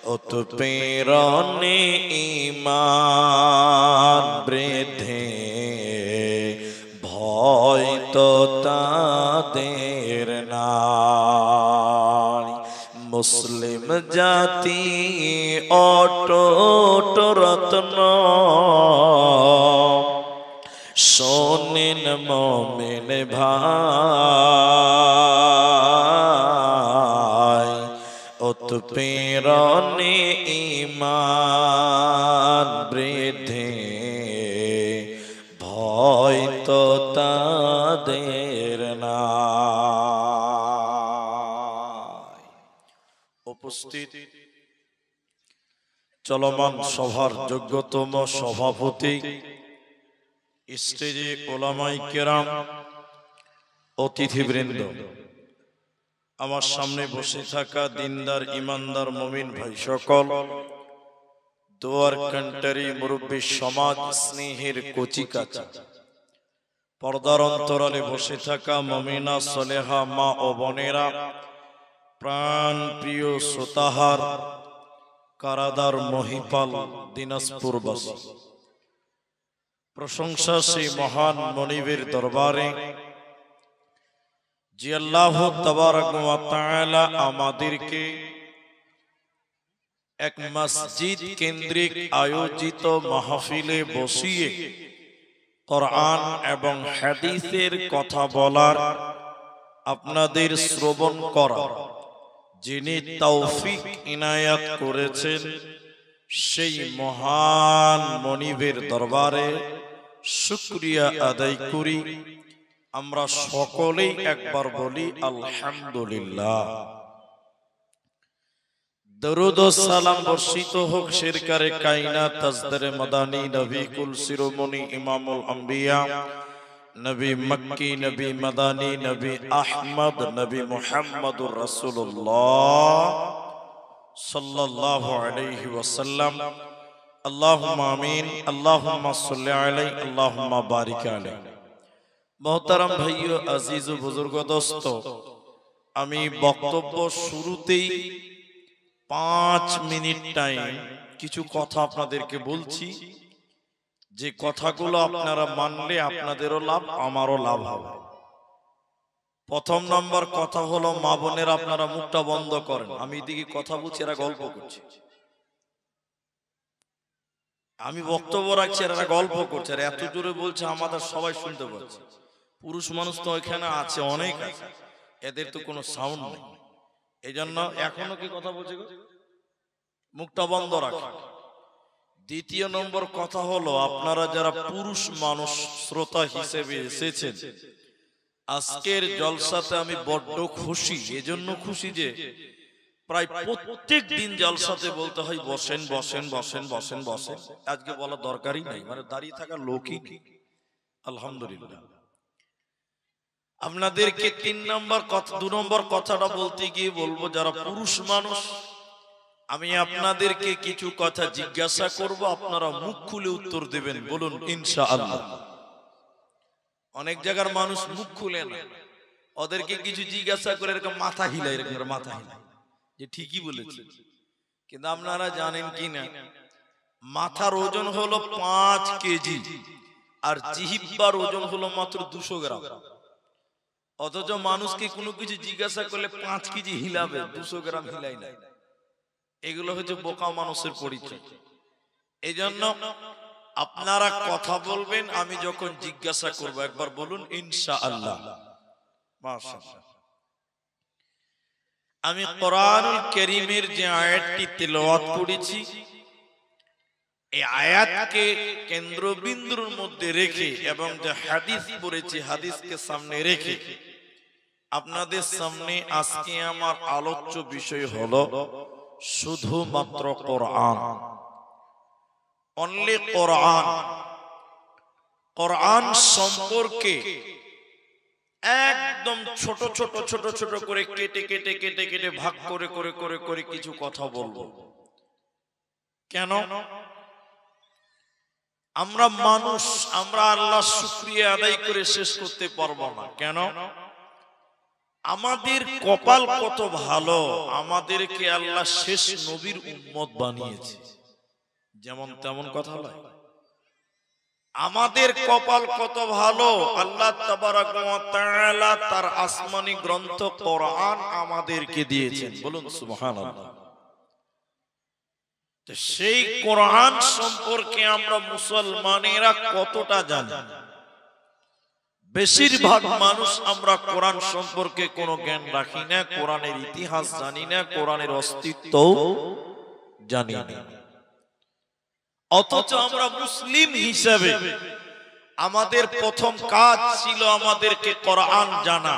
উৎপীড়নে ঈমান বৃদ্ধি ভয় তো তাদের নাই। মুসলিম জাতি অটুট রত্ন শোনেন মুমিন ভাই, উৎপীড়নে ঈমান বৃদ্ধি ভয় তো তাদের নাই। উপস্থিত চলমান সভার যোগ্যতম সভাপতি, স্টেজে ওলামায়ে কেরাম, অতিথিবৃন্দ, আমার সামনে বসে থাকা দিনদার ইমানদার মুমিন ভাই সকল, দোয়ার কান্টারি মুরব্বী সমাজ, স্নেহের কচিকাচা, পর্দার অন্তরালে বসে থাকা মুমিনা সলেহা মা ও বোনেরা, প্রাণ প্রিয় সোতাহার কারাদার মহিপাল দিনাজপুরবাসী, প্রশংসা সেই মহান মনিবের দরবারে যে আল্লাহ তাবারক ওয়া তাআলা আমাদেরকে এক মসজিদ কেন্দ্রিক আয়োজিত মাহফিলে বসিয়ে কোরআন এবং হাদিসের কথা বলার, আপনাদের শ্রবণ করার যিনি তৌফিক ইনায়াত করেছেন, সেই মহান মনিবের দরবারে শুকরিয়া আদায় করি। আমরা সকলেই একবার বলি আলহামদুলিল্লাহ। দরুদ ও সালাম বর্ষিত হোক সরকারে কায়নাত তাজদারে মাদানী নবী কুল শিরোমণি ইমামুল আম্বিয়া, নবী মক্কি, নবী মাদানী, নবী আহমদ, নবী মুহাম্মদুর রাসূলুল্লাহ সাল্লাল্লাহু আলাইহি ওয়াসাল্লাম। আল্লাহুম্মা আমিন, আল্লাহুম্মা সাল্লি আলাইহি, আল্লাহুম্মা বারিক আলাইহি। মোহতারাম ভাইও, আজিজ ও বুজুর্গ দোস্ত, আমি বক্তব্য শুরুতেই 5 মিনিট টাইম কিছু কথা আপনাদেরকে বলছি, যে কথাগুলো আপনারা মানলে আপনাদেরও লাভ, আমারও লাভ হবে। প্রথম নম্বর কথা হলো, মা বোনেরা আপনারা মুখটা বন্ধ করেন। আমি এদিকে কথা বলছি, এরা গল্প করছে। আমি বক্তব্য রাখছি, এরা গল্প করছে, আর এত জোরে বলছে আমাদের সবাই শুনতে পাচ্ছে। পুরুষ মানুষ তো এখানে আছে, অনেক আছে, এদের তো কোনো সাউন্ড নেই। এই জন্য এখনো কি কথা বলছে, মুখটা বন্ধ রাখেন। দ্বিতীয় নম্বর কথা হলো, আপনারা যারা পুরুষ মানুষ শ্রোতা হিসেবে এসেছেন, আজকের জলসাতে আমি বড্ড খুশি। এজন্য খুশি যে প্রায় প্রত্যেক দিন জলসাতে বলতে হয় বসেন বসেন বসেন বসেন বসেন। আজকে বলা দরকারই নাই, মানে দাঁড়িয়ে থাকা লোকই নেই। আলহামদুলিল্লাহ। আপনাদেরকে 2 নম্বর কথাটা বলতে গিয়ে বলবো, যারা পুরুষ মানুষ, আমি আপনাদেরকে কিছু কথা জিজ্ঞাসা করব, আপনারা মুখ খুলে উত্তর দেবেন। বলুন ইনশাআল্লাহ। অনেক জায়গার মানুষ মুখ খুলে না, ওদেরকে কিছু জিজ্ঞাসা করে এরকম মাথা হিলায়, এরকম মাথা হিলায় যে ঠিকই বলেছে। কিন্তু আপনারা জানেন কি না, মাথার ওজন হলো 5 কেজি, আর জিহ্বার ওজন হলো মাত্র 200 গ্রাম। অথচ মানুষকে কোনো কিছু জিজ্ঞাসা করলে 5 কেজি হিলাবে, 200 গ্রাম হিলাই না। এগুলো হচ্ছে বোকা মানুষের পরিচয়। এই জন্য আপনারা কথা বলবেন, আমি যখন জিজ্ঞাসা করব একবার বলুন ইনশাআল্লাহ। মাশাআল্লাহ। আমি কোরআনুল কারীমের যে আয়াতটি তেলাওয়াত করেছি, এই আয়াতকে কেন্দ্রবিন্দুর মধ্যে রেখে এবং যে হাদিস পড়েছি, হাদিসকে সামনে রেখে আপনাদের সামনে আজকে আমার আলোচ্য বিষয় হলো শুধুমাত্র কোরআন, অনলি কোরআন। কোরআন সম্পর্কে একদম ছোট ছোট ছোট ছোট করে কেটে কেটে কেটে কেটে ভাগ করে করে করে করে কিছু কথা বলবো। কেন? আমরা মানুষ, আমরা আল্লাহর শুকরিয়া আদায় করে শেষ করতে পারবো না। কেন? আমাদের কপাল কত ভালো, আমাদেরকে আল্লাহ শেষ নবীর উম্মত বানিয়েছে। যেমন তেমন কথা নয়, আমাদের কপাল কত ভালো, আল্লাহ তাবারাক ওয়া তাআলা তার আসমানি গ্রন্থ কোরআন আমাদেরকে দিয়েছেন। বলুন সুবহানাল্লাহ। তো সেই কোরআন সম্পর্কে আমরা মুসলমানেরা কতটা জানি? বেশিরভাগ মানুষ আমরা কোরআন সম্পর্কে কোনো জ্ঞান রাখি না, কোরআনের ইতিহাস জানি না, কোরআনের অস্তিত্ব জানি না। অথচ আমরা মুসলিম হিসেবে আমাদের প্রথম কাজ ছিল আমাদেরকে কোরআন জানা,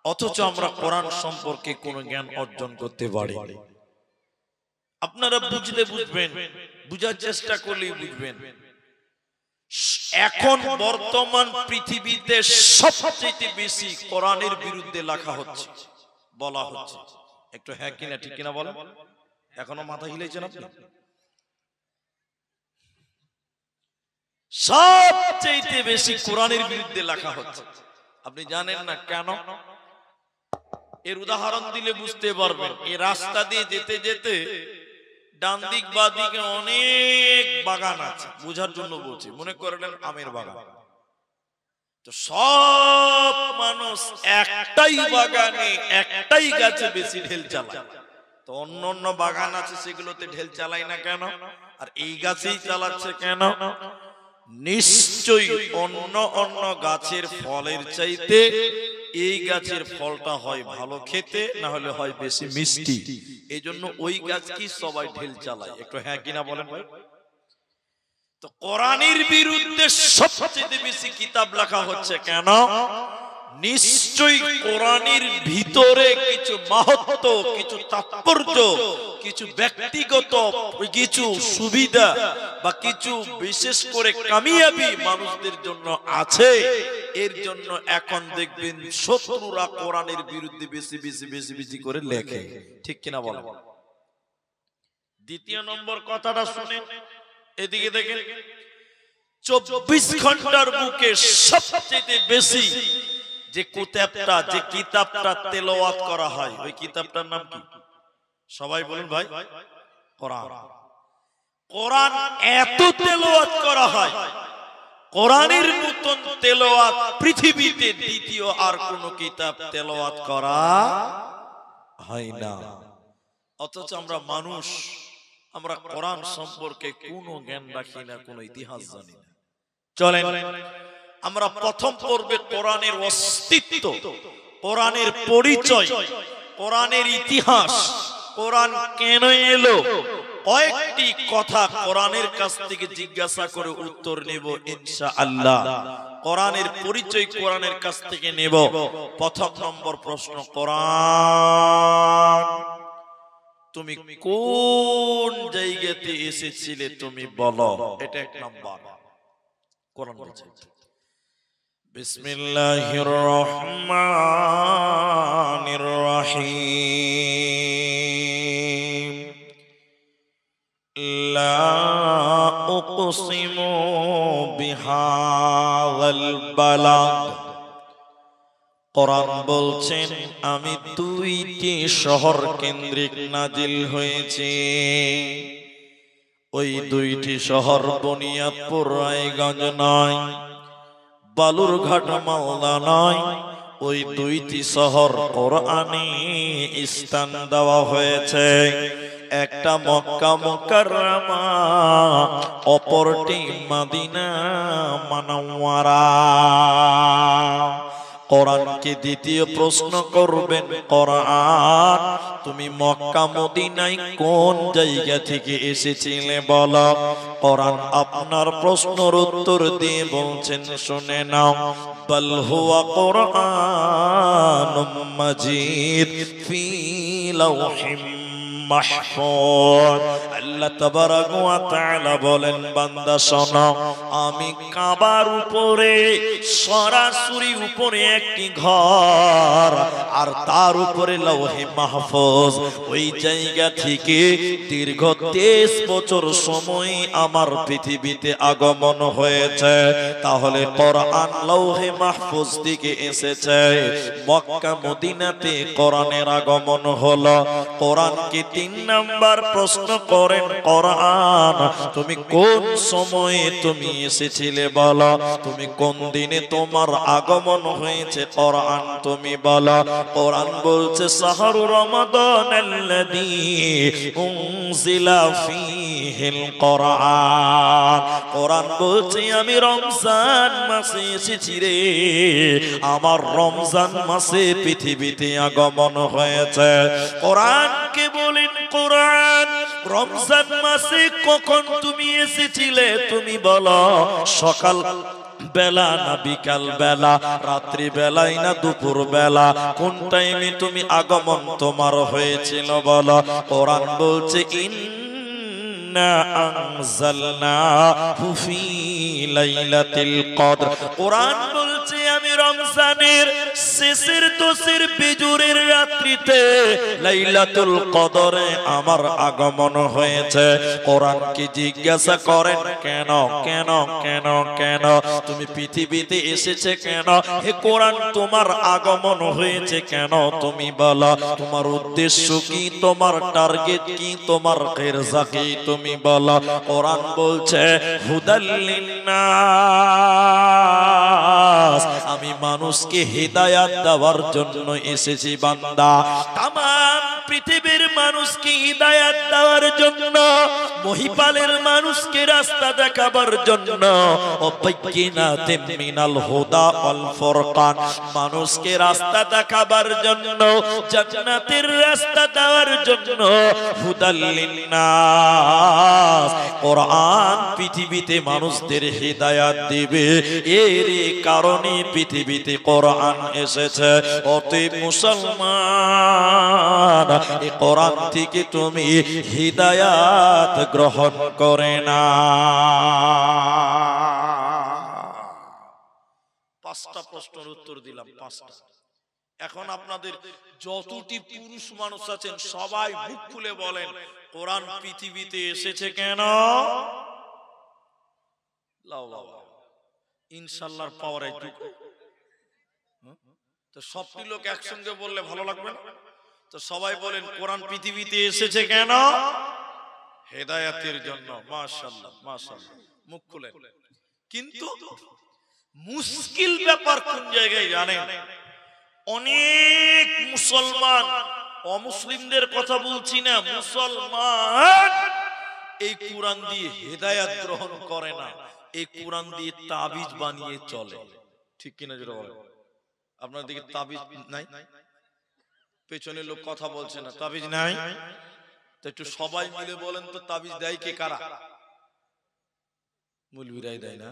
অথচ আমরা কোরআন সম্পর্কে কোনো জ্ঞান অর্জন করতে পারি। আপনারা বুঝলে বুঝবেন, বুঝার চেষ্টা করলেই বুঝবেন। এখন বর্তমান পৃথিবীতে সবচেয়ে বেশি কোরআনের বিরুদ্ধে লেখা হচ্ছে, বলা হচ্ছে। একটু হ্যাঁ কিনা ঠিক কিনা বলেন। এখনো মাথা হিলাইছেন আপনি? সবচেয়ে বেশি কোরআনের বিরুদ্ধে লেখা হচ্ছে। আপনি জানেন না কেন? এর উদাহরণ দিলে বুঝতে পারবেন। এই রাস্তা দিয়ে যেতে যেতে ডান দিক বা দিকে অনেক বাগান আছে, বোঝার জন্য বলছি। মনে করলেন আমের বাগান, তো সব মানুষ একটাই বাগানে একটাই গাছে বেশি ঢেল চালায়। তো অন্য অন্য বাগান আছে সেগুলোতে ঢেল চালায় না কেন? আর এই গাছেই চালাচ্ছে কেন? নিশ্চয়ই অন্য অন্য গাছের ফলের চাইতে এই গাছের ফলটা হয় ভালো খেতে, না হলে হয় বেশি মিষ্টি। এই জন্য ওই গাছ কি সবাই ঢেল চালায়। একটু হ্যাঁ কিনা বলেন ভাই। তো কোরআনের বিরুদ্ধে সবচেয়ে বেশি কিতাব লেখা হচ্ছে কেন? নিশ্চয়ই কোরআনের ভিতরে কিছু মাহাত্ম্য, কিছু তাৎপর্য, কিছু ব্যক্তিগত কিছু সুবিধা বা কিছু বিশেষ করে কামিয়াবি মানুষদের জন্য আছে। এর জন্য এখন দেখবেন শত্রুরা কোরআনের বিরুদ্ধে বেশি বেশি বেশি বেশি করে লেখে। ঠিক কিনা বলেন? দ্বিতীয় নম্বর কথাটা শুনেন, এদিকে দেখেন। 24 ঘন্টার বুকে সবচেয়ে বেশি যে কিতাবটা তেলাওয়াত করা হয়, ওই কিতাবটার নাম কি? সবাই বলুন ভাই। কোরআন। কোরআন এত তেলাওয়াত করা হয়, কোরআনের মতন তেলাওয়াত পৃথিবীতে দ্বিতীয় আর কোন কিতাব তেলাওয়াত করা হয় না। অথচ আমরা মানুষ, আমরা কোরআন সম্পর্কে কোনো জ্ঞান রাখি না, কোনো ইতিহাস জানি না। চলেন আমরা প্রথম পর্বে কোরআনের অস্তিত্ব, কোরআনের পরিচয়, কোরআনের ইতিহাস, কোরআন কেন এলো, কয়েকটি কথা কোরআনের কাছ থেকে জিজ্ঞাসা করে উত্তর নেব ইনশাআল্লাহ। কোরআনের পরিচয় কোরআনের কাছ থেকে নেব। প্রথম নম্বর প্রশ্ন, কোরআন তুমি কোন জায়গাতে এসেছিলে তুমি বলো। এটা এক নম্বর। কোরআন বলছে বিসমিল্লাহির রহমানির রহিম লা উকসিমু বিহাযাল বালাদ। কোরআন বলছেন আমি দুইটি শহর কেন্দ্রিক নাজিল হয়েছে। ওই দুইটি শহর বুনিয়াদপুর রায়গঞ্জ নয়, বালুরঘাট মালদা নয়। ওই দুইটি শহর কোরআনে স্থান দেওয়া হয়েছে। একটা মক্কা মুকাররমা, অপরটি মদিনা মুনাওয়ারা। কোরআনকে দ্বিতীয় প্রশ্ন করবেন, কোরআন তুমি মক্কা মদিনায় কোন জায়গা থেকে এসেছিলে বলো। কোরআন আপনার প্রশ্নের উত্তর দিয়ে বলছেন শুনে নাও, বাল হুয়া কুরআনুম মাজিদ ফি লাওহিম মাহফুজ। আল্লাহ তাবারাক ওয়া তাআলা বলেন, বান্দা শোনো, আমি কাবার উপরে সরাসরি উপরে একটি ঘর, আর তার উপরে লৌহে মাহফুজ। ওই জায়গা থেকে দীর্ঘ 23 বছর সময় আমার পৃথিবীতে আগমন হয়েছে। তাহলে কোরআন লৌহে মাহফুজ থেকে এসেছে, মক্কা মদিনাতে কোরআনের আগমন হলো। কোরআনকে 3 নাম্বার প্রশ্ন করেন, কোরআন তুমি কোন সময়ে তুমি এসেছিলে বলো, তুমি কোন দিনে তোমার আগমন হয়েছে কোরআন তুমি বলো। কোরআন বলছে শাহরু রমাদানাল্লাযী উনজিলা ফীহিল কোরআন। কোরআন বলছে আমি রমজান মাসে এসেছি রে, আমার রমজান মাসে পৃথিবীতে আগমন হয়েছে। কোরআনকে বলেন, কোরআন রমজান মাসে কখন তুমি এসেছিলে তুমি বলো, সকাল বেলা না বিকাল বেলা, রাত্রি বেলায় না দুপুর বেলা, কোন টাইমে তুমি আগমন তোমার হয়েছিল বলো। কোরআন বলছে ইন্না আনজালনাহু ফী লাইলাতিল কদর। কোরআন বলছে আমি রমজানের শেষের 10 বিজুরের রাত্রিতে লাইলাতুল কদরে আমার আগমন হয়েছে। কোরআনকে জিজ্ঞাসা করেন, কেন কেন কেন কেন তুমি পৃথিবীতে এসেছে কেন? হে কোরআন তোমার আগমন হয়েছে কেন তুমি বলো, তোমার উদ্দেশ্য কি, তোমার টার্গেট কি, তোমার কিরজা কি তুমি বলো। কোরআন বলছে হুদাল লিন্নাস, আমি মানুষকে হিদায়াত দেওয়ার জন্য এসেছি বান্দা। তাম পৃথিবীর মানুষকে হিদায়াত দেওয়ার জন্য, মহিপালের মানুষকে রাস্তা দেখাবার জন্য, অবাইয়িনাতিম মিনাল হুদা ওয়াল ফুরকান, মানুষকে রাস্তা দেখাবার জন্য, জান্নাতের রাস্তা দেওয়ার জন্য, হুদাল লিন্নাস। কোরআন পৃথিবীতে মানুষদের হিদায়াত দিবে, এর কারণে পৃথিবীতে কোরআন এসেছে। অতএব মুসলমান, এই কোরআন থেকে তুমি হিদায়াত গ্রহণ করে না। 5টা প্রশ্নের উত্তর দিলাম, 5টা। এখন আপনাদের যতটি পুরুষ মানুষ আছেন সবাই মুখ খুলে বলেন, কোরআন পৃথিবীতে এসেছে কেন? লাও বাবা, ইনশাআল্লাহর পাওয়ার এইটুকু। তো সবটি লোক একসঙ্গে বললে ভালো লাগবে না? তো সবাই বলেন, কোরআন পৃথিবীতে এসেছে কেন? হেদায়েতের জন্য। মাশাআল্লাহ মাশাআল্লাহ, মুখ খুলেন। কিন্তু মুশকিল ব্যাপার কোন জায়গায় জানেন? অনেক মুসলমান, অমুসলিমদের কথা বলছি না, মুসলমান এই কোরআন দিয়ে হেদায়েত গ্রহণ করে না, এই কোরআন দিয়ে তাবিজ বানিয়ে চলে। ঠিক কিনা জোরে বলেন? আপনার দিকে তাবিজ নাই? পেছনে লোক কথা বলছে না, তাবিজ নাই? তো একটু সবাই মিলে বলেন তো, তাবিজ দেয় কে কারা? মুলবিরাই দেয় না?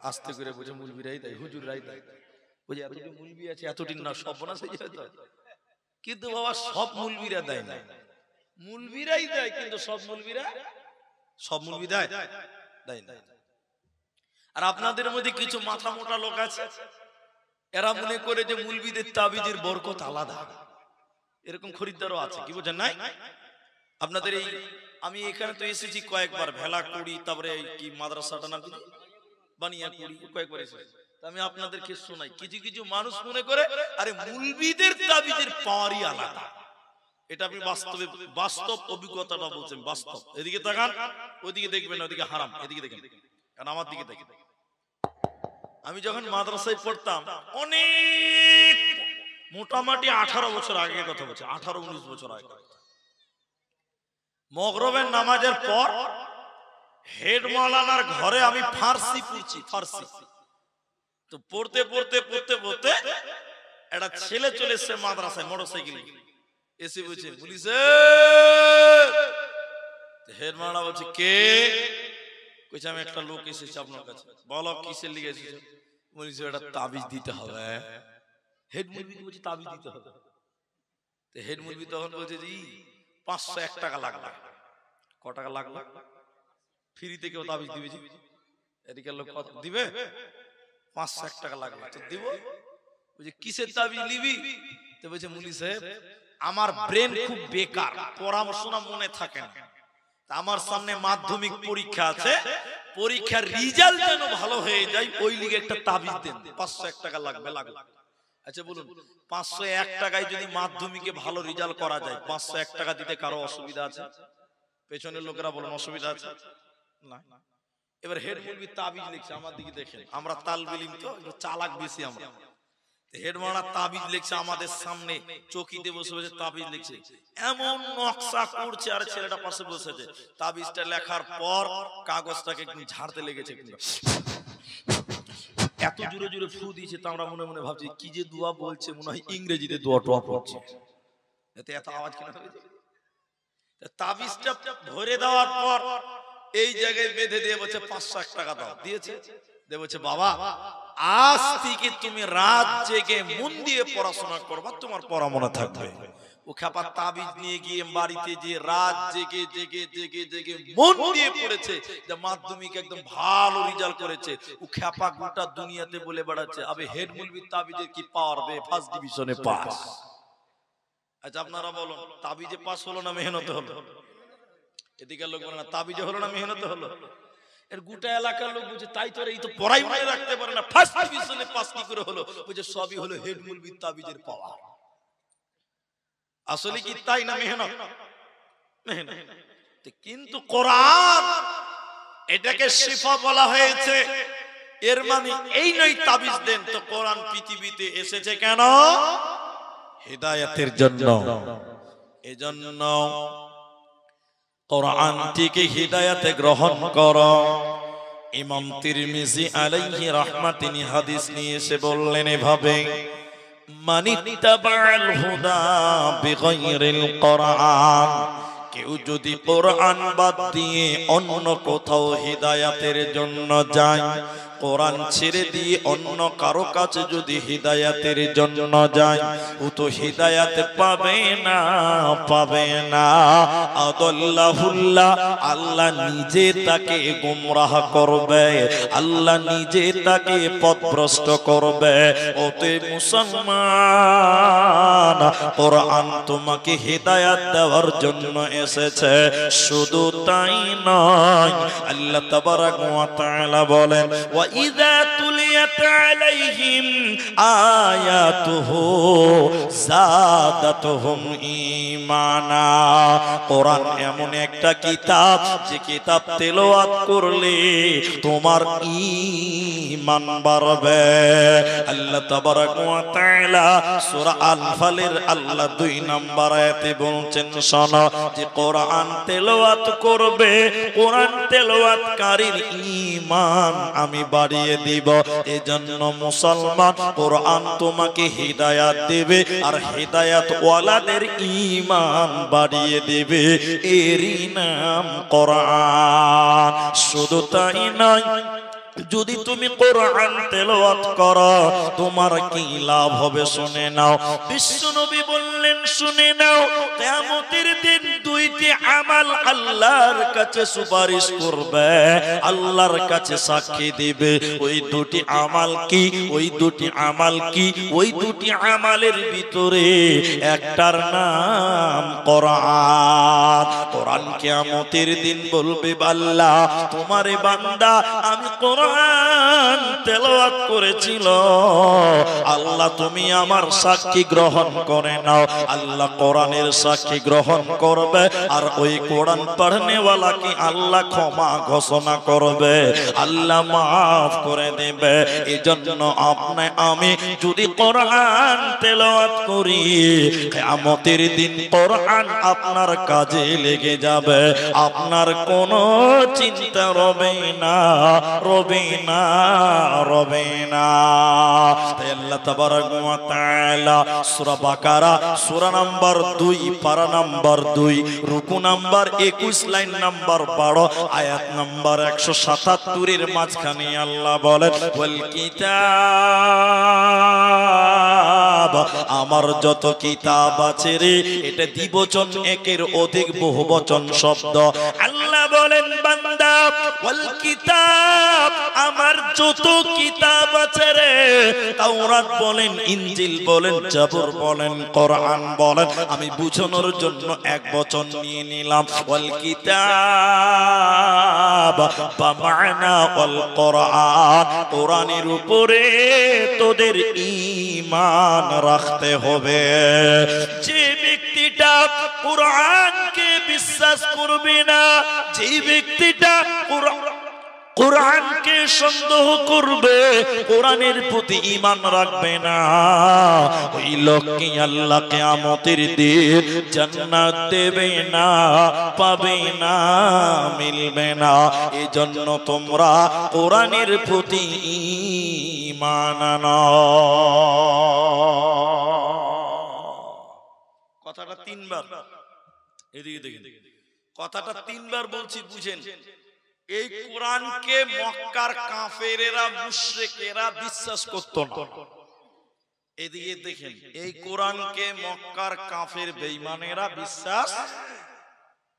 আস্তে করে বুঝে, মুলবিরাই দেয়, হুজুররাই দেয়। বুঝে এতটি মুলবি আছে, এতটি না সর্বনাশ হয়ে যেত। কিন্তু বাবা সব মুলবিরা দেয় না, মুলবিরাই দেয়। কিন্তু সব মুলবিরা, সব মুলবি দেয় দেয় না। আর আপনাদের মধ্যে কিছু মাথা মোটা লোক আছে, এরা মনে করে যে মুলবিদের তাবিজের বরকত আলাদা। এরকম খরিদ্দারও আছে, কি বোঝেন নাই? আপনাদের এই আমি এখানে তো এসেছি কয়েকবার, ভেলা কুড়ি, তারপরে কি মাদ্রাসাটা নাম কি, বানিয়া কুড়ি, কয়েকবার এসেছি। আমি আপনাদেরকে শোনাই, কিছু কিছু মানুষ মনে করে আরে মুলবিদের তাবিজের পাওয়ারই আলাদা। এটা আপনি বাস্তবে, বাস্তব অভিজ্ঞতাটা বলছেন, বাস্তব। এদিকে তাকান, ওইদিকে দেখবেন, ওইদিকে হারাম, এদিকে দেখেন, কারণ আমার দিকে দেখেন। আমি যখন মাদ্রাসায় পড়তাম, অনেক মোটামুটি 18 বছর আগে কথা বলছে, 18-19 বছর আগে, মগরিবের নামাজের পর হেড মাওলানার ঘরে আমি ফার্সি পড়ছি, ফার্সি। তো পড়তে পড়তে পড়তে পড়তে একটা ছেলে চলে এসেছে মাদ্রাসায় মোটরসাইকেল এসে বলছে, পুলিশে। হেড মাওলানা বলছে, কে? কইছে আমি একটা লোক এসেছে আপনার কাছে। বলো কিসের লিগে এসেছে? বলছে এটা তাবিজ দিতে হবে। হেড মুলবি বলছে তাবিজ দিতে হবে। তো হেড মুলবি তখন বলছে, জি 501 টাকা লাগবে। ক টাকা লাগবে? ফ্রিতে কেউ তাবিজ দিবে? এদিকে লোক দিবে? 501 টাকা লাগবে তো দিব। বুঝি কিসের তাবিজ নিবি? তো বলছে মুলি সাহেব আমার ব্রেন খুব বেকার, পরামর্শ না মনে থাকে না, আমার সামনে মাধ্যমিক পরীক্ষা আছে, পরীক্ষার রেজাল্ট যেন ভালো হয়ে যায় ওই লিগে একটা তাবিজ দেন, 501 টাকা লাগবে। লাগবে। আচ্ছা বলুন 501 টাকায় যদি মাধ্যমিকে ভালো রেজাল্ট করা যায়, 501 টাকা দিতে কারো অসুবিধা আছে? পেছনের লোকেরা বলুন অসুবিধা আছে না। এবার হেড মুলবি তাবিজ লিখছে, আমার দিকে দেখেন, আমরা তালবিলিম তো একটু চালাক বেশি আমরা। হেড মারা তাবিজ লিখছে আমাদের সামনে, চকিতে বসে বসে তাবিজ লিখছে, এমন নকশা করছে, আর ছেলেটা পাশে বসেছে। তাবিজটা লেখার পর কাগজটাকে ঝাড়তে লেগেছে, এত জোরে জোরে ফু দিয়েছে, তো আমরা মনে মনে ভাবছি কি যে দোয়া বলছে, মনে হয় ইংরেজিতে দোয়া টোয়া পড়ছে, এতে এত আওয়াজ কেন হয়েছে। তাবিজটা ভরে দেওয়ার পর এই জায়গায় বেঁধে দিয়ে বলছে 501 টাকা দাও। দিয়েছে, দিয়ে বলছে বাবা আজ থেকে তুমি রাত জেগে মন দিয়ে পড়াশোনা করবা, তোমার পড়া মনে থাকবে। ও খাপা তাবিজ নিয়ে গিয়ে বাড়িতে যে রাত জেগে জেগে জেগে জেগে মন দিয়ে পড়েছে, যে মাধ্যমিক একদম ভালো রেজাল্ট করেছে। ও খাপা গোটা দুনিয়াতে বলে বেড়াচ্ছে আবে হেড মুলবি তাবিজে কি পাওয়ার বে, ফার্স্ট ডিভিশনে পাস। আচ্ছা আপনারা বলুন তাবিজে পাস হলো না মেহনত হলো? এদিকে লোক বলে না তাবিজে হলো না মেহনত হলো? এর গোটা এলাকার লোক বুঝে তাই তো এই তো পড়াই মনে রাখতে পারে না, ফার্স্ট ডিভিশনে পাস কি করে হলো? বুঝে সবই হলো হেড মুলবি তাবিজের পাওয়ার। আসলে কি তাই না মেহনত? মেহনত। কিন্তু কোরআন এটাকে শিফা বলা হয়েছে, এর মানে এই নয় তাবিজ দেন। তো কোরআন পৃথিবীতে এসেছে কেন? হিদায়াতের জন্য। এজন্য কোরআন থেকে হিদায়াতে গ্রহণ করো। ইমাম তিরমিজি আলাইহি রাহমাত তিনি হাদিস নিয়ে এসে বললেন এভাবে, মানিত্তাবাল হুদা বিগাইরিল কোরআন, কেউ যদি কোরআন বাদ দিয়ে অন্য কোথাও হিদায়াতের জন্য যায়, কোরআন ছেড়ে দিয়ে অন্য কারো কাছে যদি হিদায়াতের জন্য যায়, ও তো হিদায়াত পাবে না, পাবে না। আদাল্লাহুল্লাহ, আল্লাহ নিজে তাকে গোমরাহ করবে, আল্লাহ নিজে তাকে পথভ্রষ্ট করবে। ওতে মুসলমান, কোরআন তোমাকে হিদায়াত দেওয়ার জন্য এসেছে। শুধু তাই নয়, আল্লাহ তাবারাক ওয়া তাআলা বলেন, ওয়া ইযা তুলিয়াত আলাইহিম আয়াতুহু যাদাতুহুম ঈমানা। কোরআন এমন একটা কিতাব, যে কিতাব তেলাওয়াত করলে তোমার ঈমান বাড়বে। আল্লাহ তাবারাক ওয়া তাআলা সূরা আল-ফালের আল্লাহ 2 নম্বর আয়াতে বলছেন, শোনো যে কোরআন তেলাওয়াত করবে, কোরআন তেলাওয়াতকারীর ঈমান আমি বাড়িয়ে দিব। এজন্য মুসলমান, কোরআন তোমাকে হিদায়াত দেবে, আর হিদায়াত ওয়ালাদের ঈমান বাড়িয়ে দেবে, এরই নাম কোরআন। শুধু তাই নয়, যদি তুমি কোরআন তেলাওয়াত করো তোমার কি লাভ হবে শুনে নাও। বিশ্বনবী বললেন শুনে নাও, কিয়ামতের দিন দুইটি আমাল আল্লাহর কাছে সুপারিশ করবে, আল্লাহর কাছে সাক্ষী দিবে। ওই দুটি আমাল কি? ওই দুটি আমাল কি? ওই দুটি আমালের ভিতরে একটার নাম কোরআন। কোরআন কিয়ামতের দিন বলবে, আল্লাহ তোমারে বান্দা আমি কোরআন তেলাওয়াত করেছিল, আল্লাহ তুমি আমার সাক্ষী গ্রহণ করে নাও। আল্লাহ কোরআনের সাক্ষী গ্রহণ করবে, আর ওই কোরআন পড়নেওয়ালাকে আল্লাহ ক্ষমা ঘোষণা করবে, আল্লাহ মাফ করে দেবে। এজন্য আপনি আমি যদি কোরআন তেলাওয়াত করি, কিয়ামতের দিন কোরআন আপনার কাজে লেগে যাবে, আপনার কোনো চিন্তা রবে না, রবে না, রবে না। তাই আল্লাহ তাবারাক ওয়া তাআলা সূরা বাকারা সূরা নাম্বার 2 পারা নাম্বার 2 রুকু নাম্বার 21 লাইন নাম্বার 12 আয়াত নাম্বার 177 এর মাঝখানে আল্লাহ বলেন, ওয়াল কিতাব আমার যত কিতাব আছে রে, এটা দ্বিবচন একের অধিক বহুবচন শব্দ। আল্লাহ বলেন বান্দা ওয়াল কিতাব, আমার যত কিতাব আছে রে, তাওরাত বলেন, ইনজিল বলেন, জাবুর বলেন, কোরআন বলেন, আমি বুঝানোর জন্য এক বচন নিয়ে নিলাম। ওয়াল কিতাব বামানা ওয়াল কোরআন, কোরআনের উপরে তোদের ঈমান রাখতে হবে। যে ব্যক্তিটা কোরআনকে বিশ্বাস করবে না, যে ব্যক্তিটা কোরআনকে সন্দেহ করবে, কোরআনের প্রতি ঈমান রাখবে না, ওই লোককে আল্লাহ কিয়ামতের দিন জান্নাত দেবে না, পাবে না, মিলবে না। এজন্য তোমরা কোরআনের প্রতি ঈমান আনো। কথাটা তিনবার, এদিকে দেখেন, কথাটা তিনবার বলছি, বুঝেন। এই কোরআনকে মক্কার কাফেরেরা, মুশরিকেরা বিশ্বাস করত না। এদিকে দেখেন, এই কোরআনকে মক্কার কাফের বেঈমানেরা বিশ্বাস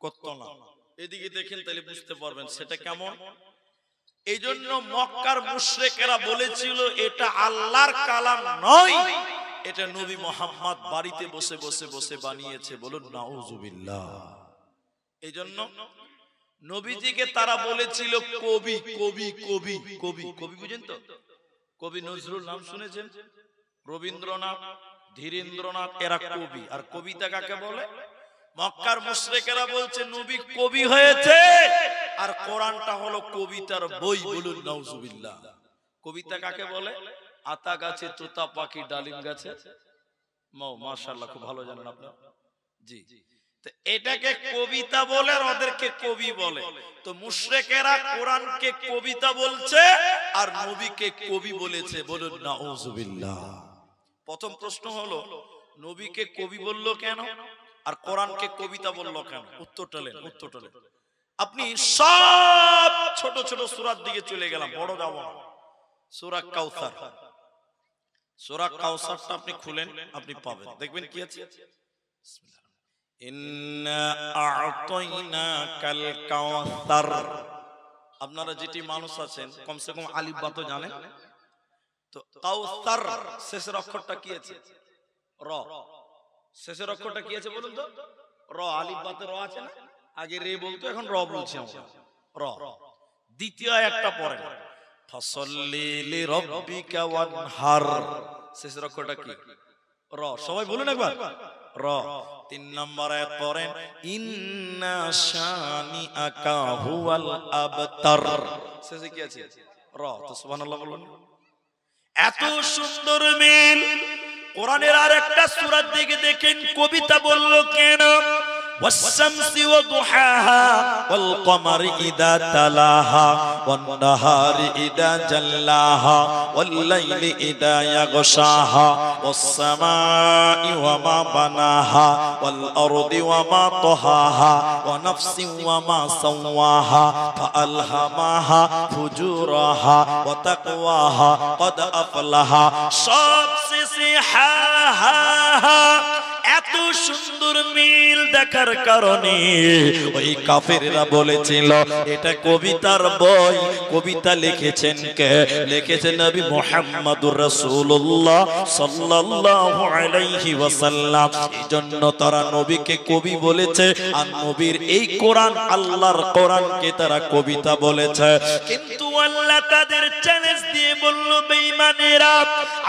করত না। এদিকে দেখেন, তাহলে বুঝতে পারবেন সেটা কেমন। এই জন্য মক্কার মুশরিকেরা বলেছিল এটা আল্লাহর কালাম নয়, এটা নবী মুহাম্মদ বাড়িতে বসে বসে বসে বানিয়েছে। বলুন নাউজুবিল্লাহ। এই জন্য নবীজিকে তারা বলেছিল কবি, কবি, কবি, কবি, কবি, বুঝেন তো? কবি নজরুল নাম শুনেছেন, রবীন্দ্রনাথ, ধীরেন্দ্রনাথ, এরা কবি। আর কবিতা কাকে বলে? মক্কার মুশরিকেরা বলছে নবী কবি হয়েছে, আর কোরআনটা হলো কবিতার বই। বলুন নাউজুবিল্লাহ। কবিতা কাকে বলে? আতা গাছে তোতা পাখি, ডালিম গাছে মৌ। মাশাআল্লাহ, খুব ভালো জানেন আপনি। জি, এটাকে কবিতা বলে, আর ওদেরকে কবি বলে। তো মুশরিকেরা কোরআনকে কবিতা বলছে আর নবীকে কবি বলেছে। বলুন নাউজুবিল্লাহ। প্রথম প্রশ্ন হলো, নবীকে কবি বললো কেন আর কোরআনকে কবিতা বললো কেন? উত্তরটা নেন, উত্তরটা নেন। আপনি সব ছোট ছোট সূরার দিকে চলে গেলাম, বড় যাব না। সূরা কাউসার, সূরা কাউসারটা আপনি খুলেন, আপনি পাবেন, দেখবেন কি আছে। ইন্না আ'তাইনাকাল কাউসার। আপনারা যেটি মানুষ আছেন কমসে কম আলিফ বা তো জানেন তো। কাউসার শেষের অক্ষরটা কি আছে? র। শেষের অক্ষরটা কি আছে বলুন তো? র। আলিফ বা তো র আছে না? আগে রে বলতো, এখন র বলছি আমরা। র। দ্বিতীয় একটা পড়েন, ফাসাল্লি লিরাব্বিকা ওয়ানহার। শেষের অক্ষরটা কি? র। সবাই বলুন একবার, র। 3 নম্বর আয়াত পড়েন, ইন্না শানিআকা হুয়াল আবতার। শেষে কি আছে? র। তো সুবহানাল্লাহ বলুন। এত সুন্দর মিল কোরআনের আরেকটা সূরার দিকে দেখেন, কবিতা বললো কেন? والشمس وضحاها والقمر إذا تلاها والنهار إذا جلاها والليل إذا يغشاها والسماء وما بناها والأرض وما طحاها ونفس وما سواها فألهمها فجورها وتقواها قد أفلها এত সুন্দর মিল দেখার কারণে ওই কাফেররা বলেছিল এটা কবিতার বই। কবিতা লিখেছেন কে? লিখেছেন নবী মুহাম্মদুর রাসূলুল্লাহ সাল্লাল্লাহু আলাইহি ওয়াসাল্লাম। এজন্য তারা নবীকে কবি বলেছে, আর নবীর এই কোরআন, আল্লাহর কোরআনকে তারা কবিতা বলেছে। কিন্তু আল্লাহ তাদের চ্যালেঞ্জ দিয়ে বলল, বেঈমানেরা,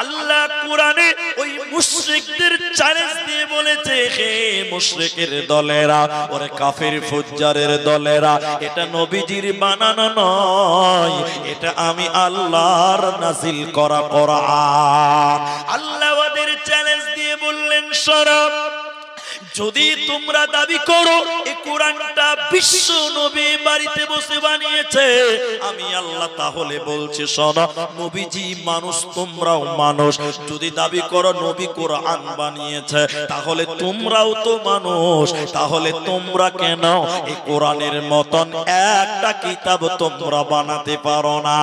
আল্লাহ কোরআনে ওই মুশরিকদের চ্যালেঞ্জ দিয়ে বলেছে, হে মুশরিকের দলেরা, ওরে কাফের ফুজ্জারের দলেরা, এটা নবীজির বানানো নয়, এটা আমি আল্লাহর নাজিল করা কোরআন। আল্লাহ ওদের চ্যালেঞ্জ দিয়ে বললেন, শোনো, যদি তোমরা দাবি করো এই কোরআনটা বিশ্ব নবী বাড়িতে বসে বানিয়েছে, আমি আল্লাহ তাহলে বলছি শোনো, নবীজি মানুষ, তোমরাও মানুষ। যদি দাবি করো নবী কোরআন বানিয়েছে, তাহলে তোমরাও তো মানুষ। তাহলে তোমরা কেন এই কোরআনের মতন একটা কিতাব তোমরা বানাতে পারো না?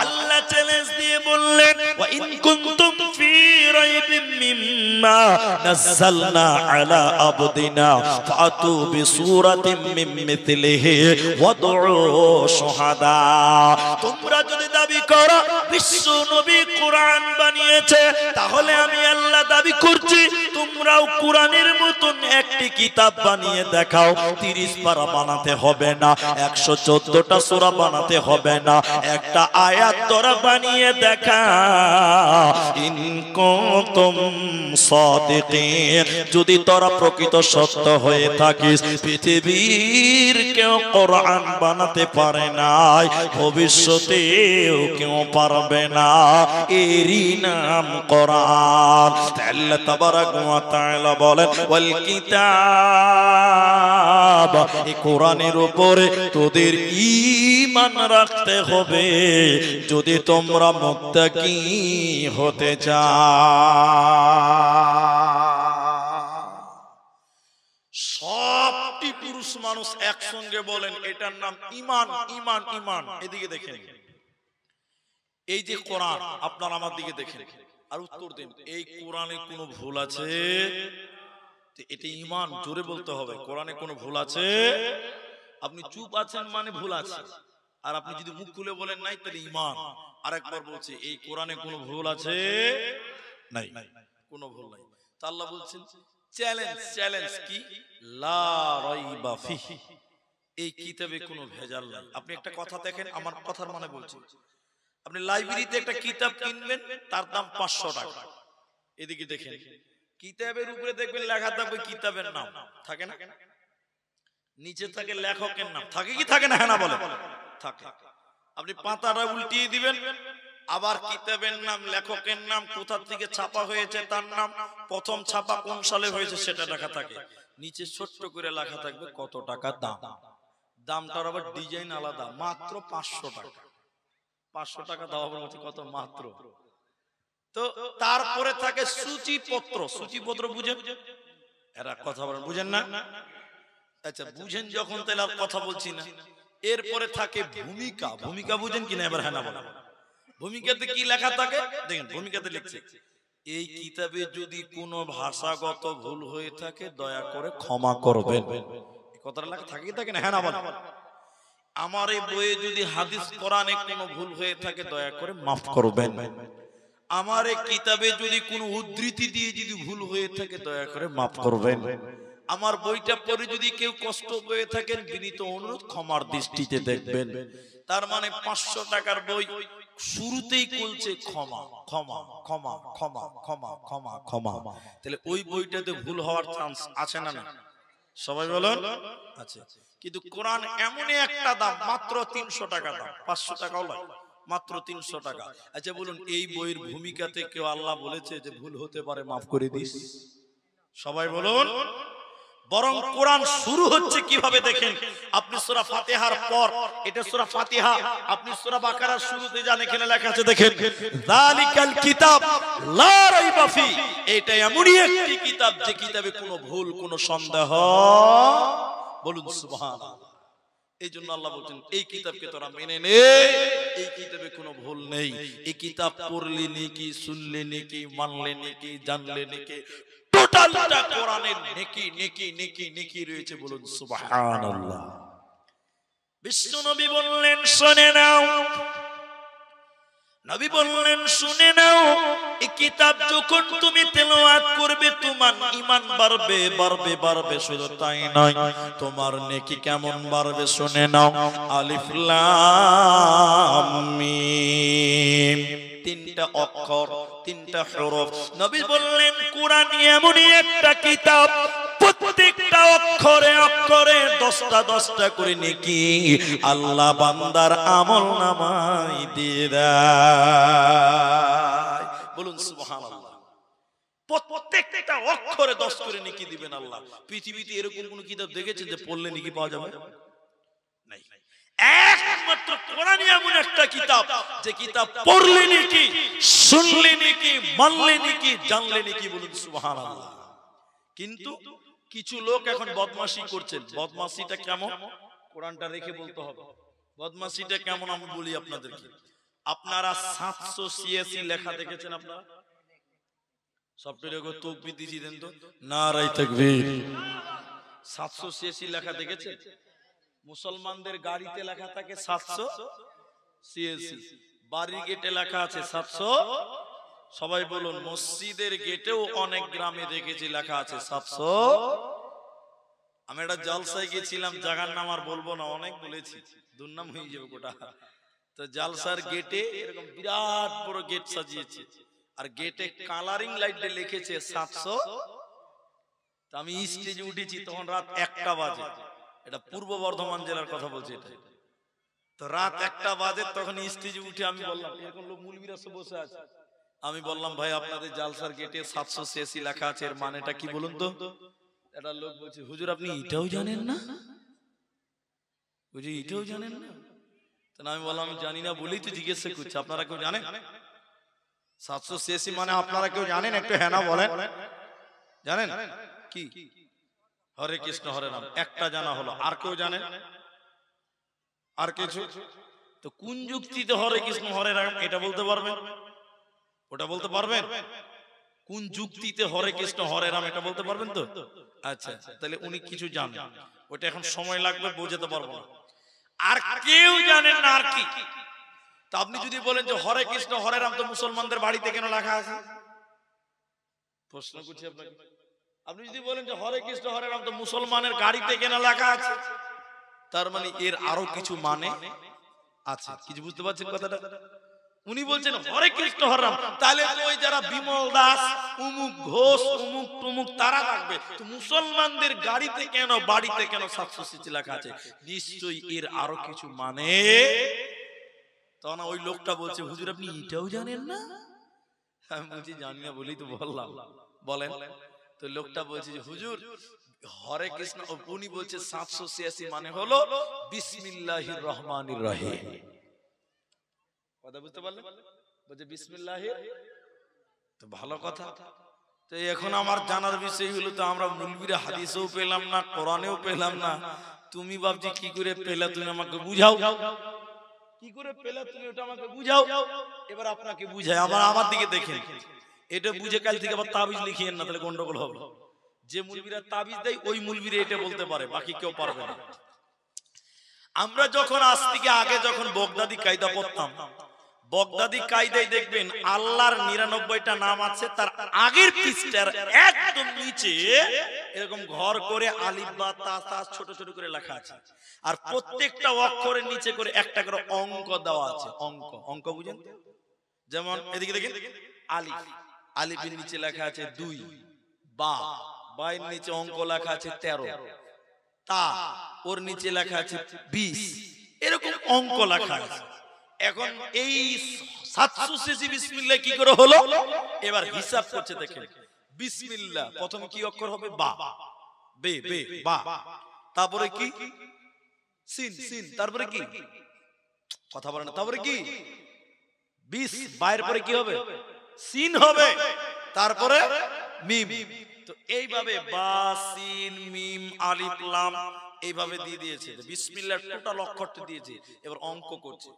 আল্লাহ চ্যালেঞ্জ দিয়ে বললেন, ওয়া ইন কুনতুম ফি রাইবিম مما نزلنا على عبدنا فأتوا بسورة من مثله وادعوا شهداء তোমরা যদি দাবি করো বিশ্ব নবী কোরআন বানিয়েছে তাহলে আমি আল্লাহ দাবি করছি তোমরাও কোরআনের মতন একটি কিতাব বানিয়ে দেখাও 30 পারা বানাতে হবে না 114টা সূরা বানাতে হবে না একটা আয়াত তোরা বানিয়ে দেখা ইন কুনতুম সাদিকিন যদি তোরা প্রকৃত সত্য হয়ে থাকিস পৃথিবীর কেউ কোরআন বানাতে পারে না ভবিষ্যতেও কেউ পারবে না এরই নাম কোরআন আল্লাহ তাবারাক ওয়া তাআলা বলেন ওয়াল কিতাব এই কোরআনের উপরে তোদের ঈমান রাখতে হবে যদি তোমরা মুত্তাকি হতে চাও সবটি পুরুষ মানুষ একসঙ্গে বলেন এটার নাম ঈমান ঈমান ঈমান এদিকে দেখেন এই যে কোরআন আপনারা আমার দিকে দেখেন আর উত্তর দিন এই কোরআনে কোনো ভুল আছে এটা ঈমান জোরে বলতে হবে কোরআনে কোনো ভুল আছে আপনি চুপ আছেন মানে ভুল আছে আর আপনি যদি মুখ খুলে বলেন নাই তাহলে ঈমান আরেকবার বলছি এই কোরআনে কোনো ভুল আছে নাই কোনো ভুল নাই তা আল্লাহ বলছেন চ্যালেঞ্জ চ্যালেঞ্জ কি লা রাইবা ফিহি এই কিতাবে কোনো ভেজাল নাই আপনি একটা কথা দেখেন আমার কথার মানে বলছি আপনি লাইব্রেরিতে একটা কিতাব কিনবেন তার দাম 500 টাকা এদিকে দেখেন কিতাবের উপরে দেখবেন লেখা থাকবে কিতাবের নাম থাকে না নিচে থাকে লেখকের নাম থাকে কি থাকে না হ্যাঁ না বলে থাকে আপনি পাতাটা উল্টিয়ে দিবেন আবার কিতাবের নাম লেখকের নাম কোথা থেকে ছাপা হয়েছে তার নাম প্রথম ছাপা কোন সালে হয়েছে সেটা লেখা থাকে নিচে ছোট্ট করে লেখা থাকবে কত টাকা দাম দামটার আবার ডিজাইন আলাদা মাত্র 500 টাকা 500 টাকা দাও আবার কত মাত্র তো তারপরে থাকে সূচিপত্র সূচিপত্র বুঝেন এরা কথা বলেন বুঝেন না আচ্ছা বুঝেন যখন তাহলে আর কথা বলছি না এরপরে থাকে ভূমিকা ভূমিকা বুঝেন কিনা এবার হ্যাঁ না বলেন ভূমিকাতে কি লেখা থাকে দেখেন ভূমিকাতে লিখছে এই কিতাবে যদি কোনো ভাষাগত ভুল হয়ে থাকে দয়া করে ক্ষমা করবেন এই কথাটা লেখা থাকে কি থাকে না হ্যাঁ না বলেন আমার এই বইয়ে যদি হাদিস কোরআনে কোনো ভুল হয়ে থাকে দয়া করে মাফ করবেন আমার এই কিতাবে যদি কোনো উদ্ধৃতি দিয়ে যদি ভুল হয়ে থাকে দয়া করে মাফ করবেন আমার বইটা পড়ে যদি কেউ কষ্ট পেয়ে থাকেন বিনীত অনুরোধ ক্ষমার দৃষ্টিতে দেখবেন তার মানে 500 টাকার বই শুরুতেই বলছে ক্ষমা ক্ষমা ক্ষমা ক্ষমা ক্ষমা ক্ষমা ক্ষমা তাহলে ওই বইটাতে ভুল হওয়ার চান্স আছে না না সবাই বলুন আচ্ছা কিন্তু কোরআন এমনই একটা দাম মাত্র 300 টাকা দাম 500 টাকাও নয় মাত্র 300 টাকা আচ্ছা বলুন এই বইয়ের ভূমিকাতে কেউ আল্লাহ বলেছে যে ভুল হতে পারে মাফ করে দিস সবাই বলুন বরং কোরআন শুরু হচ্ছে কিভাবে দেখেন আপনি সূরা ফাতিহার পর এটা সূরা ফাতিহা আপনি সূরা বাকারার শুরুতে জানেন এখানে লেখা আছে দেখেন যালিকাল কিতাব লা রাইবা ফি এটা এমনই একটি কিতাব যে কিতাবে কোনো ভুল কোনো সন্দেহ বলুন সুবহানাল্লাহ এইজন্য আল্লাহ বলেন এই কিতাবকে তোরা মেনে নে এই কিতাবে কোনো ভুল নেই এই কিতাব পড়লে নেকি শুনলে নেকি মানলে নেকি জানলে নেকি টোটালটা কোরআনের নেকি নেকি নেকি নেকি রয়েছে বলুন সুবহানাল্লাহ বিশ্ব নবী বললেন শুনে নাও নবী বললেন শুনে নাও এই কিতাব যখন তুমি তেলাওয়াত করবে তোমার ঈমান বাড়বে বাড়বে বাড়বে শুধু তাই নয় তোমার নেকি কেমন বাড়বে শুনে নাও আলিফ লাম মিম তিনটা অক্ষর তিনটা হরফ নবী বললেন কোরআন এমনই একটা কিতাব প্রত্যেকটা অক্ষরে অক্ষরে 10টা 10টা করে নেকি আল্লাহ বান্দার আমলনামায় দিয়ে দেয় বলুন সুবহানাল্লাহ প্রত্যেকটা অক্ষরে 10 করে নেকি দিবেন আল্লাহ পৃথিবীতে এরকম কোন কিতাব দেখেছেন যে পড়লে নেকি পাওয়া যাবে নাই একমাত্র কোরআন এমন একটা কিতাব যে কিতাব পড়লে নেকি শুনলে নেকি মানলে নেকি জানলে নেকি বলুন সুবহানাল্লাহ কিন্তু কিছু লোক এখন বদমাশি করছেন বদমাশিটা কেমন কোরআনটা রেখে বলতে হবে বদমাশিটা কেমন আমি বলি আপনাদেরকে আপনারা 786 লেখা দেখেছেন আপনারা সফটওয়্যারে গো তকবীর দিছি দেন তো, নারায়ে তাকবীর। 786 লেখা দেখেছেন? মুসলমানদের গাড়িতে লেখা থাকে 786, বাড়ির গেটে লেখা আছে 700। সবাই বলুন। মসজিদের গেটেও অনেক গ্রামে দেখেছি লেখা আছে 700। আমি একটা জালসায় গেছিলাম, জায়গার নাম আর বলবো না, অনেক বলেছি, দুর্নাম হয়ে যাবে গোটা। তো জালসার গেটে এরকম বিরাট বড় গেট সাজিয়েছে, আর গেটে কালারিং লাইটে লিখেছে 700। তো আমি স্টেজে উঠেছি তখন রাত 1টা বাজে, এটা পূর্ব বর্ধমান জেলার কথা বলছি এটা। তো রাত 1টা বাজে, তখন স্টেজে উঠে আমি বললাম, এরকম লোক মুলবিরা সব বসে আছে, আমি বললাম ভাই আপনাদের জালসার গেটে 786 লেখা আছে, এর মানেটা কি বলুন তো? একটা লোক বলছে, হুজুর আপনি এটাও জানেন না? বুঝি এটাও জানেন না? তো আমি বললাম আমি জানি না বলেই তো জিজ্ঞাসা করছি, আপনারা কেউ জানেন 786 মানে? আপনারা কেউ জানেন? একটু হ্যাঁ না বলেন। জানেন কি? হরে কৃষ্ণ হরে রাম, একটা জানা হলো। আর কেউ জানেন? আর কিছু? তো কোন যুক্তিতে হরে কৃষ্ণ হরে রাম এটা বলতে পারবেন? ওটা বলতে পারবেন? কোন যুক্তিতে হরে কৃষ্ণ হরে রাম এটা বলতে পারবেন তো? আচ্ছা, তাহলে উনি কিছু জানেন, ওটা এখন সময় লাগবে, বোঝাতে পারবো না। আর কেউ জানেন না? আর কি? তো আপনি যদি বলেন যে হরে কৃষ্ণ হরে রাম তো মুসলমানদের বাড়িতে কেন লেখা আছে? প্রশ্ন করছি আপনাকে। আপনি যদি বলেন যে হরে কৃষ্ণ হরে রাম তো মুসলমানের গাড়িতে কেন লেখা আছে, তার মানে এর আরো কিছু মানে আছে। কিছু বুঝতে পারছেন কথাটা? উনি বলছেন হরে কৃষ্ণ হরে রাম, তাহলে ওই যারা বিমল দাস, উমুক ঘোষ, উমুক টুমুক তারা রাখবে, তো মুসলমানদের গাড়িতে কেন, বাড়িতে কেন 786 লেখা আছে? নিশ্চয়ই এর আরো কিছু মানে। তখন ওই লোকটা বলছে, হুজুর আপনি এটাও জানেন না? আমি বলছি জানি না বলেই তো বললাম, বলেন। তো লোকটা বলছে যে হুজুর হরে কৃষ্ণ, উনি বলছে 786 মানে হলো বিসমিল্লাহির রহমানির রহিম। কথা বুঝতে পারলেন? বলছে বিসমিল্লাহির, তো ভালো কথা। তো এখন আমার জানার বিষয় হলো, তো আমরা মুলবিরা হাদিসেও পেলাম না, কোরআনেও পেলাম না, তুমি বাবজি কি করে পেলা? তুমি আমাকে বুঝাও, কি করে পেলা তুমি, ওটা আমাকে বুঝাও। এবার আপনাকে বুঝাই, আমার দিকে দেখেন, এটা বুঝে কাল থেকে আবার তাবিজ লিখিয়েন না, তাহলে গন্ডগোল হবে। যে মুলবিরা তাবিজ দেয় ওই মুলবিরা এটা বলতে পারে, বাকি কেউ পারবে না। আমরা যখন আজ থেকে আগে যখন বগদাদি কায়দা পড়তাম, বগদাদি কায়দায় দেখবেন আল্লাহর 99টা নাম আছে, তার আগের পৃষ্ঠার একদম নিচে এরকম ঘর করে আলিফ বা তা তা ছোট ছোট করে লেখা আছে, আর প্রত্যেকটা অক্ষরের নিচে করে একটা করে অঙ্ক দেওয়া আছে। অঙ্ক, অঙ্ক বুঝেন? যেমন এদিকে দেখেন, আলিফ, আলিফের নিচে লেখা আছে 2, বা, বাইয়ের নিচে অঙ্ক লেখা আছে 13, তা ওর নিচে লেখা আছে 20, এরকম অঙ্ক লেখা আছে। এখন এই 786 বিসমিল্লাহ কি করে হলো? এবার হিসাব করছে দেখেন। বিসমিল্লাহ প্রথম কি অক্ষর হবে? বা, বে বে বা, তারপরে কি? সিন সিন, তারপরে কি? কথা বলেন না, তারপরে কি? 20, বাইরের পরে কি হবে? সিন হবে, তারপরে মিম। তো এইভাবে বা, সিন, মিম, আলিফ, লাম এইভাবে দিয়ে দিয়েছে। বিসমিল্লাহর টোটাল অক্ষরটা দিয়েছে। এবার অঙ্ক করছে।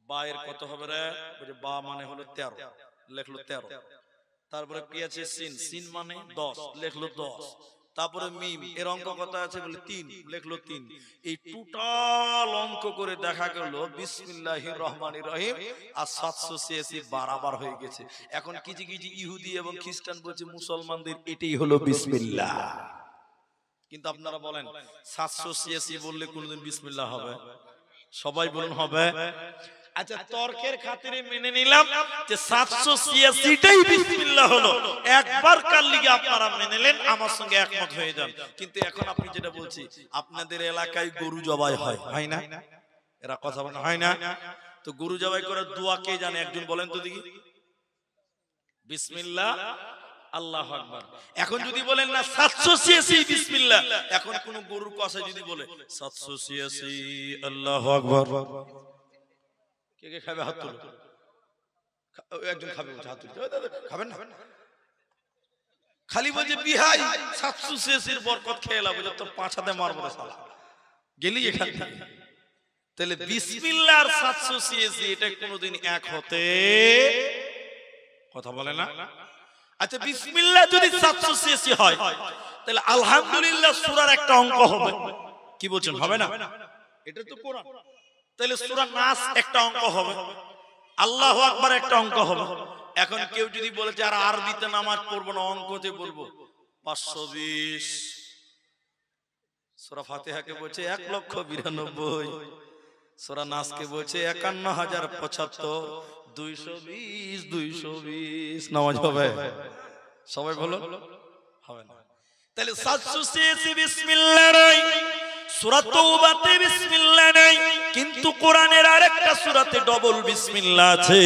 বা এর কত হবে রে? বলে বা মানে হলো 13, লেখলো 13। তারপরে কি আছে? সিন, সিন মানে 10, লেখলো 10। তারপরে মিম, এর অঙ্ক কত আছে? বলে 3, লেখলো 3। এই টোটাল অঙ্ক করে দেখা গেল বিসমিল্লাহির রহমানির রহিম আর 786 বারবার হয়ে গেছে। এখন কিছু কিছু ইহুদি এবং খ্রিস্টান বলছে মুসলমানদের এটাই হলো বিসমিল্লাহ। কিন্তু আপনারা বলেন 786 বললে কোনদিন বিসমিল্লাহ হবে? সবাই বলুন হবে। আচ্ছা, তর্কের খাতিরে মেনে নিলাম যে 786টাই বিসমিল্লাহ হলো, একবার কার লিগে আপনারা মেনে নেন, আমার সঙ্গে একমত হয়ে যান। কিন্তু এখন আপনি যেটা বলছি, আপনাদের এলাকায় গরু জবাই হয়, হয় না? এরা কথা বলে হয় না? তো গরু জবাই করার দোয়া কে জানে? একজন বলেন তো দেখি। বিসমিল্লাহ আল্লাহু আকবার। এখন যদি বলেন না 786 বিসমিল্লাহ, এখন কোন গরুর কষাই যদি বলে 786 আল্লাহু আকবার, কে কে খাবে? হাত তুলো। একজন খাবে, হাত তুলো। খাবেন না? খালি বলছে বিহাই 786 এর বরকত খেয়ে লাভ, তো 5 হাতে মারবো না শালা, গেলি এখান থেকে। তাহলে বিসমিল্লাহ আর 786 এটা কোনোদিন এক হতে কথা বলে না। আচ্ছা বিসমিল্লাহ যদি 786 হয় তাহলে আলহামদুলিল্লাহ সূরার একটা অঙ্ক হবে, কি বলছেন হবে না? এটা তো কোরআন। তাহলে সূরা নাস একটা অঙ্ক হবে, আল্লাহু আকবার একটা অঙ্ক হবে। এখন কেউ যদি বলে যে আর আরবিতে নামাজ পড়বো না, অঙ্কতে বলবো 520, সূরা ফাতিহাকে বলছে 1,92,000, সূরা নাসকে বলছে 51,075, 220 নামাজ হবে? সবাই বলো হবে না। তাহলে 786 বিসমিল্লাহ নাই, সূরা তাওবাতে বিসমিল্লাহ নাই, কিন্তু কোরআনের আরেকটা সূরাতে ডবল বিসমিল্লাহ আছে।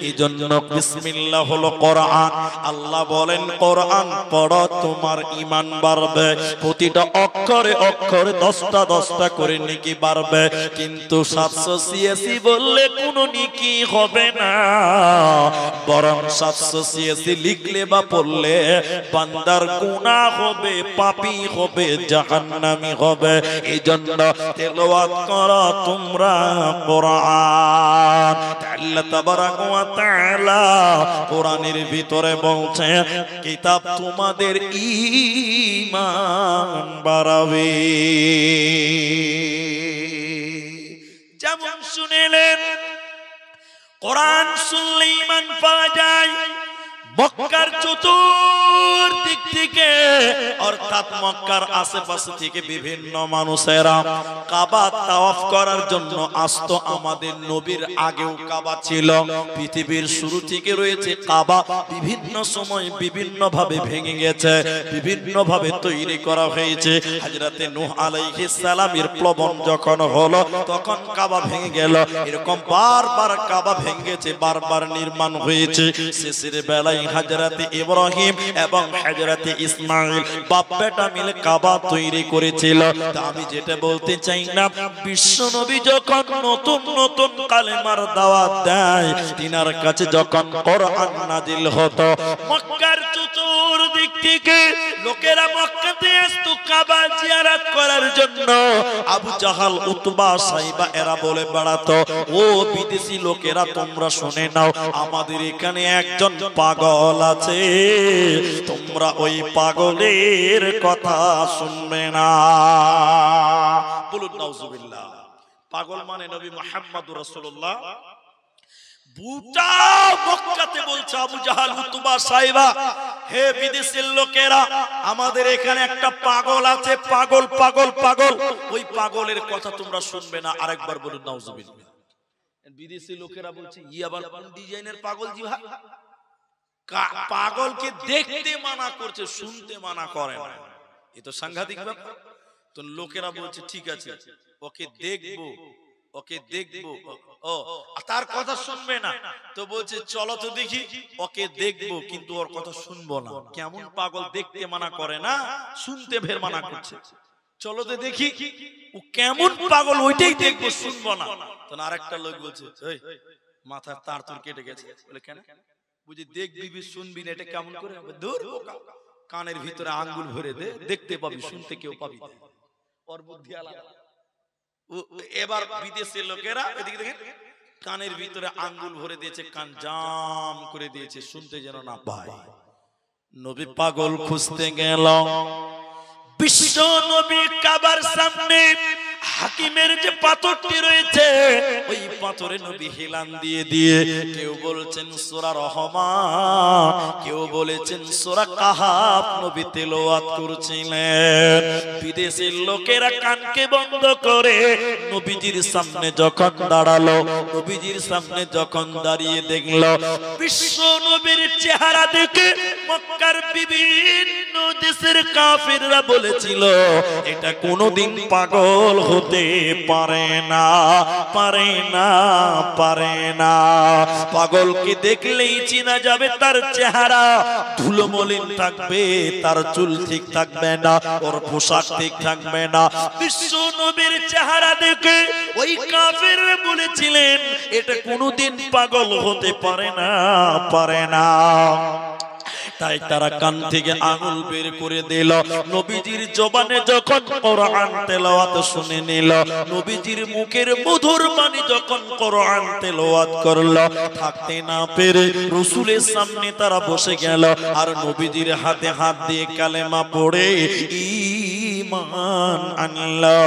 এজন্য বিসমিল্লাহ হলো কোরআন। আল্লাহ বলেন কোরআন পড়ো তোমার ঈমান বাড়বে, প্রতিটা অক্ষরে অক্ষরে 10টা করে নেকি বাড়বে। কিন্তু 786 বললে কোনো নেকি হবে না, বরং 786 লিখলে বা পড়লে বান্দার গুনাহ হবে, পাপী হবে, জাহান্নামী হবে। এই জন্য তেলাওয়াত করো তোমরা কোরআন। আল্লাহ তাবারাক ওয়া তাআলা কোরআনের ভিতরে বলছে কিতাব তোমাদের ঈমান বাড়াবে। যেমন শুনেলেন কোরআন শুনলে ঈমান পাওয়া যায়। মক্কার চতুর্দিক থেকে অর্থাৎ মক্কার আশেপাশে থেকে বিভিন্ন মানুষেরা কাবা তাওয়াফ করার জন্য আসতো। আমাদের নবীর আগেও কাবা ছিল, পৃথিবীর শুরু থেকে রয়েছে কাবা। বিভিন্ন সময় বিভিন্ন ভাবে ভেঙে গেছে, বিভিন্ন ভাবে তৈরি করা হয়েছে। হযরতে নূহ আলাইহিস সালামের প্লাবন যখন হলো তখন কাবা ভেঙে গেল। এরকম বারবার কাবা ভেঙেছে, বারবার নির্মাণ হয়েছে। শেষের বেলায় হযরতে ইব্রাহিম এবং হযরতে ইসমাঈল বাপ বেটা মিলে কাবা তৈরি করেছিল। তা আমি যেটা বলতে চাই না, বিশ্ব নবী যখন নতুন নতুন কালেমার দাওয়াত দেয়, তিনার কাছে যখন কোরআন নাজিল হতো, মক্কার চতুর্দিক থেকে লোকেরা মক্কাতে আসতো কাবা জিয়ারত করার জন্য। আবু জাহাল, উতবা, সাইবা এরা বলে বেড়াতো, ও বিদেশি লোকেরা তোমরা শুনে নাও, আমাদের এখানে একজন পাগল আছে, তোমরা ওই পাগলের কথা শুনবে না। বলুন নাউজুবিল্লাহ। পাগল মানে নবী মুহাম্মদুর রাসূলুল্লাহ। বুটা মক্কাতে বলছে আবু জাহাল, উতবা, সাইবা, হে বিদেশের লোকেরা, আমাদের এখানে একটা পাগল আছে, পাগল পাগল পাগল, ওই পাগলের কথা তোমরা শুনবে না। আরেকবার বলুন নাউজুবিল্লাহ। বিদেশি লোকেরা বলছে ই আবার কোন ডিজাইনের পাগল জি ভাই? পাগলকে দেখতে মানা করছে, শুনতে মানা করে না। এ তো সাংঘাতিক ব্যাপার। তো লোকেরা বলছে ঠিক আছে, ওকে দেখবো, ওকে দেখবো, ও তার কথা শুনবে না। তো বলছে চলো তো দেখি, ওকে দেখবো কিন্তু ওর কথা শুনবো না। কেমন পাগল, দেখতে মানা করে না, শুনতে ফের মানা করছে। চলো তো দেখি ও কেমন পাগল, ওইটাই দেখবো, শুনবো না। তো আরেকটা লোক বলছে এই মাথার তার তোর কেটে গেছে। বলে কেন? বুঝি দেখবি শুনবি না, এটা কেমন করে হবে? দূর বোকা, কানের ভিতরে আঙ্গুল ভরে দে, দেখতে পাবি, শুনতে কেউ পাবি না। ওর বুদ্ধি আলাদা। এবার বিদেশের লোকেরা এদিকে দেখেন, কানের ভিতরে আঙ্গুল ভরে দিয়েছে, কান জাম করে দিয়েছে, শুনতে যেন না পায়। নবী পাগল খুঁজতে গেল। বিশ্ব নবী কাবার সামনে হাকিমের যে পাথরটি রয়েছে, ওই পাথরে নবী হেলান দিয়ে দিয়ে কেউ বলছেন সূরা রহমান, কেউ বলেছেন সূরা কাহাফ নবী তেলাওয়াত করছিলেন। বিদেশের লোকেরা কানকে বন্ধ করে নবীজির সামনে যখন দাঁড়ালো, নবীজির সামনে যখন দাঁড়িয়ে দেখলো বিশ্ব নবীর চেহারা দেখে মক্কার বিভিন্ন দেশের কাফিররা বলেছিল এটা কোনোদিন পাগল হতে পারে না, পারে না, পারে না। পাগলকে দেখলেই চেনা যাবে, তার চেহারা ধুলো মলিন থাকবে, তার চুল ঠিক থাকবে না, ওর পোশাক ঠিক থাকবে না। বিশ্ব নবীর চেহারা দেখে ওই কাফিররা বলেছিলেন এটা কোনোদিন পাগল হতে পারে না, পারে না। তাই তারা কান থেকে আঙুল বের করে দিল। নবীজির জবানে যখন কোরআন তেলাওয়াত শুনে নিল, নবীজির মুখের মধুর বাণী যখন কোরআন তেলাওয়াত করলো, থাকতে না পেরে রাসূলের সামনে তারা বসে গেল আর নবীজির হাতে হাত দিয়ে কালেমা পড়ে ঈমান আনলো।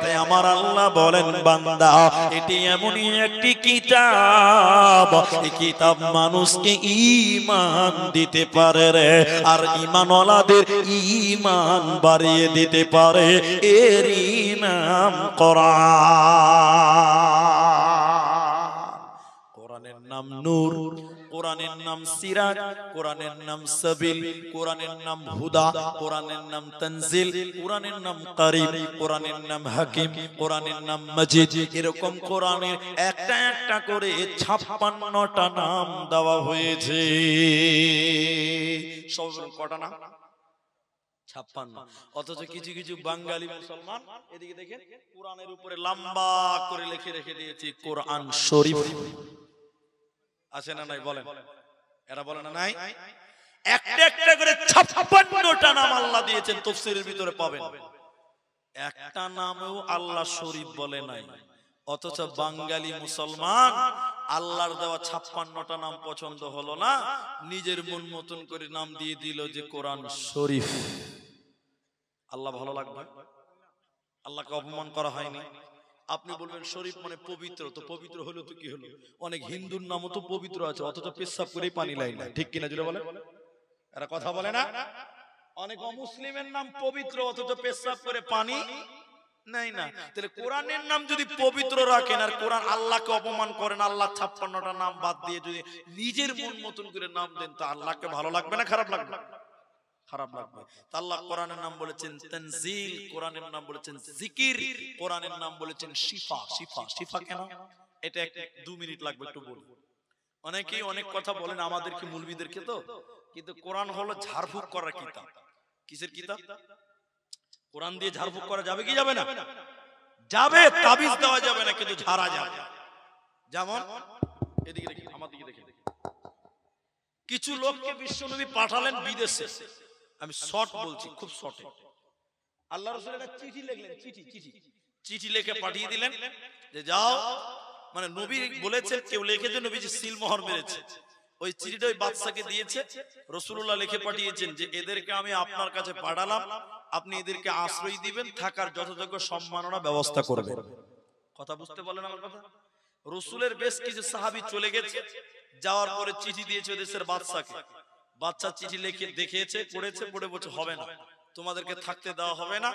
তাই আমার আল্লাহ বলেন, বান্দা এটি এমনই একটি কিতাব, এই কিতাব মানুষকে ঈমান দিতে পারে রে, আর ঈমানওয়ালাদের ঈমান বাড়িয়ে দিতে পারে। এরই নাম কোরআন। কোরআনের নাম নূর, কোরআনের নাম সিরাজ, কোরআনের নাম সাবিল, কোরআনের নাম হুদা, কোরআনের নাম তানজিল, কোরআনের নাম কারীম, কোরআনের নাম হাকিম, কোরআনের নাম মাজিদ। এরকম কোরআনের একটা একটা করে 56টা নাম দেওয়া হয়েছে। সব কটা নাম? 56। অথচ কিছু কিছু বাঙালি মুসলমান এদিকে দেখেন কোরআনের উপরে লম্বা করে লিখে রেখে দিয়েছে কোরআন শরীফ। আছে না নাই বলেন? এরা বলে না নাই? একটা একটা করে 56টা নাম আল্লাহ দিয়েছেন, তাফসীরের ভিতরে পাবেন। একটা নামেও আল্লাহ শরীফ বলে নাই। অথচ বাঙালি মুসলমান আল্লাহর দেওয়া 56টা নাম পছন্দ হলো না, নিজের মন মতন করে নাম দিয়ে দিল যে কোরআন শরীফ। আল্লাহ ভালো লাগবে? আল্লাহকে অপমান করা হয়নি। আপনি বলবেন শরীফ মানে পবিত্র, তো পবিত্র হলো তো কি হলো? অনেক হিন্দুর নামও তো পবিত্র আছে, অথচ পেশাব করেই পানি লাই না। ঠিক কিনা জুড়ে বলে? এরা কথা বলে না? অনেক অমুসলিমের নাম পবিত্র, অথচ পেশাব করে পানি নাই না। তাহলে কোরআনের নাম যদি পবিত্র রাখেন আর কোরআন আল্লাহকে অপমান করেন, আল্লাহ 56টা নাম বাদ দিয়ে যদি নিজের মন মতন করে নাম দেন, তো আল্লাহকে ভালো লাগবে না খারাপ লাগবে? খারাপ লাগবে। আল্লাহ কোরআনের নাম বলেছেন তানজিল, কোরআনের নাম বলেছেন জিকির, কোরআনের নাম বলেছেন শিফা। শিফা শিফা কেন? এটা 2 মিনিট লাগবে একটু বলি। অনেকেই অনেক কথা বলেন আমাদেরকে, মুলবিদেরকে, তো কিন্তু কোরআন হলো ঝাড়ফুঁক করার কিতাব। কিসের কিতাব? কোরআন দিয়ে ঝাড়ফুঁক করা যাবে কি যাবে না? যাবে। তাবিজ দেওয়া যাবে না, কিন্তু ঝাড়া যাবে। যেমন এদিকে দেখি, আমার দিকে দেখি, কিছু লোককে বিশ্বনবী পাঠালেন বিদেশে। আমি শর্ট বলছি, খুব শর্টে। আল্লাহ রাসূল একটা চিঠি লিখলেন, চিঠি লিখে পাঠিয়ে দিলেন যে যাও, মানে নবী বলেছেন, কেউ লিখেছে নবীজি সিলমোহর মেরেছে, ওই চিঠিটা ওই বাদশাকে দিয়েছে। রাসূলুল্লাহ লিখে পাঠিয়েছেন যে এদেরকে আমি আপনার কাছে পাঠালাম, আপনি এদেরকে আশ্রয় দিবেন, থাকার যথাযোগ্য সম্মাননা ব্যবস্থা করবেন। কথা বুঝতে পারলেন আমার কথা? রাসূলের বেশ কিছু সাহাবী চলে গেছে, যাওয়ার পরে চিঠি দিয়েছে দেশের বাদশাকে। বাদশা চিঠি লিখে দেখিয়েছে, পড়েছে, পড়ে বলছে হবে না, তোমাদেরকে থাকতে দেওয়া হবে না,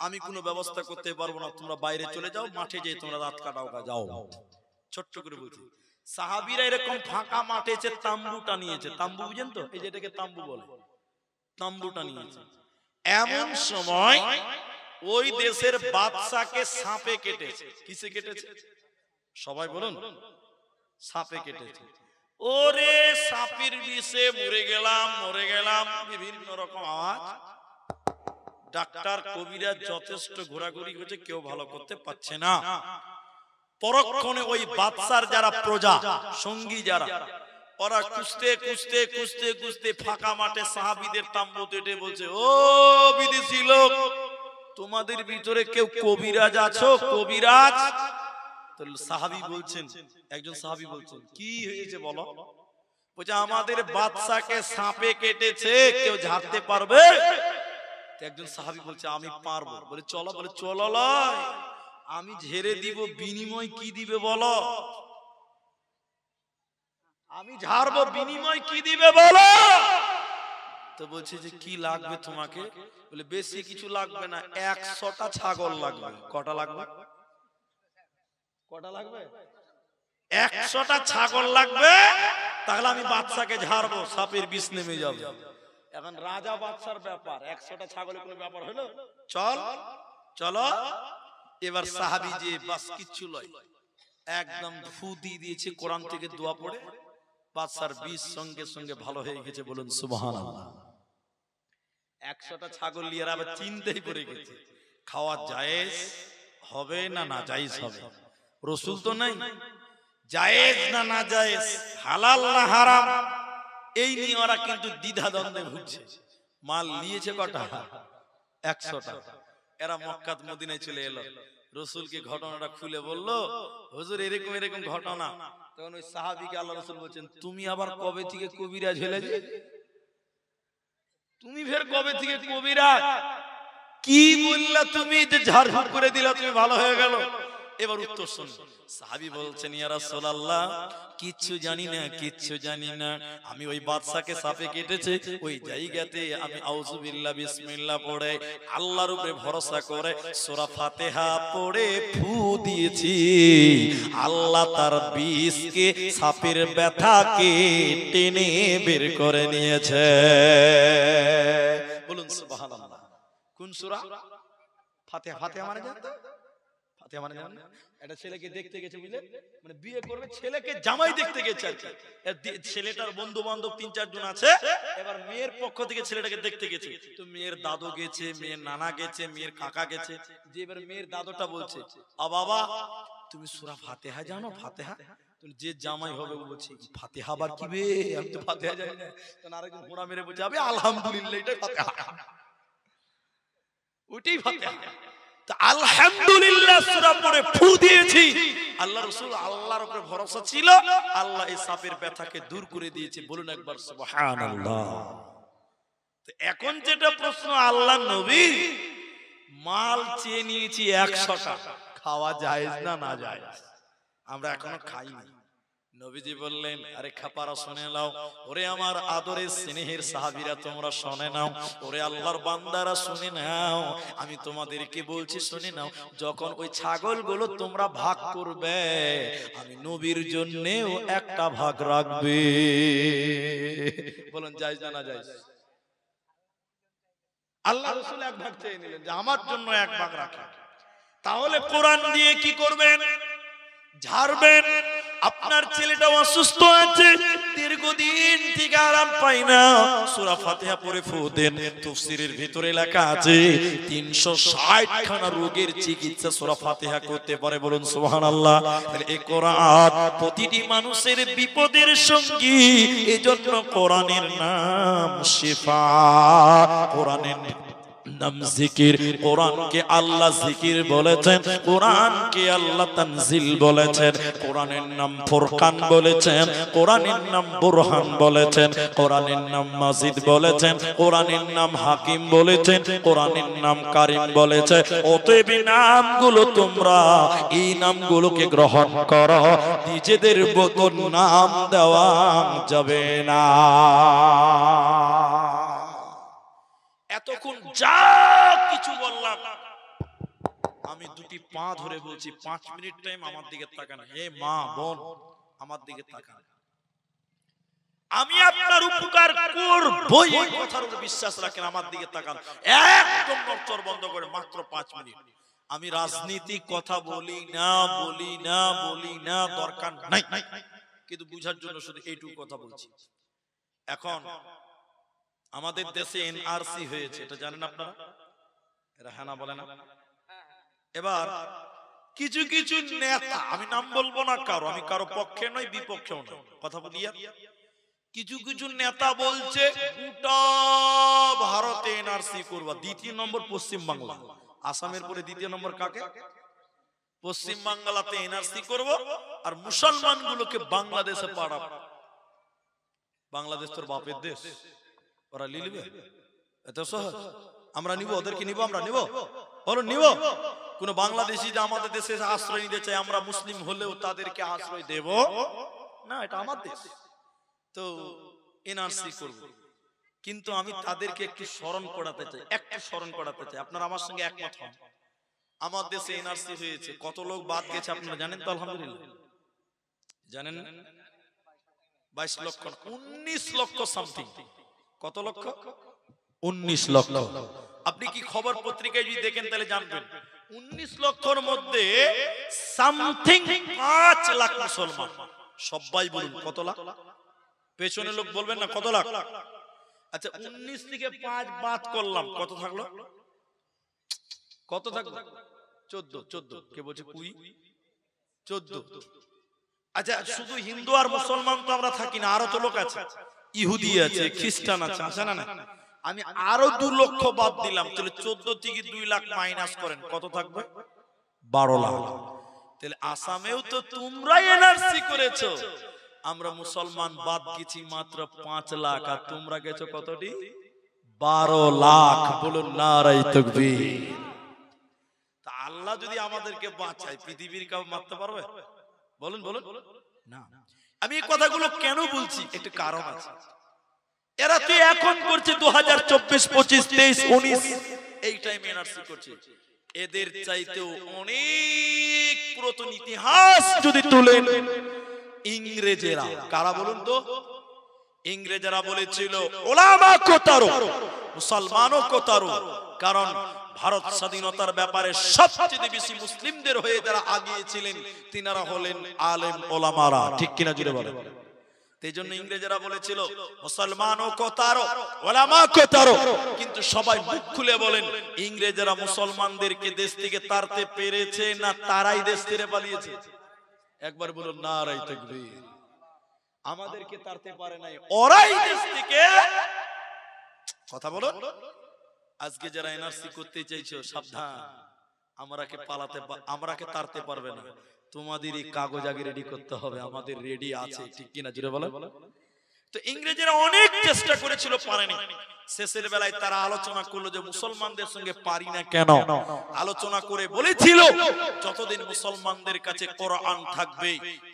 আমি কোনো ব্যবস্থা করতে পারবো না, তোমরা বাইরে চলে যাও, মাঠে যেয়ে তোমরা রাত কাটাও, যাও। ছোট্ট করে বলছি, সাহাবীরা এরকম ফাঁকা মাঠে এসে তাম্বুটা নিয়েছে। তাম্বু বুঝেন তো? এই যেটাকে তাম্বু বলে, তাম্বুটা নিয়েছে। এমন সময় ওই দেশের বাদশাকে সাপে কেটেছে। কিসে কেটেছে? সবাই বলুন। সাপে কেটেছে। ওরে সাপের বিষে মরে গেলাম, মরে গেলাম, বিভিন্ন রকম আওয়াজ। ডাক্তার কবিরাজ যথেষ্ট ঘোরাঘুরি হয়েছে, কেউ ভালো করতে পারছে না। পরক্ষণে ওই বাদশার যারা প্রজা সঙ্গী, যারা ওরা খুঁজতে খুঁজতে খুঁজতে খুঁজতে ফাঁকা মাঠে সাহাবীদের তাম্বুতে উঠে বলছে, ও বিদেশি লোক, তোমাদের ভিতরে কেউ কবিরাজ আছো? কবিরাজ? সাহাবী বলছেন, একজন সাহাবী বলছেন, কি হয়েছে বলো? বলছে আমাদের বাদশাকে সাপে কেটেছে, কেউ ঝাড়তে পারবে? একজন সাহাবী বলছে আমি পারবো। বলে চলো, বলে চলো, আমি ঝেড়ে দিব, বিনিময় কি দিবে বলো? আমি ঝাড়বো, বিনিময় কি দিবে বলো? তো বলছে যে কি লাগবে তোমাকে? বলে বেশি কিছু লাগবে না, 100টা ছাগল লাগবে। কটা লাগবে? কটা লাগবে? 100টা ছাগল লাগবে, তাহলে আমি বাদশাকে ঝাড়বো, সাপের বিষ নেমে যাবে। এখন রাজা বাদশার ব্যাপার, 100টা ছাগলের কোনো ব্যাপার হলো? চল চলো। এবার সাহাবী যে বাস কিচ্ছু লয়, একদম ফু দিয়ে দিয়েছে, কোরআন থেকে দোয়া পড়ে বাদশার বিষ সঙ্গে সঙ্গে ভালো হয়ে গেছে। বলুন সুবহানাল্লাহ। 100টা ছাগল নিয়ে আবার চিন্তাই পড়ে গেছে, খাওয়া জায়েজ হবে না না জায়েজ হবে? রাসূল তো নাই, জায়েজ না না জায়েজ, হালাল না হারাম, এই নিয়ে ওরা কিন্তু দ্বিধাদ্বন্দ্বে ভুগছে। মাল নিয়েছে কটা? 100টা। এরা মক্কাত মদিনায় চলে এলো, রসুলকে ঘটনাটা খুলে বলল, হুজুর এরকম এরকম ঘটনা। তখন ওই সাহাবীকে আল্লাহ রসুল বলছেন, তুমি আবার কবে থেকে কবিরাজ হলে? তুমি ফের কবে থেকে কবিরাজ? কি বললা তুমি যে ঝাড়ফুঁক করে দিলা, তুমি ভালো হয়ে গেল? এবার উত্তর শুন। সাহাবী বলছেন, ইয়া রাসূলুল্লাহ, কিচ্ছু জানি না, কিচ্ছু জানি না। আমি ওই বাদশাকে সাপে কেটেছে, ওই জায়গাতে আমি আউযুবিল্লাহ বিসমিল্লাহ পড়ে আল্লাহর উপরে ভরসা করে সূরা ফাতিহা পড়ে ফু দিয়েছি। আল্লাহ তার বিষকে, সাপের ব্যথাকে টেনে বের করে নিয়েছে। বলুন সুবহানাল্লাহ। কোন সূরা? ফাতিহা। ফাতিহা মানে জানতো? ফাতিহা মানে জানেন? একটা ছেলেকে দেখতে গেছে, বুঝলেন, মানে বিয়ে করবে, ছেলেকে জামাই দেখতে গেছে আর কি। ছেলেটার বন্ধু বান্ধব 3-4 জন আছে, এবার মেয়ের পক্ষ থেকে ছেলেটাকে দেখতে গেছে। তো মেয়ের দাদু গেছে, মেয়ের নানা গেছে, মেয়ের কাকা গেছে। যে এবার মেয়ের দাদুটা বলছে, বাবা তুমি সূরা ফাতিহা জানো? ফাতিহা? যে জামাই হবে বলছে, ফাতিহা আবার কি বে? আমি তো ফাতিহা জানি না। তখন আরেকজন ঘোড়া মেরে বলছে, আবে আলহামদুলিল্লাহ, এটাই ফাতিহা, ওইটাই ফাতিহা। আলহামদুলিল্লাহ সূরা পড়ে ফু দিয়েছি। আল্লাহ রাসূল আল্লাহর উপরে ভরসা ছিল, আল্লাহ এই সাপের ব্যথাকে দূর করে দিয়েছে। বলুন একবার সুবহানাল্লাহ। তো এখন যেটা প্রশ্ন, আল্লাহ নবী মাল চেয়ে নিয়েছি 100টা, খাওয়া জায়েজ না না জায়েজ? আমরা এখনো খাইনি। নবীজি বললেন, আরে খাপারা শুনে নাও, ওরে আমার আদরের স্নেহের সাহাবীরা তোমরা শুনে নাও, ওরে আল্লাহর বান্দারা শুনে নাও, আমি তোমাদেরকে বলছি শুনে নাও, যখন ওই ছাগলগুলো তোমরা ভাগ করবে, আমি নবীর জন্যও একটা ভাগ রাখবে। বলুন জায়েজ না না জায়েজ? আল্লাহ রাসূল এক ভাগ চেয়ে নিলেন যে আমার জন্য এক ভাগ রাখেন। তাহলে কোরআন দিয়ে কি করবেন? ঝাড়বেন। আপনার ছেলেটা অসুস্থ আছে, দীর্ঘদিন থেকে আরাম পায় না, সূরা ফাতিহা পড়ে ফু দেন। তাফসীরের ভিতরে লেখা আছে 360 খানা রোগের চিকিৎসা সূরা ফাতিহা করতে পারে। বলুন সুবহানাল্লাহ। তাহলে এই কোরআন প্রতিটি মানুষের বিপদের সঙ্গী, এজন্য কোরআনের নাম শিফা, কোরআনের নাম জিকির। কোরআনকে আল্লাহ জিকির বলেছেন, কোরআনকে আল্লাহ তানজিল বলেছেন, কোরআনের নাম ফুরকান বলেছেন, কোরআনের নাম বুরহান বলেছেন, কোরআনের নাম মাজিদ বলেছেন, কোরআনের নাম হাকিম বলেছেন, কোরআনের নাম কারীম বলেছেন। অতএব নামগুলো তোমরা এই নামগুলোকে গ্রহণ করো, নিজেদের মতন নাম দেওয়া যাবে না। এতক্ষণ যা কিছু বললাম, আমি দুটি পা ধরে বলছি, 5 মিনিট টাইম আমার দিকে তাকান। হে মা বোন, আমার দিকে তাকান। আমি আপনার উপকার করব, এই কথার উপর বিশ্বাস রাখেন। আমার দিকে তাকান, একদম নড়চড় বন্ধ করে, মাত্র 5 মিনিট। আমি রাজনীতি কথা বলি না, বলি না, বলি না, দরকার নাই, কিন্তু বুঝার জন্য শুধু এইটুকু কথা বলছি। এখন আমাদের দেশে এনআরসি হয়েছে, এটা জানেন আপনারা? এরা হ্যাঁ না বলে না? এবার কিছু কিছু নেতা, আমি নাম বলবো না কারো, আমি কারো পক্ষে নয় বিপক্ষেও নয়, কথা বলিয়া, কিছু কিছু নেতা বলছে গোটা ভারতে এনআরসি করবা। 2 নম্বর পশ্চিম বাংলা, আসামের পরে 2 নম্বর কাকে? পশ্চিম বাংলাতে এনআরসি করব, আর মুসলমান গুলোকে বাংলাদেশে পাঠাবো। বাংলাদেশ তোর বাপের দেশ, ওরা লিখবে এত সহজ? আমরা নিব, ওদেরকে নিব, আমরা নিব, বলো নিব? কোন বাংলাদেশি যে আমাদের দেশে আশ্রয় নিতে চায়, আমরা মুসলিম হলেও তাদেরকে আশ্রয় দেব না, এটা আমার দেশ। তো এনআরসি করব, কিন্তু আমি তাদেরকে একটু স্মরণ করাতে চাই, একটু স্মরণ করাতে চাই। আপনারা আমার সঙ্গে একমত হন। আমার দেশে এনআরসি হয়েছে, কত লোক বাদ গেছে আপনারা জানেন তো? আলহামদুলিল্লাহ জানেন? 22 লক্ষ, 19 লক্ষ সামথিং। কত লক্ষ? 19 লক্ষ। আপনি কি খবর পত্রিকায় যদি দেখেন তাহলে জানবেন 19 লক্ষর মধ্যে সামথিং 5 লাখ মুসলমান। সবাই বলুন কত লাখ? পেছনে লোক বলবেন না কত লাখ? আচ্ছা 19 থেকে 5 বাদ করলাম, কত থাকলো? কত থাকলো? 14। কে বলছে 20? 14। আচ্ছা শুধু হিন্দু আর মুসলমান তো আমরা থাকি না, আরো তো লোক আছে। ইহুদি আছে, খ্রিস্টান আছে, আছে না? আমি আরো 2 লক্ষ বাদ দিলাম, তাহলে 14 থেকে 2 লাখ মাইনাস করেন, কত থাকবে? 12 লাখ। তাহলে আসামেও তো তোমরাই এনআরসি করেছো, আমরা মুসলমান বাদ গেছি মাত্র 5 লাখ, আর তোমরা গেছো কতটি? 12 লাখ। বলুন নারায়ে তাকবীর। তা আল্লাহ যদি আমাদেরকে বাঁচায়, পৃথিবীর কেউ মারতে পারবে? বলুন বলুন না। আমি এই কথাগুলো কেন বলছি, একটা কারণ আছে। এরা তো এখন করছে 2024, 25, 23, 19 এই টাইমে এনআরসি করছে। এদের চাইতেও অনেক পুরাতন ইতিহাস যদি তুলেন, ইংরেজেরা কারা বলুন তো? ইংরেজেরা বলেছিল ওলামা কো তারো, মুসলমানও কো তারো। কারণ ভারত স্বাধীনতার ব্যাপারে সবচেয়ে বেশি মুসলিমদের হয়ে যারা আগিয়েছিলেন তিনারা হলেন আলেম ওলামারা। ঠিক কিনা জুড়ে বলেন? এই জন্য ইংরেজরা বলেছিল মুসলমানও কো তারো, ওলামা কো তারো। কিন্তু সবাই মুখ খুলে বলেন ইংরেজরা মুসলমানদেরকে দেশ থেকে তাড়তে পেরেছে না তারাই দেশ ছেড়ে পালিয়েছে? একবার বলুন নারায়ে তাকবীর। আমাদেরকে তাড়তে পারে নাই, ওরাই দেশ থেকে। কথা বলো। আজকে যারা এনআরসি করতে চাইছো সাবধান, আমরাকে তাড়তে পারবে না। তোমাদের এই কাগজ আগে রেডি করতে হবে, আমাদের রেডি আছে। ঠিক কিনা জুড়ে বলো। তো ইংরেজরা অনেক চেষ্টা করেছিল, পারেনি। শেষের বেলায় তারা আলোচনা করলো যে মুসলমানদের সঙ্গে পারি না কেন। আলোচনা করে বলেছিল যতদিন মুসলমানদের কাছে কোরআন থাকবে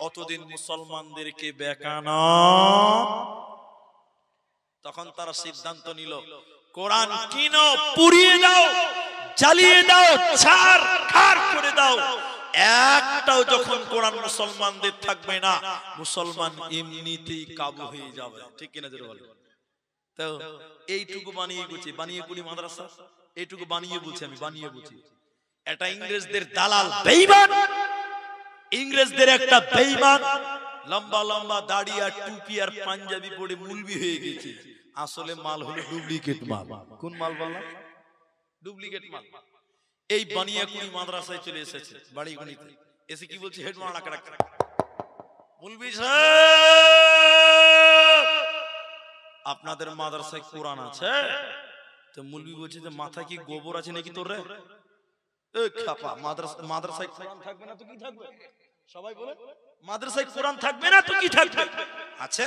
অতদিন মুসলমানদেরকে বেকানা। তখন তারা সিদ্ধান্ত নিল কোরআন কিনো, পুড়িয়ে দাও, জ্বালিয়ে দাও, ছারখার করে দাও। একটাও যখন কোরআন মুসলমানদের থাকবে না, মুসলমান এমনিতেই কাবু হয়ে যাবে। ঠিক কিনা জোরে বলেন? তো এইটুকু বানিয়ে গুছি মাদ্রাসা, এইটুকু বানিয়ে বলছি, আমি বানিয়ে বলছি। এটা ইংরেজদের দালাল বেঈমান, ইংরেজদের একটা বেঈমান লম্বা লম্বা দাড়ি আর টুপি আর পাঞ্জাবি পরে মুলবি হয়ে গেছে। আসলে মাল হলো ডুপ্লিকেট মাল। কোন মাল বললাম? ডুপ্লিকেট মাল। এই বানিয়াকুড়ি মাদ্রাসায় চলে এসেছে, বাড়িগুড়িতে এসে কি বলছে, হেড মাওলানা কারাক মুলবি সাহেব আপনাদের মাদ্রাসায় কোরআন আছে? তো মুলবি বলছে যে মাথা কি গোবর আছে নাকি তোর রে? এ খাপা, মাদ্রাসায় কোরআন থাকবে না তো কি থাকবে? সবাই বলে মাদ্রাসায় কোরআন থাকবে না তো কি থাকবে? আছে।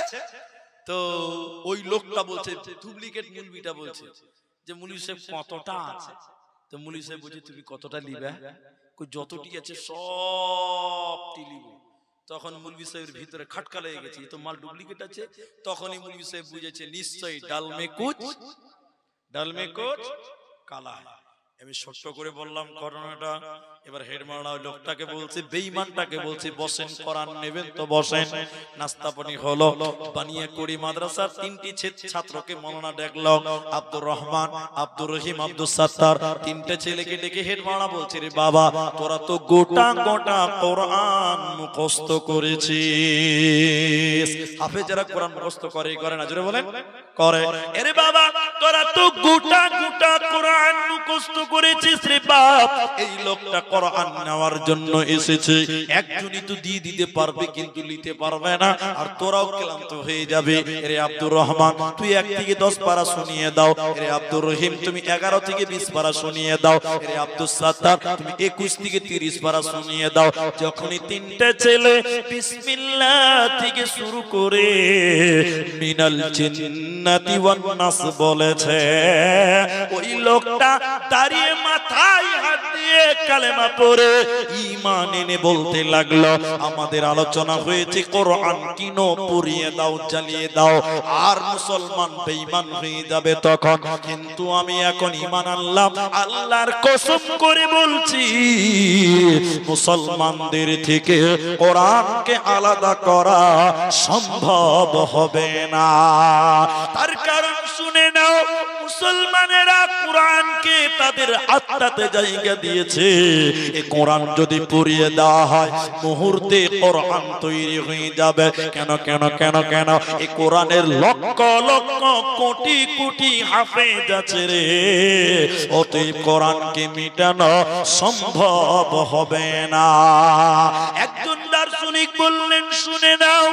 তো ওই লোকটা বলছে, ডুপ্লিকেট মুলবিটা বলছে যে মুলবি সাহেব কতটা আছে? তো মুলবি সাহেব বলছে তুমি কতটা নিবে? যতটি আছে সব লিব। তখন মুলবি সাহেবের ভিতরে খাটকা লেগে গেছে, তো মাল ডুপ্লিকেট আছে। তখনই মুলবি সাহেব বুঝেছে নিশ্চয়ই ডাল মে কুছ কালা। আমি ছোট্ট করে বললাম ঘটনাটা। এবার হেড মাওলানা ওই লোকটাকে বলছে, বেঈমানটাকে বলছে বসেন, কোরআন নেবেন তো বসেন। নাস্তা পানি হলো। বানিয়াকুড়ি মাদ্রাসার 3টি ছাত্রকে মৌলানা ডাকলো, আব্দুর রহমান, আব্দুর রহিম, আব্দুল সাত্তার। 3টে ছেলেকে ডেকে হেড মাওলানা বলছে, রে বাবা তোরা তো গোটা গোটা কোরআন মুখস্থ করেছিস। হাফেজরা কোরআন মুখস্থ করে না? জোরে বলেন করে। আরে বাবা তোরা তো গোটা গোটা কোরআন মুখস্থ করেছিস রে বাপ। এই লোকটা কোরআন নেওয়ার জন্য এসেছে, একজনই তো দিয়ে দিতে পারবে কিন্তু নিতে পারবে না, আর তোরাও ক্লান্ত হয়ে যাবে। রে আব্দুর রহমান তুই 1 থেকে 10 পারা শুনিয়ে দাও। রে আব্দুর রহিম তুমি 11 থেকে 20 পারা শুনিয়ে দাও। রে আব্দুল সাত্তার তুমি 21 থেকে 30 পারা শুনিয়ে দাও। যখনই 3টে ছেলে বিসমিল্লাহ থেকে শুরু করে মিনাল জিন্নাতি ওয়ান নাস বলেছে, ওই লোকটা দাঁড়িয়ে মাথায় হাত দিয়ে কালেমা পড়ে ঈমান এনে বলতে লাগলো, আমাদের আলোচনা হয়েছে কোরআন কিনো, পুড়িয়ে দাও, জ্বালিয়ে দাও, আর মুসলমান বেঈমান হয়ে যাবে তখন। কিন্তু আমি এখন ঈমান আনলাম, আল্লাহর কসম করে বলছি মুসলমানদের থেকে কোরআনকে আলাদা করা সম্ভব হবে না। তার কারণ শুনে নাও, মুসলমানেরা কোরআনকে তাদের আত্মাতে জায়গা দিয়েছে। এই কোরআন যদি পুড়িয়ে দেওয়া হয় মুহূর্তে কোরআন তৈরি হয়ে যাবে। কেন কেন কেন কেন? এই কোরআনের লক্ষ লক্ষ কোটি কোটি হাফেজ আছে রে, অতএব কোরআনকে মিটানো সম্ভব হবে না। একজন দার্শনিক বললেন, শুনে নাও,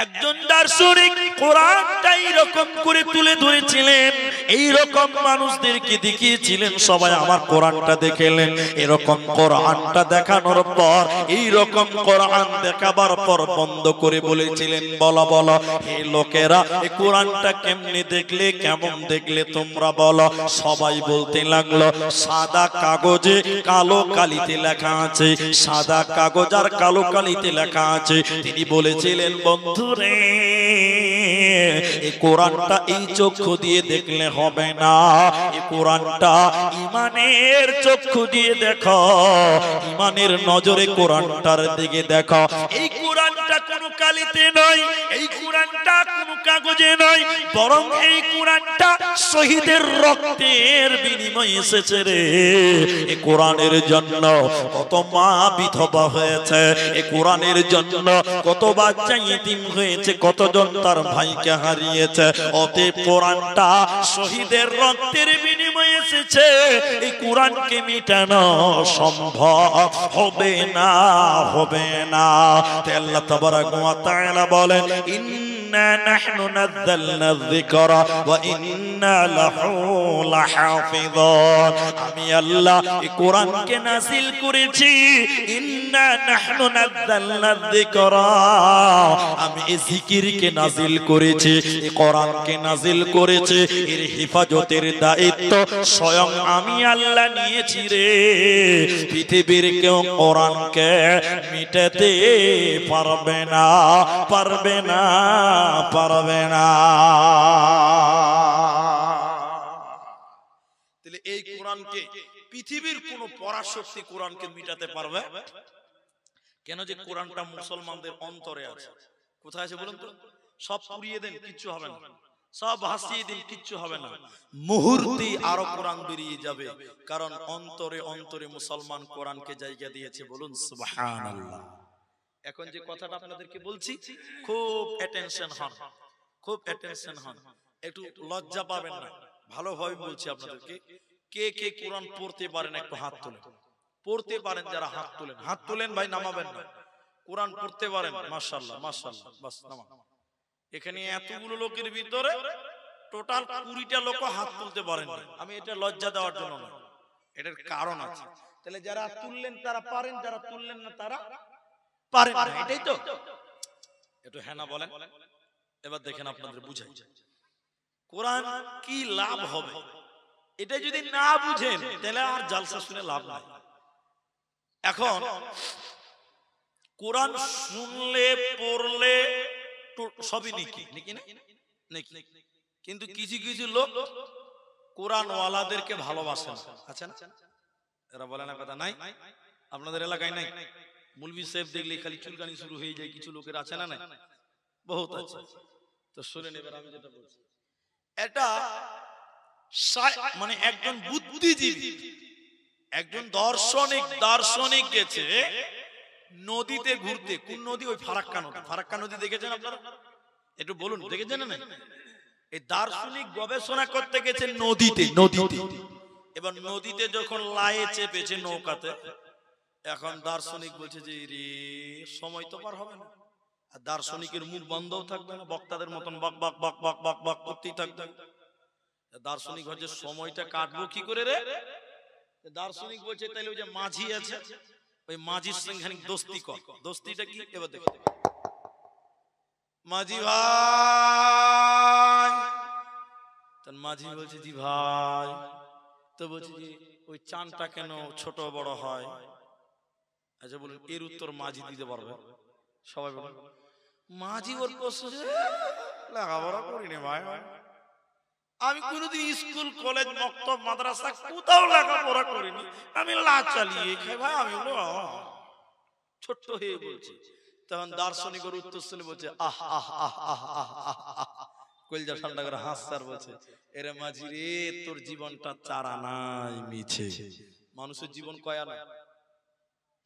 একজন দার্শনিক কোরআনটা এইরকম করে তুলে ধরেছিলেন, এইরকম মানুষদেরকে দেখিয়েছিলেন, সবাই আমার কোরআনটা দেখলেন। এরকম কোরআনটা দেখানোর পর, এইরকম কোরআন দেখাবার পর বন্ধ করে বলেছিলেন, বলো বলো হে লোকেরা, এই কোরআনটা কেমনে দেখলে, কেমন দেখলে তোমরা বলো। সবাই বলতে লাগলো, সাদা কাগজে কালো কালিতে লেখা আছে, সাদা কাগজ আর কালো কালিতে লেখা আছে। তিনি বলেছিলেন, বন্ধুরে এই কোরআনটা এই চক্ষু দিয়ে দেখলে হবে না, এই কোরআনটা ঈমানের চক্ষু দিয়ে দেখো, ঈমানের নজরে কোরআনটার দিকে দেখো। এই কোরআনটা কোনো কালিতে নয়, এই কোরআনটা কোনো কাগজে নয়, বরং এই কোরআনটা শহীদের রক্তের বিনিময়ে এসেছে রে। এই কোরআনের জন্য কত মা বিধবা হয়েছে, এই কোরআনের জন্য কত বাচ্চা ইতিম হয়েছে, কতজন তার ভাইকে হারিয়েছে। অতএব কোরআনটা শহীদের রক্তের বিনিময়ে এসেছে, এই কোরআনকে মিটানো সম্ভব হবে না, হবে না। আল্লাহ তাবারাক ওয়া তাআলা বলেন, ইন্না নাহনু নাযালনা যিকরা ওয়া ইন্না লাহু লাহাফিযুন। আমি আল্লাহ এই কোরআনকে নাযিল করেছি, ইন্না নাহনু নাযালনা যিকরা, আমি এই জিকিরকে নাযিল করেছি, এই কোরআনকে নাযিল করেছি, এর হেফাজতের দায়িত্ব স্বয়ং আমি আল্লাহ নিয়েছি রে। পৃথিবীর কেউ কোরআনকে মিটাতে পারবে না, পারবে না, পারবে না। তাহলে এই কোরআনকে পৃথিবীর কোন পরাশক্তি কোরআনকে মিটাতে পারবে কেন? যে কোরআনটা মুসলমানদের অন্তরে আছে। কোথায় আছে বলুন তো? সব পুড়িয়ে দেন, কিচ্ছু হবে না, সব ভাসিয়ে দিন, কিচ্ছু হবে না, মুহূর্তে আরো কোরআন বেরিয়ে যাবে। কারণ অন্তরে অন্তরে মুসলমান কোরআনকে জায়গা দিয়েছে। বলুন সুবহানাল্লাহ। এখন যে কথাটা আপনাদেরকে বলছি, খুব অ্যাটেনশন হন, খুব অ্যাটেনশন হন, একটু লজ্জা পাবেন না, ভালোভাবে বলছি আপনাদেরকে। কে কে কোরআন পড়তে পারেন একটু হাত তোলেন। পড়তে পারেন যারা হাত তোলেন, হাত তোলেন ভাই, নামাবেন না। কোরআন পড়তে পারেন, মাশাআল্লাহ মাশাআল্লাহ, বাস নামা। এখানে এতগুলো লোকের ভিতরে টোটাল 20টা লোক হাত তুলতে পারেন। আমি এটা লজ্জা দেওয়ার জন্য না, এটার কারণ আছে। তাহলে যারা তুললেন তারা পারেন, যারা তুললেন না তারা পারেন না, এটাই তো। একটু হ্যাঁ না বলেন। এবার দেখেন আপনাদের বুঝাই কোরআন কি লাভ হবে। এটা যদি না বুঝেন তাহলে আর জালসা শুনে লাভ নাই। এখন কোরআন শুনলে পড়লে সবই নেকি, নেকি না নেকি, কিন্তু কিছু কিছু লোক কোরআন ওয়ালাদেরকে ভালোবাসে না, আছে না? এরা বলে না কথা নাই? আপনাদের এলাকায় নাই? মুলবি সাহেব দেখলে খালি চুলকানি শুরু হয়ে যায়, কিছু লোকের আছে না? নাই, বহুত আছে। তো শুনেন এবার আমি যেটা বলছি, এটা মানে একজন বুদ্ধিজীবী, একজন দার্শনিক গেছে নদীতে ঘুরতে। কোন নদী? ওই ফারাক্কা নদী। ফারাক্কা নদী দেখেছেন আপনারা? একটু বলুন, দেখেছেন না? এই দার্শনিক গবেষণা করতে গেছে নদীতে। এবার নদীতে যখন লায়ে চেপেছে নৌকাতে, এখন দার্শনিক বলছে যে রে সময় তো পার হবে না। আর দার্শনিকের মুখ বন্ধও থাকবে না, বক্তাদের মতন বক বক বক বক বক বক করতেই থাকবে। দার্শনিক হচ্ছে সময়টা কাটবো কি করে রে? দার্শনিক বলছে তাইলে ওই যে মাঝি আছে, ওই মাঝির সঙ্গে দোস্তি কর। দোস্তিটা কি? এবার দেখো, মাঝি ভাই, তার মাঝি বলছে জি ভাই। তো বলছে যে ওই চাঁদটা কেন ছোট বড় হয়? আচ্ছা বলুন, এর উত্তর মাঝি দিতে পারবে? সবাই বলুন। মাঝি ওর প্রশ্ন, লেখাপড়া করিনি ভাই, আমি কোনোদিন স্কুল কলেজ মক্তব মাদ্রাসা কোথাও লেখাপড়া করিনি, আমি লা চালিয়ে খাই ভাই। আমি ছোট্ট হয়ে বলছি। তখন দার্শনিকের উত্তর শুনে বলছে আহ আহ আহ আহ আহ আহ, কলজা ঠান্ডা করে হাসছে আর বলছে, এরে মাঝি রে, তোর জীবনটা 4 আনাই মিছে। মানুষের জীবন কয় আনা?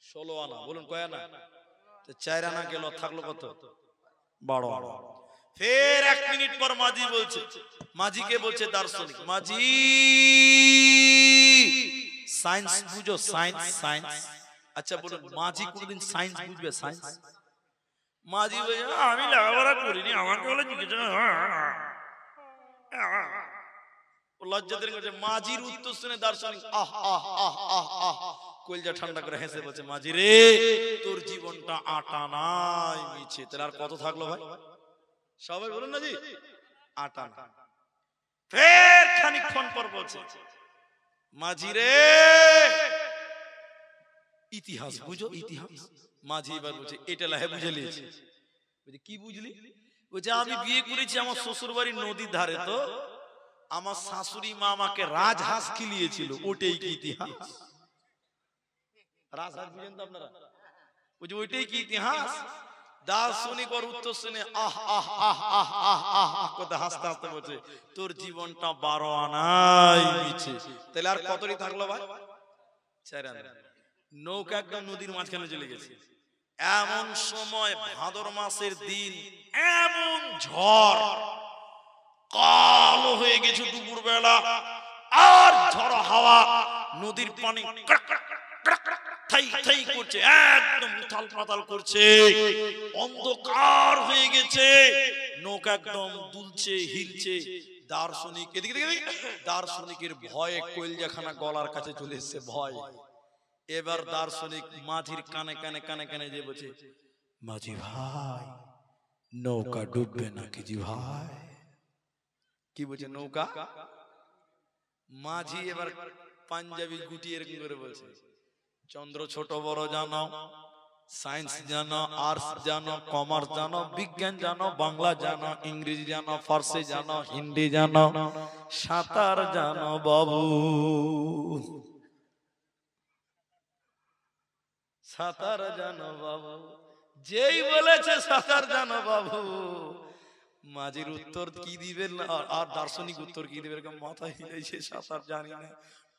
16 আনা। বলুন কয় আনা? 4 আনা গেল, থাকলো কত? 12 আনা। ফের 1 মিনিট পর মাঝি বলছে, মাঝিকে বলছে দার্শনিক, মাঝি সায়েন্স বুঝো? সায়েন্স। আচ্ছা বলুন, মাঝি কোনদিন সায়েন্স বুঝবে? সায়েন্স মাঝি বলে আমি লেখাপড়া করিনি, আমাকে বলে জিজ্ঞেস লজ্জাদের কাছে। মাঝির উত্তর শুনে দার্শনিক আহ আহ আহ আহ আহ কলজা ঠান্ডা করে হেসে বলছে, মাঝি রে তোর জীবনটা আটা নাই মিছে। তাহলে আর কত থাকলো ভাই? সবাই বলুন না জি, আটা না। ফের খানিকক্ষণ পর বলছে, মাঝি রে ইতিহাস বুঝো, ইতিহাস। মাঝি এবার বলছে, এটা লাহে বুঝে লিয়েছে। বলছে কি বুঝলি? বলছে আমি বিয়ে করেছি আমার শ্বশুর বাড়ির নদীর ধারে, তো আমার শাশুড়ি মা আমাকে রাজহাঁস খিলিয়েছিল, ওটাই কি ইতিহাস? রাজহাঁস বুঝেন তো আপনারা? বলছে ওইটাই কি ইতিহাস? দার্শনিক ওর উত্তর শুনে আহ আহ আহ আহ আহ আহ আহ করে হাসতে হাসতে বলছে, তোর জীবনটা 12 আনাই মিছে। তাহলে আর কতই থাকলো ভাই? 4 আনা। নৌকা একদম নদীর মাঝখানে চলে গেছে। এমন সময় ভাদর মাসের দিন, এমন ঝড়, কালো হয়ে গেছে দুপুর বেলা, আর ঝড় হাওয়া, নদীর পানি থাই থাই করছে, একদম উথাল পাতাল করছে, অন্ধকার হয়ে গেছে, নৌকা একদম দুলছে হিলছে। দার্শনিক এদিকে দেখে, দার্শনিকের ভয়ে কলজাখানা গলার কাছে চলে এসেছে, ভয়। এবার দার্শনিক মাঝির কানে কানে কানে কানে যে বলছে, মাঝি ভাই নৌকা ডুববে নাকি জি ভাই? কি বলছে নৌকা? মাঝি এবার পাঞ্জাবি গুটিয়ে এরকম করে বলছে, চন্দ্র ছোট বড় জানো, সায়েন্স জানো, আর্টস জানো, কমার্স জানো, বিজ্ঞান জানো, বাংলা জানো, ইংরেজি জানো, ফার্সি জানো, হিন্দি জানো, সাঁতার জানো বাবু, সাঁতার জানো বাবু। যেই বলেছে সাঁতার জানো বাবু, মাঝির উত্তর কি দিবেন আর দার্শনিক উত্তর কি দিবেন, মাথায় হিলেছে সাঁতার জানি না।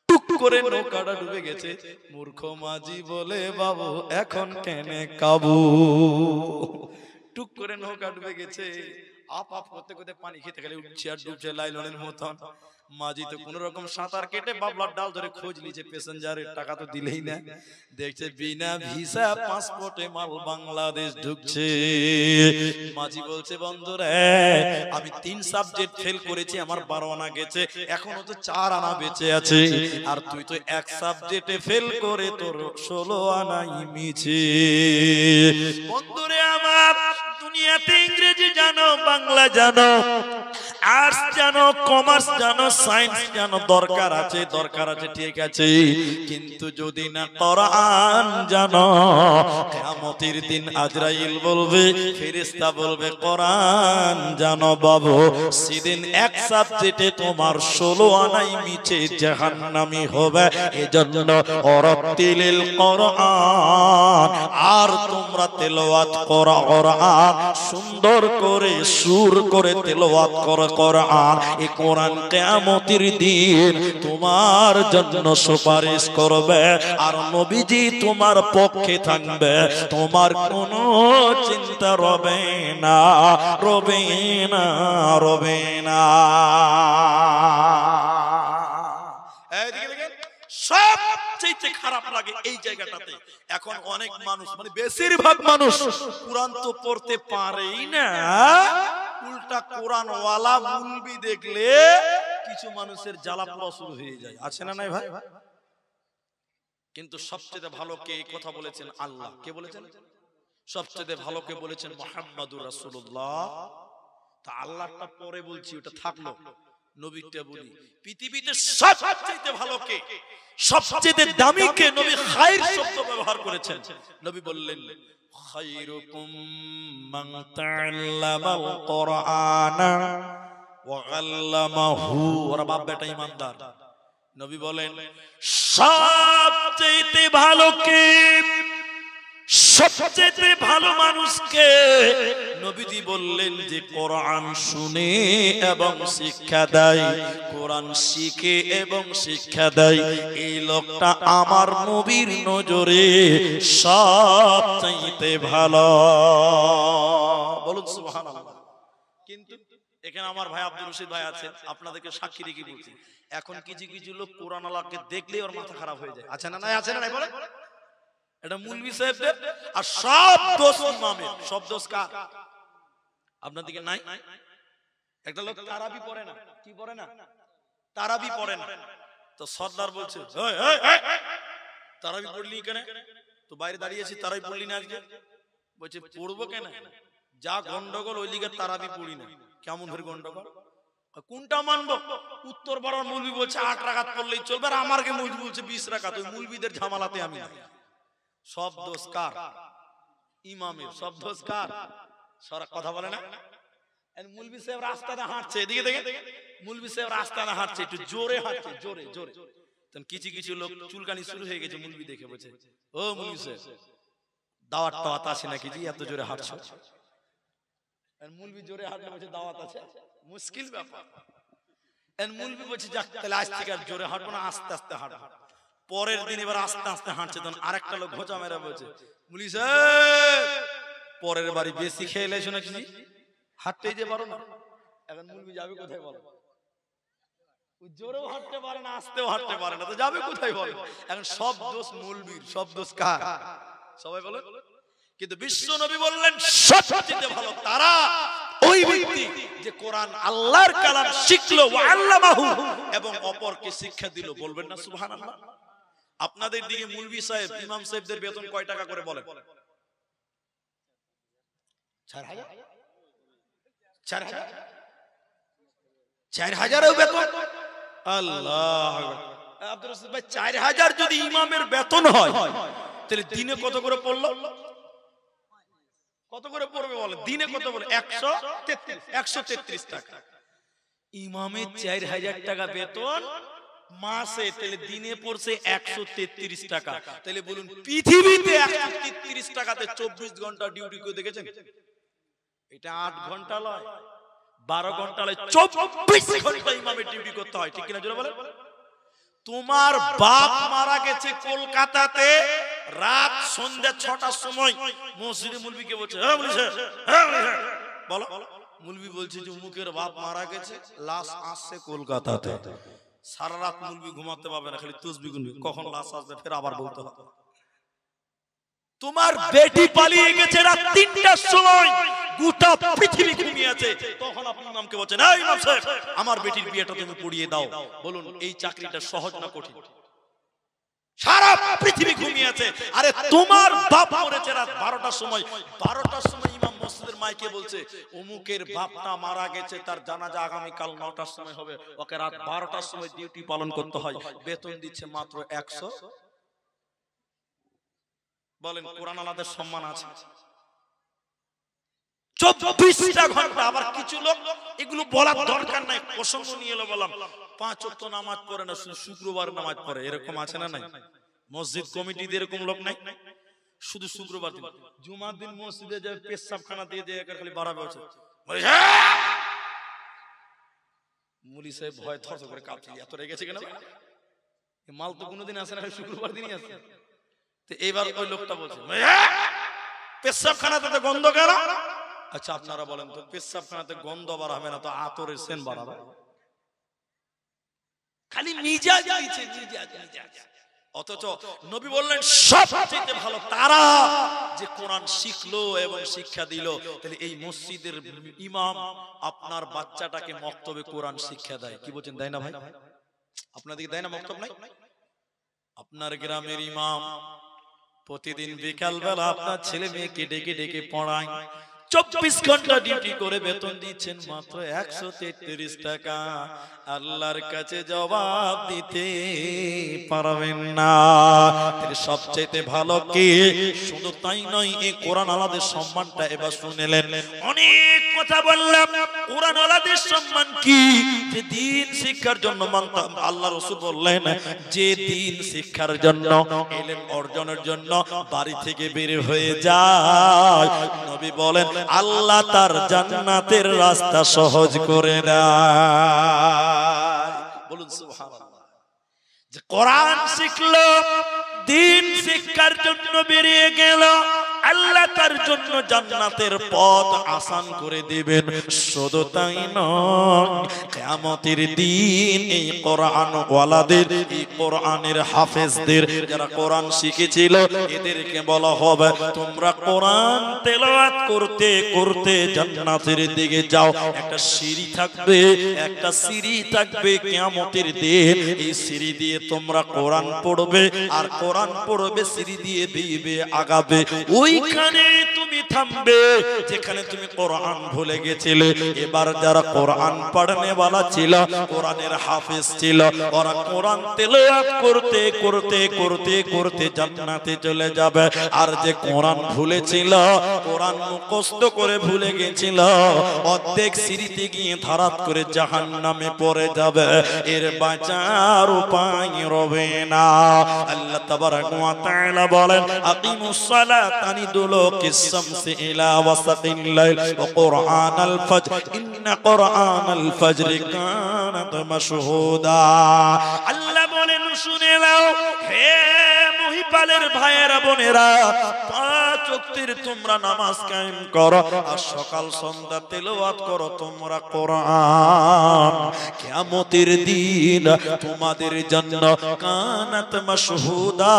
টুক করে নৌকাটা ডুবে গেছে। মূর্খ মাঝি বলে বাবু এখন কেনে কাবু। টুক করে নৌকা ডুবে গেছে, আপ আপ করতে করতে পানি খেতে গেলে উঠছে আর ডুবছে লাইলনের মতন। মাঝি তো কোন রকম সাঁতার কেটে বাবলার ডাল ধরে খোঁজ নিয়েছে, প্যাসেঞ্জারের টাকা তো দিলেই না। দেখছে বিনা ভিসা পাসপোর্টে মাল বাংলাদেশ ঢুকছে। মাঝি বলছে বন্ধুরা, আমি 3 সাবজেক্ট ফেল করেছি, আমার 12 আনা গেছে, এখনো তো 4 আনা বেঁচে আছে, আর তুই তো 1 সাবজেক্টে ফেল করে তোর 16 আনাই মিছে। বন্ধুরে আমার, দুনিয়াতে ইংরেজি জানো, বাংলা জানো, আর্টস জানো, কমার্স জানো, সায়েন্স জানো, দরকার আছে, দরকার আছে, ঠিক আছে, কিন্তু যদি না কোরআন জানো, কিয়ামতের দিন আজরাইল বলবে, ফেরেশতা বলবে কোরআন জানো বাবু, সেদিন 1 সাবজেক্টে তোমার 16 আনাই মিছে, জাহান্নামী হবে। এজন্য ওরাতিলিল কোরআন, আর তোমরা তেলাওয়াত করো কোরআন, সুন্দর করে সুর করে তেলাওয়াত করো কোরআন। এই কোরআন কিয়ামতের দিন তোমার জন্য সুপারিশ করবে, আর নবীজি তোমার পক্ষে থাকবে, তোমার কোনো চিন্তা রবে না, রবে না, রবে না। এইদিকে দেখেন, সবচেয়ে খারাপ লাগে এই জায়গাটাতে। এখন অনেক মানুষ, মানে বেশিরভাগ মানুষ কোরআন তো পড়তে পারেই না, উল্টা কোরআন ওয়ালা মুলবি দেখলে কিছু মানুষের জ্বালা পোড়া শুরু হয়ে যায়, আছে না নাই ভাই? কিন্তু সবচেয়ে ভালো কে এই কথা বলেছেন? আল্লাহ। কে বলেছেন? সবচেয়ে ভালো কে বলেছেন? মুহাম্মাদুর রাসূলুল্লাহ। তা আল্লাহটা পরে বলছি, ওটা থাকলো, নবীটা বলি। পৃথিবীতে সবচেয়ে ভালো কে, সবচেয়ে দামি কে? নবী খায়র শব্দ ব্যবহার করেছেন। নবী বললেন খায়রুকুম মান তাআল্লামাল কোরআনা ওয়া আল্লামাহু। ওরা বাপ বেটা ইমানদার। নবী বলেন সবচেয়ে ভালো কে, সবচেয়ে ভালো মানুষকে? নবীজি বললেন যে কোরআন শুনে এবং শিক্ষা দেয়, কোরআন শিখে এবং শিক্ষা দেয়, এই লোকটা আমার নবীর নজরে সবচেয়ে ভালো। বলুন সুবহানাল্লাহ। কিন্তু এখানে আমার ভাই আব্দুর রশিদ ভাই আছেন, আপনাদেরকে সাক্ষী রেখে বলছি, এখন কিছু কিছু লোক কোরআন আল্লাহকে দেখলেই ওর মাথা খারাপ হয়ে যায়, আছে না নাই? আছে না নাই? বলে এটা মৌলভী সাহেবদের, আর সব দোষ ইমামের। সব দোষ কার? আপনার দিকে নাই? একটা লোক তারাবি পড়ে না, কি পড়ে না? তারাবি পড়ে না। তো সর্দার বলছে, তারাবি পড়লি কেন? তো বাইরে দাঁড়িয়েছি, তারাবি পড়লি না আজকে? বলছে পড়বো কেন, যা গন্ডগোল ওই লিগে তারাবি পড়ি না। কেমন ধরে গন্ডগোল? কোনটা মানবো? উত্তর পাড়ার মৌলভী বলছে 8 রাকাত পড়লেই চলবে, আর আমারকে মৌলভী বলছে 20 রাকাত। ওই মৌলভীদের ঝামেলাতে আমি নাই। সব দোষ কার? ইমামের। সব দোষ কার? সারা কথা বলে না। মৌলভী সাহেব রাস্তাটা হাঁটছে, এদিকে দেখে, মৌলভী সাহেব রাস্তাটা হাঁটছে, একটু জোরে হাঁটছে, জোরে জোরে। তখন কিছু কিছু লোক চুলকানি শুরু হয়ে গেছে মৌলভী দেখে, বলছে ও মৌলভী সাহেব দাওয়াত টাওয়াত আছে নাকি জি, এত জোরে হাঁটছো? মৌলভী জোরে হাঁটলে বলছে দাওয়াত আছে, মুশকিল ব্যাপার। মৌলভী বলছে যাক তাহলে আজ থেকে আর জোরে হাঁটবো না, আস্তে আস্তে হাঁটবো। পরের দিন এবার আস্তে আস্তে হাঁটছে, তখন আরেকটা লোক ঘোচা মেরা বলছে মৌলভী সাহেব পরের বাড়ি বেশি খেয়ে এলেছো নাকি, হাঁটতেই যে পারো না। এখন মৌলভী যাবে কোথায় বলো? জোরেও হাঁটতে পারে না, আস্তেও হাঁটতে পারে না, তো যাবে কোথায় বলো? এখন সব দোষ মৌলভীর, সব দোষ কার? সবাই বলে। কিন্তু বিশ্ব নবী বললেন সবচেয়ে ভালো তারা ওই ব্যক্তি যে কোরআন আল্লাহর কালাম শিখলো ওয়া আল্লামাহু, এবং অপরকে শিক্ষা দিল। বলবেন না সুবহানাল্লাহ? আপনাদের দিকে মৌলভী সাহেব, ইমাম সাহেবদের বেতন কয় টাকা করে বলেন? 4000? 4000 বেতন? আল্লাহ আব্দুর রাসূল ভাই, 4000 যদি ইমামের বেতন হয় তাহলে দিনে কত করে পড়লো? কত করে পড়বে বলেন? দিনে কত বলে? 133 টাকা। ইমামের 4000 টাকা বেতন মাসে, তাহলে দিনে পড়ছে 133 টাকা। তাহলে বলুন পৃথিবীতে 133 টাকাতে 24 ঘন্টা ডিউটি করে দেখেছেন? এটা 8 ঘন্টা নয়, 12 ঘন্টা নয়, 24 ঘন্টা ইমামের ডিউটি করতে হয়। ঠিক কিনা জোরে বলেন? তোমার বাপ মারা গেছে কলকাতাতে, রাত সন্ধ্যা 6টার সময় মসজিদে মৌলভীকে বলছে বলো, মৌলভী বলছে যে উমুকের বাপ মারা গেছে, লাশ আসছে কলকাতাতে। সারা রাত মৌলভী ঘুমাতে পারবে না, খালি তাসবিহ গুনবে, কখন লাশ আসবে ফের আবার বলতে হবে। তোমার বেটি পালিয়ে গেছে রাত 3টার সময়, গোটা পৃথিবী ঘুমিয়ে আছে, তখন আপনি ইমামকে বলছেন এই ইমাম সাহেব আমার বেটির বিয়েটা তুমি পড়িয়ে দাও। বলুন এই চাকরিটা সহজ না কঠিন? সারা পৃথিবী ঘুমিয়ে আছে, আরে তোমার বাপ মরেছে রাত 12টার সময়। 12টার সময় ইমাম মসজিদের মাইকে বলছে অমুকের বাপটা মারা গেছে, তার জানাজা আগামী কাল 9টার সময় হবে, ওকে রাত 12টার সময় ডিউটি পালন করতে হয়, বেতন দিচ্ছে মাত্র 100। বলেন কোরআন আলাদের সম্মান আছে? 24টা ঘন্টা। আবার কিছু লোক এগুলো বলার দরকার নাই, প্রসঙ্গ নিয়ে এলো বললাম, 5 ওয়াক্ত নামাজ পড়ে না, শুধু শুক্রবার নামাজ পড়ে, এরকম আছে না নাই? মসজিদ কমিটিতে এরকম লোক নাই, শুধু শুক্রবার দিন, জুমার দিন মসজিদে যে পেশাবখানা দিয়ে যে খালি বাড়াবে আছে। মুলি সাহেব ভয় থরথর করে কাঁপছে, এত রেগেছে কেন? মাল তো কোনোদিন আসে না, শুক্রবার দিনই আসে। তো এইবার ওই লোকটা বলছে পেশাবখানাতে গন্ধ কেন? আচ্ছা আপনারা বলেন তো, পেশাবখানাতে গন্ধ বাড়াবে না তো আতরের সেন বাড়াবে? খালি মিজাজ দিচ্ছে, মিজাজ। অথচ নবী বললেন সবচেয়ে ভালো তারা যে কোরআন শিখলো এবং শিক্ষা দিল। তাহলে এই মসজিদের ইমাম আপনার বাচ্চাটাকে মক্তবে কোরআন শিক্ষা দেয়, কি বলছেন? দেয় না ভাই? আপনাদেরকে দেয় না মক্তব? নাই? আপনার গ্রামের ইমাম প্রতিদিন বিকাল বেলা আপনার ছেলে মেয়েকে ডেকে ডেকে পড়ায়, 24 ঘন্টা ডিউটি করে বেতন দিচ্ছেন মাত্র 133 টাকা। আল্লাহর কাছে জবাব দিতে পারবেন না। সবচেয়ে ভালো কি? শুধু তাই নয়, এই কোরআন আলাদের সম্মানটা এবার শুনেলেন। অনেক কথা বললাম, কোরআন আলাদের সম্মান কি? যে দিন শিক্ষার জন্য আল্লাহ রাসূল বললেন যে দিন শিক্ষার জন্য, ইলম অর্জনের জন্য বাড়ি থেকে বের হয়ে যায়, নবী বলেন আল্লাহ তার জান্নাতের রাস্তা সহজ করে দেয়। বলুন সুবহানাল্লাহ। যে কোরআন শিখলো, দিন শিক্ষার জন্য বেরিয়ে গেল, আল্লাহ তার জন্য জান্নাতের পথ আসান করে দিবেন। শুধু তাই নয়, কিয়ামতের দিন এই কোরআন ওয়ালাদের, এই কোরআনের হাফেজদের, যারা কোরআন শিখেছিল, এদেরকে বলা হবে তোমরা কোরআন তেলাওয়াত করতে করতে জান্নাতের দিকে যাও। একটা সিঁড়ি থাকবে, একটা সিঁড়ি থাকবে কিয়ামতের দিন। এই সিঁড়ি দিয়ে তোমরা কোরআন পড়বে, আর কোরআন পড়বে সিঁড়ি দিয়ে দিবে আগাবে। ওইখানে তুমি থামবে যেখানে তুমি কোরআন ভুলে গেছিলে। এবার যারা কোরআন পড়নে वाला ছিল, কোরআনের হাফেজ ছিল, ওরা কোরআন তেলাওয়াত করতে করতে করতে করতে জান্নাতে চলে যাবে। আর যে কোরআন ভুলেছিল, কোরআন মুখস্থ করে ভুলে গেছিল, অর্ধেক সিঁড়িতে গিয়ে ধারাত করে জাহান্নামে পড়ে যাবে। এর বাঁচার উপায় রবে না। আল্লাহ তাবারাক ওয়া তাআলা বলেন আকিমুস সালাতা লিদুলুকিস শামসি ইলা ওয়াসাতিল লাইল ওয়া কুরআনাল ফাজর ইন্না কুরআনাল ফাজরি কানাত মাশহুদা। আল্লাহ বলেন শুনে নাও হে মহিপালের ভাইয়েরা বোনেরা, পাঁচ ওয়াক্তের তোমরা নামাজ কায়েম করো, আর সকাল সন্ধ্যা তেলাওয়াত করো তোমরা কোরআন। কিয়ামতের দিন তোমাদের জন্য কানাত মাশহুদা,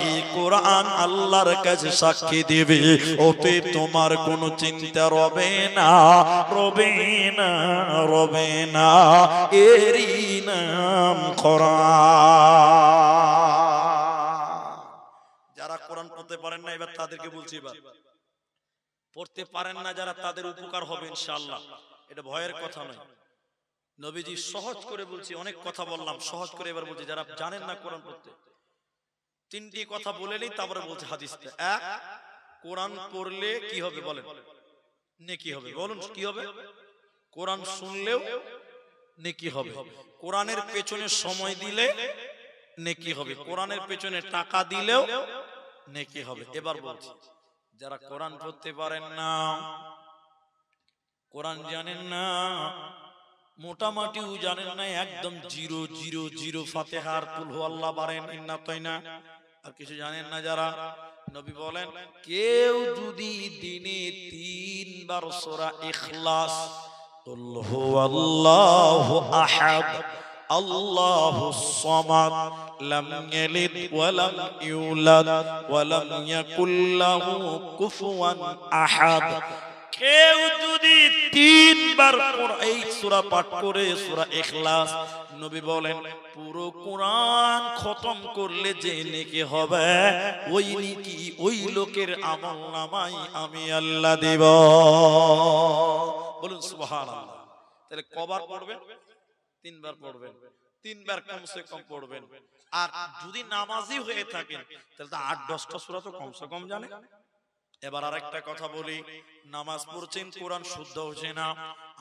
এই কোরআন আল্লাহর কাছে সাক্ষী দিবে। ওতে তোমার কোনো চিন্তা রবে না, রবে না, রবে না। এরই নাম কোরআন। যারা কোরআন পড়তে পারেন না, এবার তাদেরকে বলছি, এবার পড়তে পারেন না যারা, তাদের উপকার হবে ইনশাআল্লাহ। এটা ভয়ের কথা নয়, নবীজি সহজ করে বলছি। অনেক কথা বললাম, সহজ করে এবার বলছি। যারা জানেন না কোরআন পড়তে, তিনটি কথা বলে নেই, তারপরে বলছে হাদিসটা। এক, কোরআন পড়লে কি হবে বলেন? নেকি হবে। বলুন কি হবে? কোরআন শুনলেও নেকি হবে। কোরআনের পেছনে সময় দিলে নেকি হবে। কোরআনের পেছনে টাকা দিলেও নেকি হবে। এবার বলছি, যারা কোরআন পড়তে পারেন না, কোরআন জানেন না, মোটামুটিও জানেন না, একদম জিরো জিরো জিরো, ফাতিহার কুল হুয়াল্লাহ পারেন, ইন্না তাইনা, আর কিছু জানেন না যারা, নবী বলেন কেউ যদি দিনে 3 বার সূরা ইখলাস, কুল হুয়াল্লাহু আহাদ আল্লাহুস সামাদ লাম ইয়ালিদ ওয়া লাম ইউলাদ ওয়া লাম ইয়াকুল লাহু কুফুয়ান আহাদ, কেউ যদি 3 বার এই সূরা পাঠ করে, সূরা ইখলাস, নবী বলেন পুরো কোরআন খতম করলে যে নেকি হবে, ওই নেকি ওই লোকের আমলনামায় আমি আল্লাহ দেব। বলুন সুবহানাল্লাহ। তাহলে কবার পড়বেন? 3 বার পড়বেন। 3 বার কমসে কম পড়বেন। আর যদি নামাজি হয়ে থাকেন তাহলে তো 8-10টা সূরা তো কমসে কম জানেন। এবার আরেকটা কথা বলি, নামাজ পড়ছেন, কোরআন শুদ্ধ হচ্ছে না,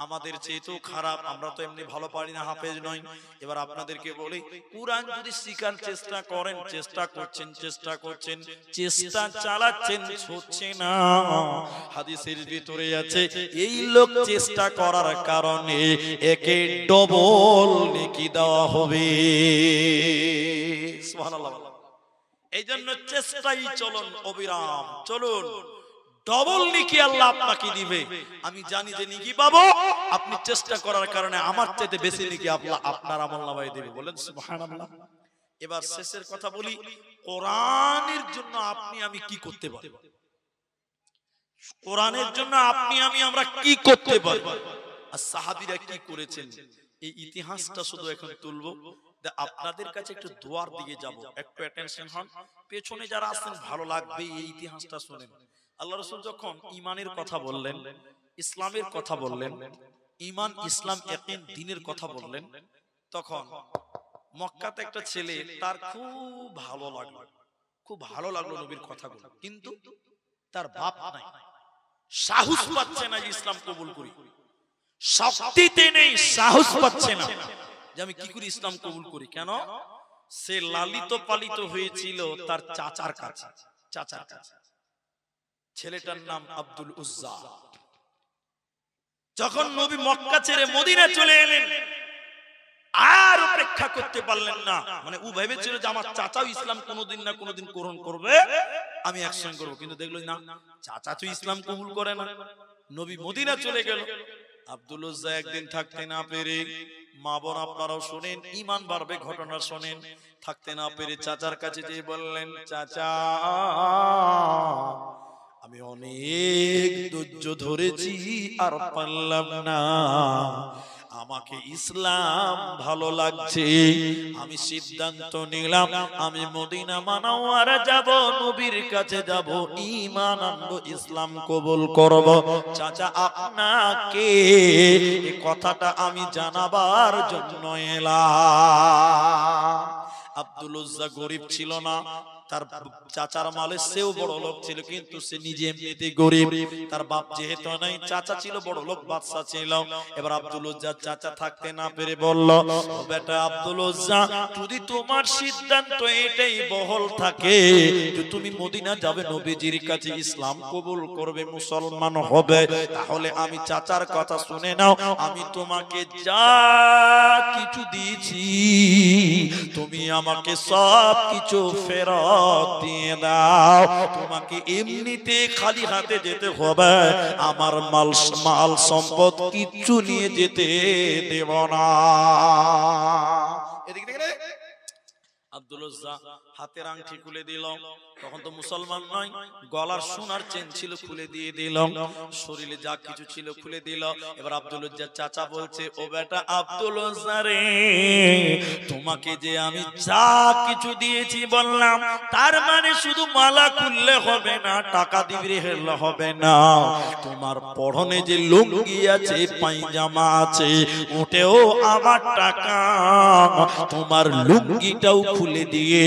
আমাদের চেয়েও খারাপ, আমরা তো এমনি ভালো পারি না, হাফেজ নই। এবার আপনাদেরকে বলি, কোরআন যদি শিখার চেষ্টা করেন, চেষ্টা করছেন, চেষ্টা করছেন, চেষ্টা চালাচ্ছেন, হচ্ছে না, হাদিসের ভিতরে আছে এই লোক চেষ্টা করার কারণে একে ডবল নেকি দেওয়া হবে। সুবহানাল্লাহ। এই জন্য চেষ্টাই চলুন অবিরাম, চলুন, ডবল নেকি আল্লাহ আপনাকে দিবে। আমি জানি যে নেকি পাবো, আপনি চেষ্টা করার কারণে আমার চাইতে বেশি নেকি আল্লাহ আপনার আমলনামায় দিবে। বলেন সুবহানাল্লাহ। এবার শেষের কথা বলি, কোরআনের জন্য আপনি আমি কি করতে পারি? কোরআনের জন্য আপনি আমি আমরা কি করতে পারি? আর সাহাবীরা কি করেছেন, এই ইতিহাসটা শুধু এখন তুলবো। আপনাদের কাছে একটু দোয়ার দিকে যাব, একটু অ্যাটেনশন হন। পেছনে যারা আছেন ভালো লাগবে এই ইতিহাসটা শুনেন। আল্লাহ রাসূল যখন ঈমানের কথা বললেন, ইসলামের কথা বললেন, ঈমান, ইসলাম, ইয়াকিন, দ্বীনের কথা বললেন, তখন মক্কাতে একটা ছেলে, তার খুব ভালো লাগলো, খুব ভালো লাগলো নবীর কথাগুলো, কিন্তু তার বাপ নাই, সাহস পাচ্ছে না যে ইসলাম কবুল করি, শক্তিতে নেই, সাহস পাচ্ছে না যে আমি কি করে ইসলাম কবুল করি। কেন? সে লালিত পালিত হয়েছিল তার চাচার কাছে, চাচার কাছে। ছেলেটার নাম আব্দুল উজ্জা। যখন নবী মক্কা ছেড়ে মদিনা চলে এলেন, আর অপেক্ষা করতে পারলেন না। মানে ও ভেবেছিল যে আমার চাচাও ইসলাম কোনোদিন না কোনোদিন গ্রহণ করবে, আমি একসঙ্গে করবো, কিন্তু দেখলো না চাচা তো ইসলাম কবুল করে না, নবী মদিনা চলে গেল। আব্দুল উজ্জা একদিন থাকতে না পেরে, মা বোন আপনারাও শোনেন, ঈমান বাড়বে ঘটনা শোনেন, থাকতে না পেরে চাচার কাছে যেয়ে বললেন, চাচা আমি অনেক ধৈর্য ধরেছি আর পারলাম না, আমাকে ইসলাম ভালো লাগছে, আমি সিদ্ধান্ত নিলাম আমি মদিনা মুনাওয়ারা যাব, নবীর কাছে যাব, ঈমান আনবো, ইসলাম কবুল করব। চাচা আপনাকে এই কথাটা আমি জানাবার জন্য এলাম। আব্দুল উজ্জা গরিব ছিল না, তার চাচার মালে সেও বড় লোক ছিল, কিন্তু সে নিজে এমনিতে গরিব। তার বাপ যেহেতু নাই, চাচা ছিল বড় লোক, বাদশা ছিল। এবার আব্দুল উজ্জা চাচা থাকতে না পেরে বলল, ও বেটা আব্দুল উজ্জা, যদি তোমার সিদ্ধান্ত এটাই বহল থাকে যে তুমি মদিনা যাবে, নবীজির কাছে ইসলাম কবুল করবে, মুসলমান হবে, তাহলে আমি চাচার কথা শুনে নাও, আমি তোমাকে যা কিছু দিয়েছি তুমি আমাকে সব কিছু ফেরত দিয়ে দাও, তোমাকে এমনিতে খালি হাতে যেতে হবে, আমার মাল সম্পদ কিচ্ছু নিয়ে যেতে দেব না। এদিকে আব্দুল উজ্জা হাতের আংটি খুলে দিল, তখন তো মুসলমান নয়, গলার সোনার চেন ছিল খুলে দিয়ে দিল, শরীরে যা কিছু ছিল খুলে দিল। এবার আব্দুল উজ্জার চাচা বলছে, ও বেটা আব্দুল উজ্জা রে, তোমাকে যে আমি যা কিছু দিয়েছি বললাম, তার মানে শুধু মালা খুললে হবে না, টাকা দিবি হেললে হবে না, তোমার পরনে যে লুঙ্গি আছে, পায়জামা আছে, ওটাও আমার টাকা, তোমার লুঙ্গিটাও খুলে দিয়ে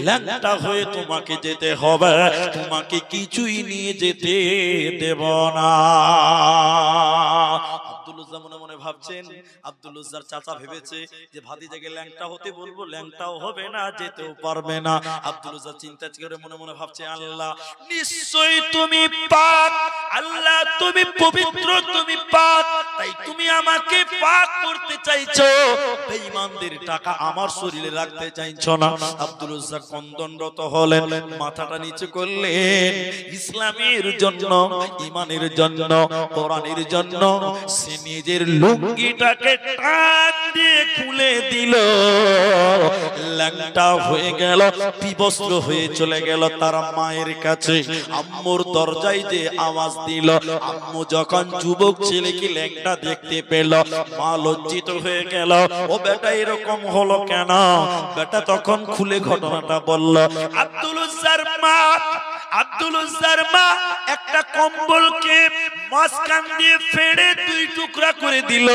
ল্যাংটা হয়ে তোমাকে যেতে হবে, তোমাকে কিছুই নিয়ে যেতে দেব না। আব্দুল উজ্জা মনে মনে ভাবছেন, আব্দুল উজ্জার চাচা ভেবেছে যে ভাতিজাকে ল্যাংটা হতে বলবো, ল্যাংটাও হবে না, যেতেও পারবে না। আব্দুল উজ্জা চিন্তা করে মনে মনে ভাবছে, আল্লাহ নিশ্চয়ই তুমি পাক, আল্লাহ তুমি পবিত্র, তুমি পাক, তাই তুমি আমাকে পাক করতে চাইছো, বেঈমানদের টাকা আমার শরীরে রাখতে চাইছো না। আব্দুল উজ্জা কন্দনরত হলেন, মাথাটা নিচু করলেন, ইসলামের জন্য, ঈমানের জন্য, কোরআনের জন্য সে নিজের লুঙ্গিটাকে টান দিয়ে খুলে দিল, ল্যাংটা হয়ে গেল, বিবস্ত্র হয়ে চলে গেল তার মায়ের কাছে। আম্মুর দরজায় যে আওয়াজ দিল, আম্মু যখন যুবক ছেলেকে ল্যাংটা দেখতে পেল, মা লজ্জিত হয়ে গেল, ও বেটা এরকম হলো কেন? বেটা তখন খুলে ঘটনাটা বলল। আব্দুল উজ্জার মা একটা কম্বলকে মাঝখান দিয়ে ফেড়ে দুই টুকরা করে দিল,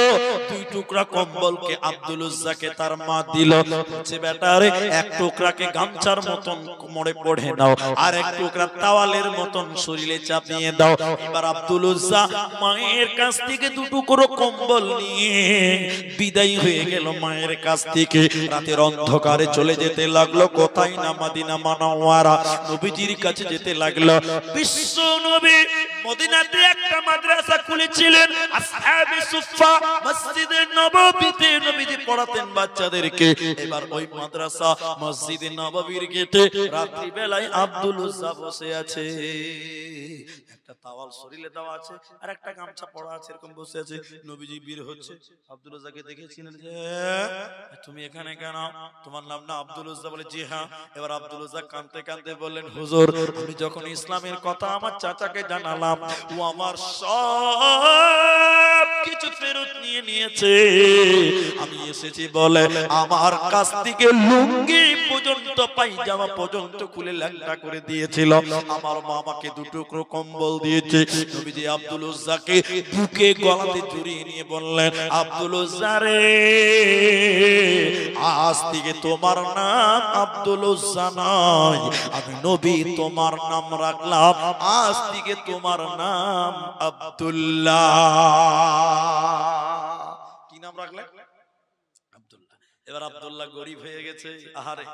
দুই টুকরা কম্বলকে আব্দুল উজ্জাকে তার মা দিল, বলছে বেটা রে, এক টুকরাকে গামছার মতন কোমরে পড়ে নাও, আর এক টুকরা তাওয়ালের মতন শরীরে চাপিয়ে দাও। এবার আব্দুল উজ্জা মায়ের কাছ থেকে দুটুকরো কম্বল নিয়ে বিদায় হয়ে গেল মায়ের কাছ থেকে, রাতের অন্ধকারে চলে যেতে লাগলো, কোথায় না মদিনা মুনাওয়ারা, নবীজির কাছে যেতে লাগলো। বিশ্ব নবী মদিনাতে একটা মাদ্রাসা খুলেছিলেন, আসহাবে সুফফা, মসজিদে নববীতে নবীজি পড়াতেন বাচ্চাদেরকে। এবার ওই মাদ্রাসা মসজিদে নববীর গেটে রাত্রি বেলায় আব্দুল উজ্জা বসে আছে, একটা তাওয়াল শরীরে দেওয়া আছে আর একটা গামছা পড়া আছে, এরকম বসে আছে। নবীজি বের হচ্ছে, আব্দুল উজ্জাকে দেখেছিলেন যে তুমি এখানে কেন, তোমার নাম না আব্দুল উজ্জা? বলে জি হ্যাঁ। এবার আব্দুল উজ্জা কাঁদতে কাঁদতে বললেন, হুজুর আমি যখন ইসলামের কথা আমার চাচাকে জানালাম, ও আমার সব কিছু ফেরত নিয়ে নিয়েছে, আমি এসেছি বলে আমার কাছ থেকে লুঙ্গি পর্যন্ত, পায়জামা পর্যন্ত খুলে ল্যাংটা করে দিয়েছিল, আমার মা আমাকে দুটুকরো কম্বল দিয়েছে। নবীজি আব্দুল উজ্জাকে বুকে গলাতে জড়িয়ে নিয়ে বললেন, আব্দুল উজ্জা রে, আজ থেকে তোমার নাম আব্দুল উজ্জা নয়, আমি নবী তোমার নাম রাখলাম, আজ থেকে তোমার নাম আব্দুল্লাহ। কি নাম রাখলেন? আব্দুল্লাহ। এবার আব্দুল্লাহ গরিব হয়ে গেছে, আহারে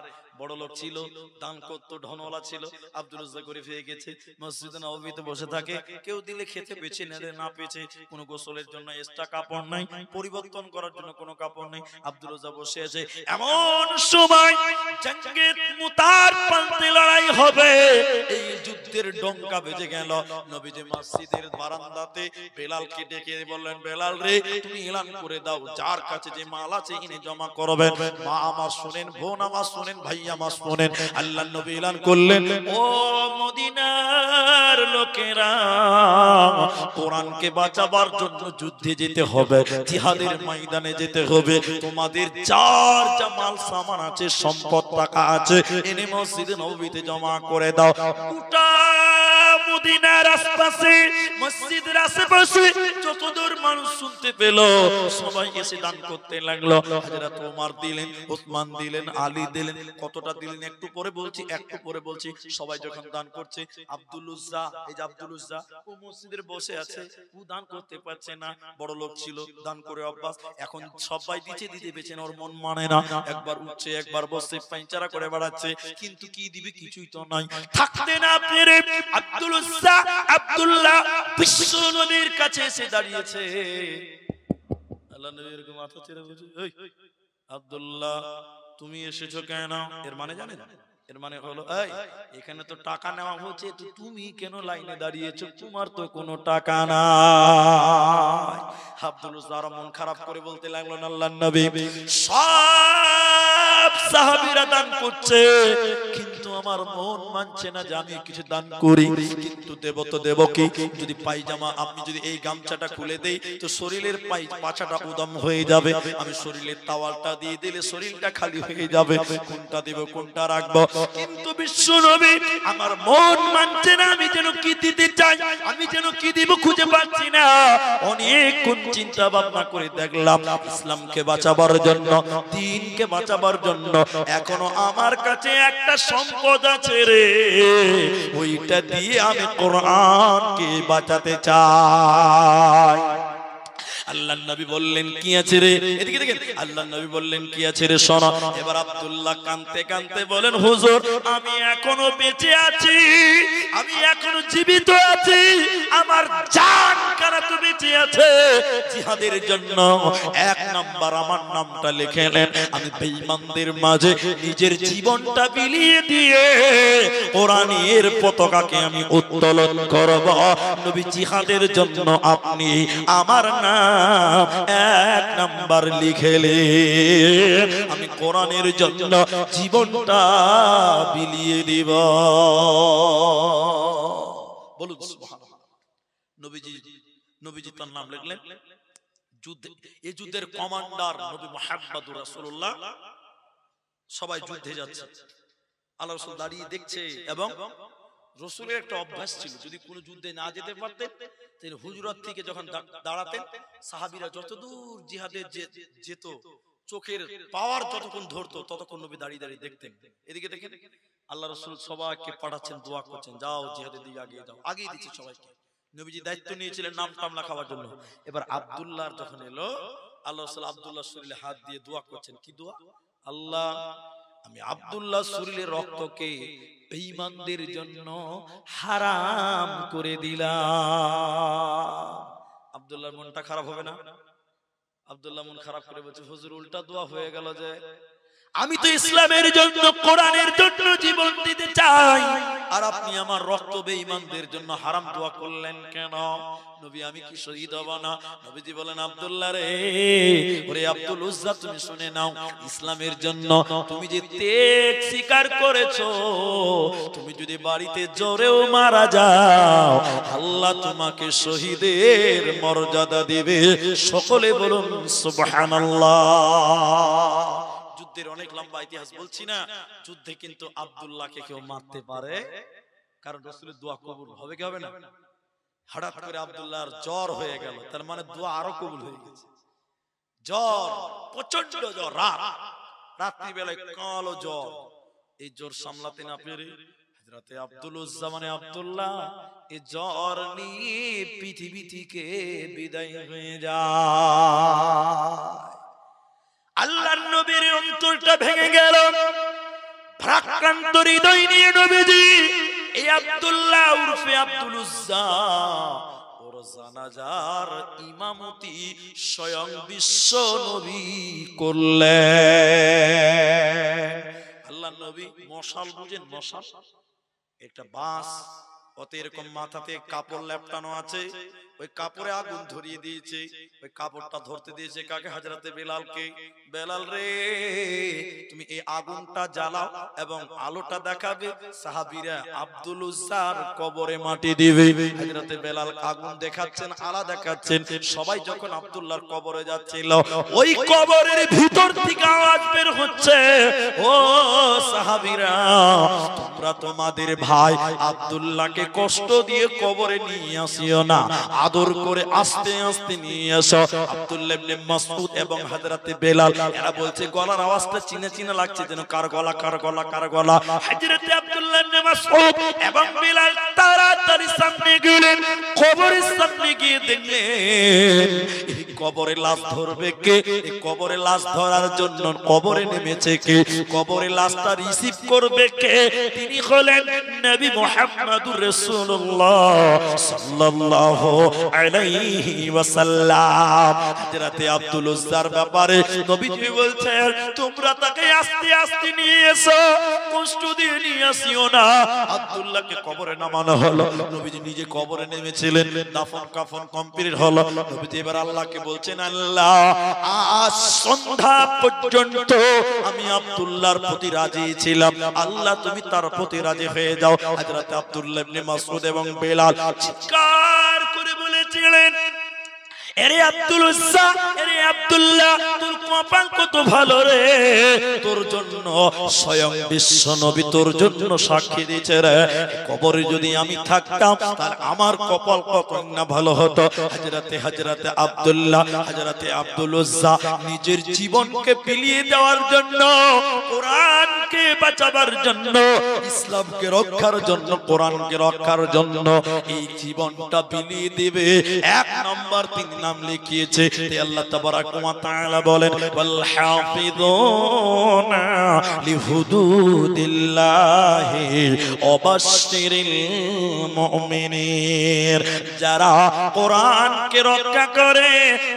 বড় লোক ছিল, দান করতো, ধনওয়ালা ছিল। আব্দুল উজ্জা গরিব হয়ে গেছে, মসজিদে নববীতে বসে থাকে, কেউ দিলে খেতে পেছে নেড়ে না পেছে, কোনো গোসলের জন্য এক্সট্রা কাপড় নাই, পরিবর্তন করার জন্য কোনো কাপড় নেই, আব্দুল উজ্জা বসে আছে। এমন সময় জঙ্গে মুতার পাল্টে লড়াই হবে, এই যুদ্ধের ডঙ্কা বেজে গেল। নবীজি মসজিদের বারান্দাতে বেলালকে ডেকে বললেন, বেলাল রে, তুমি এলান করে দাও, যার কাছে যে মাল আছে এনে জমা করবেন। মা আমার শুনেন, বোন আমার শুনেন, ভাই আমার শুনেন, আল্লাহর নবী এলান করলেন, ও মদিনার লোকেরা, কোরআনকে বাঁচাবার জন্য যুদ্ধে যেতে হবে, জিহাদের ময়দানে যেতে হবে। তোমাদের যার যা মাল সামান আছে, সম্পদ টাকা আছে, এনে মসজিদে নববীতে জমা করে দাও। গোটা মদিনার আশপাশে, মসজিদের আশেপাশে যতদূর মানুষ শুনতে পেল, সবাই এসে দান করতে লাগলো। হযরত ওমর দিলেন, ওসমান দিলেন, আলী দিলেন। কতটা দিলেন একটু পরে বলছি, একটু পরে বলছি। সবাই যখন দান করছে, আব্দুল উজ্জা, এই যে আব্দুল উজ্জা, ও মসজিদের বসে আছে, ও দান করতে পারছে না, বড় লোক ছিল, দান করে অভ্যাস। এখন সবাই দিতে দিতে বেঁচে না, ওর মন মানে না, একবার উঠছে একবার বসে পাইচারা করে বেড়াচ্ছে, কিন্তু কি দিবে কিছুই তো নাই। থাকতে না পেরে আব্দুল উজ্জা, আব্দুল্লাহ বিশ্ব নবীর কাছে এসে দাঁড়িয়েছে। আল্লাহ নবী এরকম মাথা ছেড়ে বলছে, এই আব্দুল্লাহ, তুমি এসেছো কেন? এর মানে জানেন? এর মানে হলো, এই এখানে তো টাকা নেওয়া হচ্ছে, তো তুমি কেন লাইনে দাঁড়িয়েছো? তোমার তো কোনো টাকা নাই। আব্দুল উজ্জা মন খারাপ করে বলতে লাগলো, আল্লাহর নবী, সব সাহাবীরা দান করছে, কিন্তু আমার মন মানছে না যে আমি কিছু দান করি। কিন্তু দেব তো দেব কি? যদি পায়জামা, আপনি যদি এই গামছাটা খুলে দেই, তো শরীরের পাছাটা উদম হয়ে যাবে, আমি শরীরের তাওয়ালটা দিয়ে দিলে শরীরটা খালি হয়ে যাবে, কোনটা দেব কোনটা রাখবো? কিন্তু বিশ্ব নবী, আমার মন মানছে না, আমি যেন কি দিতে চাই, আমি যেন কি দিব খুঁজে পাচ্ছি না। অনেকক্ষণ চিন্তা ভাবনা করে দেখলাম, ইসলামকে বাঁচাবার জন্য, দ্বীনকে বাঁচাবার জন্য এখনো আমার কাছে একটা সম্পদ আছে রে, ওইটা দিয়ে আমি কোরআনকে বাঁচাতে চাই। আল্লাহর নবী বললেন, কি আছে রে? এদিকে দেখেন, আল্লাহর নবী বললেন, কি আছে রে? শোনো। এবার আব্দুল্লাহ কাঁদতে কাঁদতে বলেন, হুজুর, আমি এখনো বেঁচে আছি, আমি এখনো জীবিত আছি, আমার জান কারা তো বেঁচে আছে। জিহাদের জন্য এক নাম্বার আমার নামটা লিখে নেন, আমি বেঈমানদের মাঝে নিজের জীবনটা বিলিয়ে দিয়ে কোরআনের পতাকাকে আমি উত্তোলন করব। নবী জিহাদের জন্য আপনি আমার নাম এক নাম্বার লিখেলেন, আমি কোরআনের জন্য জীবনটা বিলিয়ে দিব। বলুন সুবহানাল্লাহ। নবীজি তার নাম লিখলেন। যুদ্ধে, এই যুদ্ধের কমান্ডার নবী মুহাম্মদুর রাসূলুল্লাহ। সবাই যুদ্ধে যাচ্ছে, আল্লাহ রাসূল দাঁড়িয়ে দেখছে। এবং রাসূলের একটা অভ্যাস ছিল, যদি কোনো যুদ্ধে না যেতে পারতেন, তিনি হুজরাত থেকে যখন দাঁড়াতেন, সাহাবীরা যতদূর জিহাদে যেত, চোখের পাওয়ার যতক্ষণ ধরতো, ততক্ষণ নবী দাঁড়িয়ে দাঁড়িয়ে দেখতেন। এদিকে দেখেন, আল্লাহ রাসূল সবাইকে পাঠাচ্ছেন, দোয়া করছেন, যাও জিহাদের দিকে আগিয়ে যাও, আগিয়ে দিচ্ছে সবাইকে। নবীজি দায়িত্ব নিয়েছিলেন নাম টাম লেখাবার জন্য। এবার আব্দুল্লাহর যখন এলো, আল্লাহ রাসূল আব্দুল্লাহর শরীরে হাত দিয়ে দোয়া করছেন। কি দোয়া? আল্লাহ, আমি আব্দুল্লাহ শরীরের রক্তকে বেঈমানদের জন্য হারাম করে দিলাম। আব্দুল্লাহর মনটা খারাপ হবে না? আব্দুল্লাহ মন খারাপ করে বলছে, হুজুর, উল্টা দোয়া হয়ে গেল যে, আমি তো ইসলামের জন্য, কোরআনের জন্য জীবন দিতে চাই, আর আপনি আমার রক্ত বেঈমানদের জন্য হারাম দোয়া করলেন কেন? নবী, আমি কি শহীদ হব না? নবীজি বলেন, আব্দুল্লাহ রে, ওরে আব্দুল উজ্জা, তুমি শুনে নাও, ইসলামের জন্য তুমি যে ত্যাগ স্বীকার করেছো, তুমি যদি বাড়িতে জ্বরেও মারা যাও, আল্লাহ তোমাকে শহীদের মর্যাদা দিবে। সকলে বলুন সুবহানাল্লাহ। যুদ্ধের অনেক লম্বা ইতিহাস বলছি না, যুদ্ধে কিন্তু আব্দুল্লাহকে কেউ মারতে পারে, কারণ রাসূলের দোয়া কবুল হবে কি হবে না? হঠাৎ করে আব্দুল্লাহর জ্বর হয়ে গেল, তার মানে দোয়া আরো কবুল হয়ে গেছে। জ্বর, প্রচন্ড জ্বর, রাত্রি বেলায় কালো জ্বর। এই জ্বর সামলাতে না পেরে হযরতে আব্দুল উজ্জা মানে আব্দুল্লাহ এই জ্বর নিয়ে পৃথিবী থেকে বিদায় হয়ে যায়। আল্লাহর নবীর অন্তরটা ভেঙে গেল। ভারাক্রান্ত হৃদয় নিয়ে নবীজি এই আব্দুল্লাহ উরফে আব্দুল উজ্জা ওর জানাজার ইমামতি স্বয়ং বিশ্ব নবী করলেন। আল্লাহর নবী মশাল বুঝেন? মশাল একটা বাঁশ, ওতে এরকম মাথাতে কাপড় লেপটানো আছে, ওই কাপড়ে আগুন ধরিয়ে দিয়েছে। ওই কাপড়টা ধরতে দিয়েছে কাকে? হযরতে বেলালকে। বেলাল রে, তুমি এই আগুনটা জ্বালাও এবং আলোটা দেখাবে, সাহাবীরা আব্দুল উজ্জার কবরে মাটি দিবে। হযরতে বেলাল আগুন দেখাচ্ছেন, আলা দেখাচ্ছেন। সবাই যখন আব্দুল্লাহর কবরে যাচ্ছিল, ওই কবরের ভিতর থেকে আওয়াজ বের হচ্ছে, ও সাহাবীরা, তোমরা তোমাদের ভাই আব্দুল্লাহকে কষ্ট দিয়ে কবরে নিয়ে আসিও না, আদর করে আস্তে আস্তে নিয়ে এসো। আব্দুল্লাহ ইবনে মাসউদ এবং হযরতে বেলাল এরা বলছে গলার আওয়াজটা চিনা চিনা লাগছে, যেন কার গলা কার গলা কার গলা। হযরতে আব্দুল্লাহ ইবনে মাসউদ এবং বেলাল তাড়াতাড়ি সামনে গেলেন, কবরের সামনে গিয়ে দেখলেন এই কবরে লাশ ধরবে কে? এই কবরে লাশ ধরার জন্য কবরে নেমেছে কে? কবরে লাশটা রিসিভ করবে কে? তিনি হলেন নবী মুহাম্মদুর রাসূলুল্লাহ সাল্লাল্লাহু আলাইহি ওয়াসাল্লাম। হযরতে আব্দুল উজ্জার ব্যাপারে নবীজি বলছেন, তোমরা তাকে আস্তে আস্তে নিয়ে এসো, কষ্ট দিয়ে নিয়ে আসিও না। আব্দুল্লাহকে কবরে নামানো হলো। নবীজি নিজে কবরে নেমেছিলেন, দাফন কাফন কমপ্লিট হলো। নবীজি এবার আল্লাহকে বলছেন, আল্লাহ আজ সন্ধ্যা পর্যন্ত আমি আব্দুল্লাহর প্রতি রাজি ছিলাম, আল্লাহ তুমি তার প্রতি রাজি হয়ে যাও। হযরতে আব্দুল্লাহ ইবনে মাসউদ এবং বেলাল চিৎকার করে বলেছিলেন, এরে আব্দুল উজ্জা, এরে আব্দুল্লাহ, তোর কপাল কত ভালো রে, তোর জন্য স্বয়ং বিশ্ব নবী তোর জন্য সাক্ষী দিয়েছে রে। কবরে যদি আমি থাকতাম তাহলে আমার কপাল কত না ভালো হতো। হযরতে আব্দুল্লাহ, হযরতে আব্দুল উজ্জা নিজের জীবনকে বিলিয়ে দেওয়ার জন্য, কোরআনকে বাঁচাবার জন্য, ইসলামকে রক্ষার জন্য, কোরআনকে রক্ষার জন্য এই জীবনটা বিলিয়ে দিবে। এক নাম্বার তিন নাম লিখিয়েছে। আল্লাহ তাবারাক ওয়া তাআলা বলেন, ওয়াল হাফিযুনা লিহুদুদিল্লাহি ওয়াবাশশিরিল মুমিনিন, যারা কোরআনকে রক্ষা করে,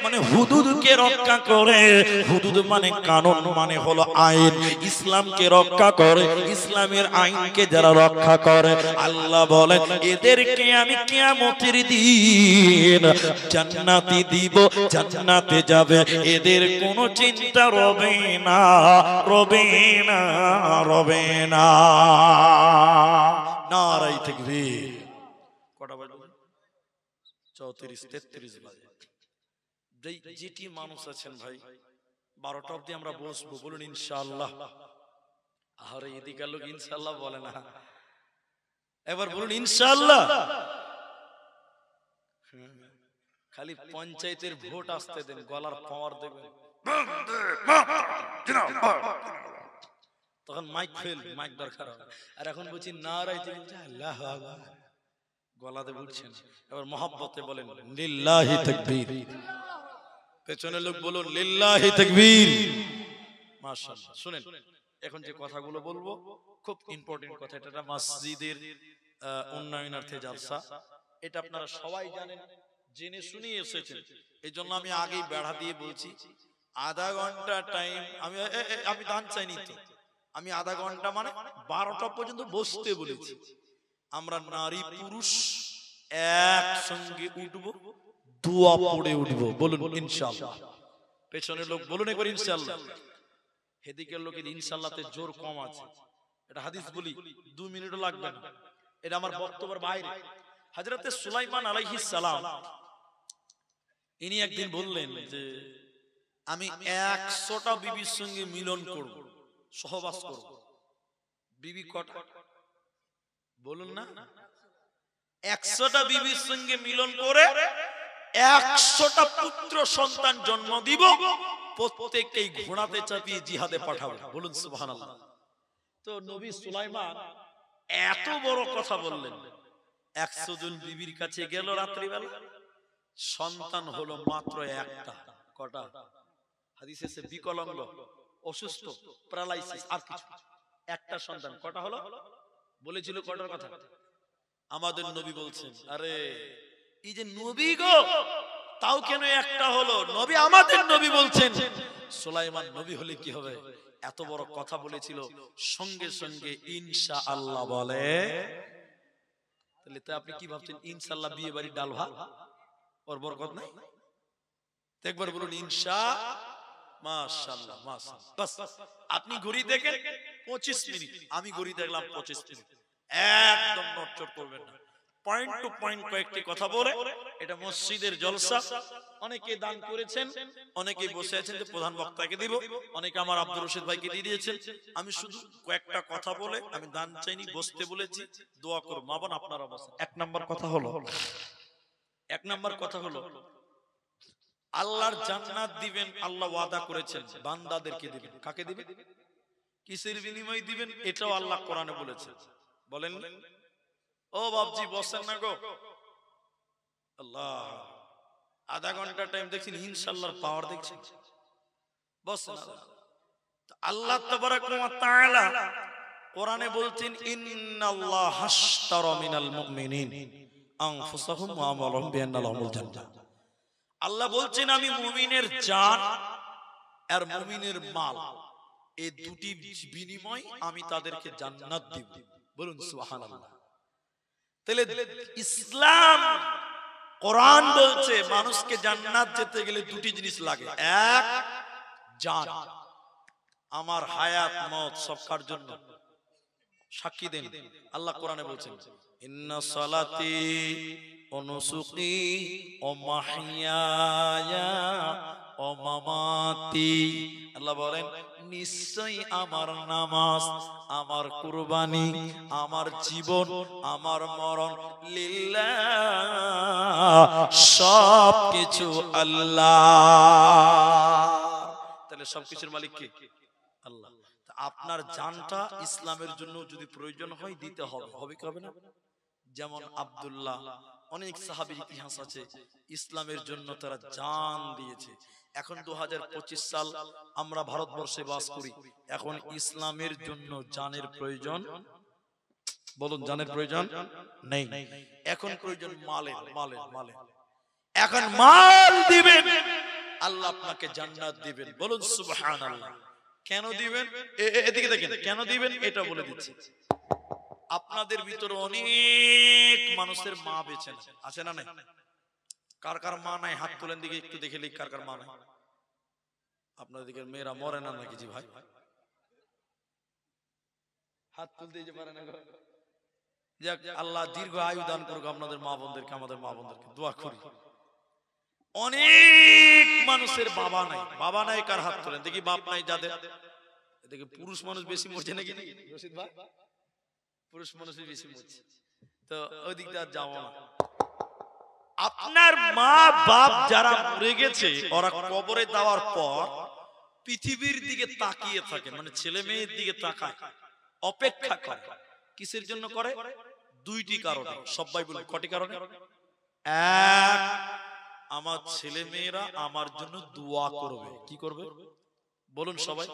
মানে হুদুদকে রক্ষা করে। হুদুদ মানে কানুন, মানে হলো আইন। ইসলামকে রক্ষা করে, ইসলামের আইনকে যারা রক্ষা করে, আল্লাহ বলেন এদেরকে আমি কিয়ামতের দিন জান্নাতি দিব, জান্নাতে যাবে, এদের কোনো চিন্তা রবে না, রবে না, রবে না। নারায়ে তাকবীর। কটা বাজে? 34-33 বাজে। যেটি মানুষ আছেন ভাই, 12টা অবধি আমরা বসবো, বলুন ইনশাআল্লাহ। আরে এদিকে লোক ইনশাআল্লাহ বলে না, এবার বলুন ইনশাআল্লাহ। খালি পঞ্চায়েতের ভোট আসতে দেন, গলার পাওয়ার দেবেন, তখন মাইক ফেল, মাইক দরকার হবে। আর এখন বলছি নারায়ে তাকবীর, আল্লাহু আকবার, গলাতে উঠছেন। এবার মহব্বতে বলেন লিল্লাহি তাকবীর। পেছনে লোক বলুন লিল্লাহি তাকবীর। মাশাআল্লাহ। শুনেন, এখন যে কথাগুলো বলবো খুব ইম্পর্টেন্ট কথা। এটা মসজিদের উন্নয়নার্থে জালসা, এটা আপনারা সবাই জানেন, জেনে শুনে এসেছেন। এই জন্য আমি আগেই বেড়া দিয়ে বলছি, আধা ঘন্টা টাইম আমি দান চাইনি তো, আমি আধা ঘন্টা মানে 12টা পর্যন্ত বসতে বলেছি। আমরা নারী পুরুষ একসঙ্গে উঠবো, দোয়া পড়ে উঠবো, বলুন ইনশাআল্লাহ। পেছনের লোক বলুন একবার ইনশাআল্লাহ। এদিকের লোকের ইনশাআল্লাহতে জোর কম আছে। এটা হাদিস বলি, 2 মিনিটও লাগবে না, এটা আমার বক্তব্যের বাইরে। হযরতে সুলাইমান আলাইহিস সালাম ইনি একদিন বললেন যে আমি 100টা বিবির সঙ্গে মিলন করব, সহবাস করব। বিবি কটা বলুন না? 100টা বিবির সঙ্গে মিলন করে 100টা পুত্র সন্তান জন্ম দিব, প্রত্যেককেই ঘোড়াতে চাপিয়ে জিহাদে পাঠাবো, বলুন সুবহানাল্লাহ। তো নবী সুলাইমান এত বড় কথা বললেন, 100 জন বিবির কাছে গেল রাত্রিবেলা, সন্তান হলো মাত্র একটা। কটা? হাদিসে এসে বিকলাঙ্গ, অসুস্থ, প্যারালাইসিস, আর কিছু, একটা সন্তান। কটা হলো? বলেছিল কটার কথা? আমাদের নবী বলছেন, আরে এই যে নবী গো, তাও কেন একটা হলো? নবী, আমাদের নবী বলছেন সুলাইমান নবী হলে কি হবে? এত বড় কথা বলেছিল, সঙ্গে সঙ্গে ইনশাআল্লাহ বলে। তাহলে তো আপনি কি ভাবছেন ইনশাআল্লাহ বিয়ে বাড়ি ডাল ভাত ওর বরকত নাই? একবার বলুন ইনশা, মাশাআল্লাহ, মাশাআল্লাহ। বাস আপনি ঘড়ি দেখেন 25 মিনিট, আমি ঘড়ি দেখলাম 25 মিনিট। একদম নড়চড় করবেন না, পয়েন্ট টু পয়েন্ট কয়েকটি কথা বলে। এটা মসজিদের জলসা, অনেকে দান করেছেন, অনেকে বসে আছেন যে প্রধান বক্তাকে দিব, অনেকে আমার আব্দুর রশিদ ভাইকে দিয়ে দিয়েছেন। আমি শুধু কয়েকটা কথা বলে, আমি দান চাইনি, বসতে বলেছি, দোয়া করব। মা বোন আপনারা বসেন। এক নাম্বার কথা হলো আল্লাহর জান্নাত দিবেন, আল্লাহ ওয়াদা করেছেন, বান্দাদেরকে দিবেন। কাকে দিবেন? কিসের বিনিময়ে দিবেন? এটাও আল্লাহ কোরআনে বলেছেন। বলেন ও বাবজি, বসেন না গো। আল্লাহ, আধা ঘন্টা টাইম দেখছেন, ইনশাআল্লাহর পাওয়ার দেখছেন, বসেন। আল্লাহ তাবারাক ওয়া তাআলা কোরআনে বলছেন, ইন্নাল্লাহ হাশতারা মিনাল মুমিনিন আনফুসাহুম ওয়া আমওয়ালাহুম বিআন্না লাহুমুল জান্নাহ। আল্লাহ বলছেন, আমি মুমিনের জান আর মুমিনের মাল, এই দুটি বিনিময় আমি তাদেরকে জান্নাত দিব। বলুন সুবহানাল্লাহ। তাহলে ইসলাম, কোরআন বলছে মানুষকে জান্নাত যেতে গেলে দুটি জিনিস লাগে। এক, জান। আমার হায়াত মত সব কার জন্য? সাক্ষী দেন, আল্লাহ কোরআনে বলছেন, ইন্না সালাতি ওয়া নুসুকি ওয়া মাহইয়ায়া ওয়া মামাতি। আল্লাহ বলেন, নিশ্চয়ই আমার নামাজ, আমার কুরবানি, আমার জীবন, আমার মরণ লিল্লাহ, সবকিছু আল্লাহ। তাহলে সবকিছুর মালিক কে? আল্লাহ। আপনার জানটা ইসলামের জন্য যদি প্রয়োজন হয় দিতে হবে, হবে কি হবে না? যেমন আব্দুল্লাহ, অনেক সাহাবীর ইতিহাস আছে, ইসলামের জন্য তারা জান দিয়েছে। এখন 2025 সাল, আমরা ভারতবর্ষে বাস করি। এখন ইসলামের জন্য জানের প্রয়োজন, বলুন জানের প্রয়োজন নেই। এখন প্রয়োজন মালের, মালের, মালের। এখন মাল দিবেন, আল্লাহ আপনাকে জান্নাত দিবেন। বলুন সুবহানাল্লাহ। কেন দিবেন? এদিকে দেখেন, কেন দিবেন এটা বলে দিচ্ছি। আপনাদের ভিতরে অনেক মানুষের মা বেঁচে আছে না নাই? কার কার মা নাই হাত তোলেন দিকে, একটু দেখে লিখ কার কার মা নাই। আপনাদের দিকে মেয়েরা মরে না নাকি? জি ভাই, হাত তুলতে যে পারে না। যাক, আল্লাহ দীর্ঘ আয়ু দান করুক আপনাদের মা বোনদেরকে, আমাদের মা বোনদেরকে দোয়া করি। অনেক মানুষের বাবা নাই, বাবা নাই, কার হাত তোলেন দেখি। বাপ নাই যাদের, দেখি পুরুষ মানুষ বেশি মরছে নাকি? রশিদ ভাই, পুরুষ মানুষই বেশি মরছে, তো ওই দিকটা যাবো না। আপনার মা বাপ যারা মরে গেছে, ওরা কবরে দেওয়ার পর পৃথিবীর দিকে তাকিয়ে থাকে, মানে ছেলে মেয়ের দিকে তাকায়, অপেক্ষা করে। কিসের জন্য করে? দুইটি কারণে। সবাই বলুন কটি কারণে? এক, আমার ছেলে মেয়েরা আমার জন্য দোয়া করবে। কি করবে বলুন সবাই?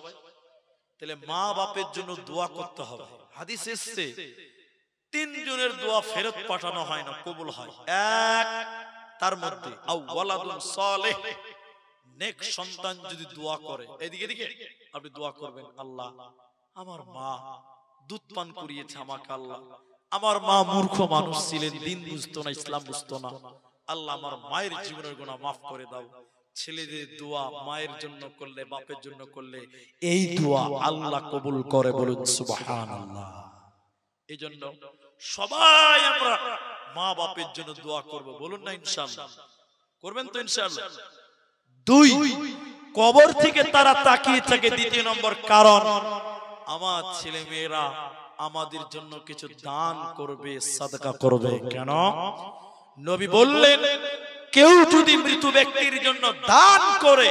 তাহলে মা বাপের জন্য দোয়া করতে হবে। হাদিস এসেছে, তিনজনের দোয়া ফেরত পাঠানো হয় না, কবুল হয়। এক, তার মধ্যে আওয়ালাদুন সালেহ, নেক সন্তান যদি দোয়া করে। এদিকে এদিকে আপনি দোয়া করবেন, আল্লাহ আমার মা দুধ পান করিয়েছে আমাকে, আল্লাহ আমার মা মূর্খ মানুষ ছিলেন, দিন বুঝতো না, ইসলাম বুঝতো না, আল্লাহ আমার মায়ের জীবনের গুনাহ মাফ করে দাও। ছেলেদের দোয়া মায়ের জন্য করলে, বাপের জন্য করলে, এই দোয়া আল্লাহ কবুল করে। বলুন সুবহানাল্লাহ। এই জন্য সবাই আমরা মা বাপের জন্য দোয়া করব। বলুন না ইনশাআল্লাহ? করবেন তো ইনশাআল্লাহ? দুই, কবর থেকে তারা তাকিয়ে থাকে। দ্বিতীয় নম্বর কারণ, আমার ছেলে মেয়েরা আমাদের জন্য কিছু দান করবে, সাদকা করবে। কেন? নবী বললেন, কেউ যদি মৃত ব্যক্তির জন্য দান করে,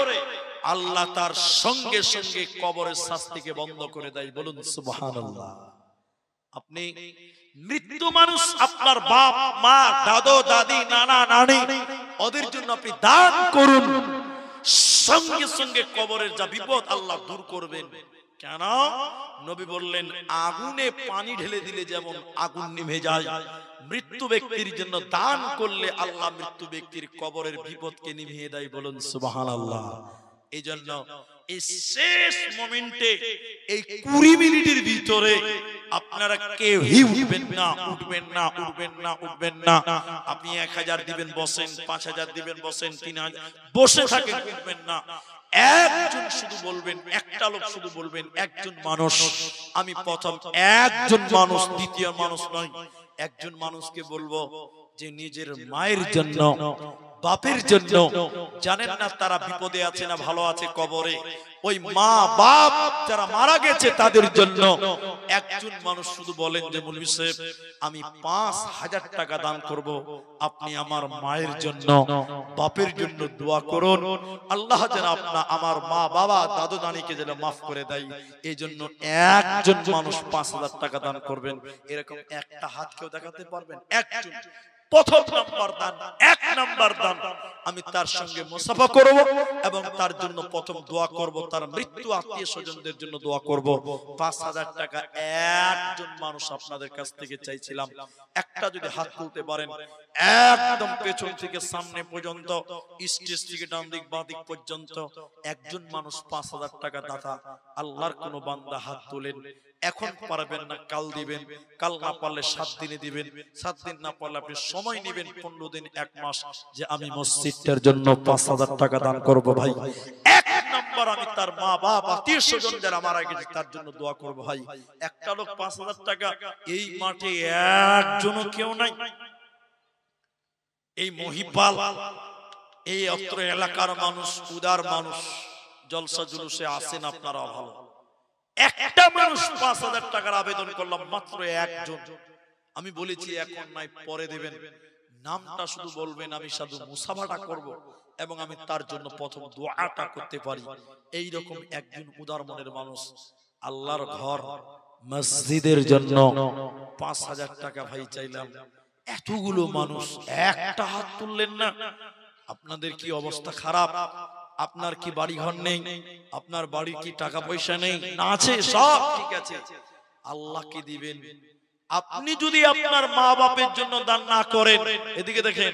আল্লাহ তার সঙ্গে সঙ্গে কবরের শাস্তিকে বন্ধ করে দেয়। বলুন সুবহানাল্লাহ। আপনি মৃত্যু মানুষ, আপনার বাপ মা, দাদু দাদি, নানা নানি, ওদের জন্য আপনি দান করুন, সঙ্গে সঙ্গে কবরের যা বিপদ আল্লাহ দূর করবেন। কেন? নবী বললেন আগুনে পানি ঢেলে দিলে যেমন আগুন নিভে যায়, মৃত্যু ব্যক্তির জন্য দান করলে আল্লাহ মৃত্যু ব্যক্তির কবরের বিপদকে নিভিয়ে দেয়। বলুন সুবহানাল্লাহ। এই জন্য এই শেষ মোমেন্টে, এই 20 মিনিটের ভিতরে আপনারা কেউই উঠবেন না, উঠবেন না, উঠবেন না, উঠবেন না। আপনি 1000 দিবেন বসেন, 5000 দিবেন বসেন, 3000 বসে থাকেন, উঠবেন না। একজন শুধু বলবেন, একটা লোক শুধু বলবেন, একজন মানুষ, আমি প্রথম একজন মানুষ, দ্বিতীয় মানুষ নয়, একজন মানুষকে বলবো যে নিজের মায়ের জন্য, বাপের জন্য, জানেন না তারা বিপদে আছে না ভালো আছে কবরে, ওই মা বাপ যারা মারা গেছে তাদের জন্য একজন মানুষ শুধু বলেন যে মৌলভী সাহেব আমি 5000 টাকা দান করব, আপনি আমার মায়ের জন্য, বাপের জন্য দোয়া করুন, আল্লাহ যেন আমার মা বাবা দাদু নানিকে যেন মাফ করে দেয়। এই জন্য একজন মানুষ 5000 টাকা দান করবেন। এরকম একটা হাত কেউ দেখাতে পারবেন? একজন। প্রথম নাম্বার দান, 1 নাম্বার দান, আমি তার সঙ্গে মুসাফা করব এবং তার জন্য প্রথম দোয়া করব, তার মৃত্যু আত্মীয় স্বজনদের জন্য দোয়া করব। 5000 টাকা একজন মানুষ আপনাদের কাছ থেকে চাইছিলাম, একটা যদি হাত তুলতে পারেন, একদম পেছন থেকে সামনে পর্যন্ত, স্টেজ থেকে ডান দিক বাঁ দিক পর্যন্ত একজন মানুষ 5000 টাকা দাতা। আল্লাহর কোন বান্দা হাত তোলেন, এখন পারবেন না কাল দিবেন, কাল না পারলে 7 দিনে দিবেন, 7 দিন না পারলে আপনি সময় নেবেন 15 দিন 1 মাস, যে আমি মসজিদটার জন্য 5000 টাকা দান করব। ভাই 1 নাম্বার, আমি তার মা বাপ আত্মীয় স্বজন যারা মারা গেছে তার জন্য দোয়া করব। ভাই একটা লোক 5000 টাকা, এই মাঠে একজনও কেউ নাই, এই মহিপাল, এই অত্র এলাকার মানুষ, উদার মানুষ, জলসা জুলুসে আসেন আপনারা ভালো, একটা মানুষ 5000 টাকার আবেদন করলাম, মাত্র একজন। আমি বলেছি এখন নাই পরে দেবেন, নামটা শুধু বলবেন, আমি শুধু মুসাফাটা করব এবং আমি তার জন্য প্রথম দোয়াটা করতে পারি। এই রকম একজন উদার মনের মানুষ, আল্লাহর ঘর মসজিদের জন্য 5000 টাকা ভাই চাইলাম, এতগুলো মানুষ একটা হাত তুললেন না। আপনাদের কি অবস্থা খারাপ? আপনার কি বাড়ি ঘর নেই? আপনার বাড়ি কি টাকা পয়সা নেই? না আছে, সব ঠিক আছে, আল্লাহকে দিবেন। আপনি যদি আপনার মা বাপের জন্য দান না করেন, এদিকে দেখেন,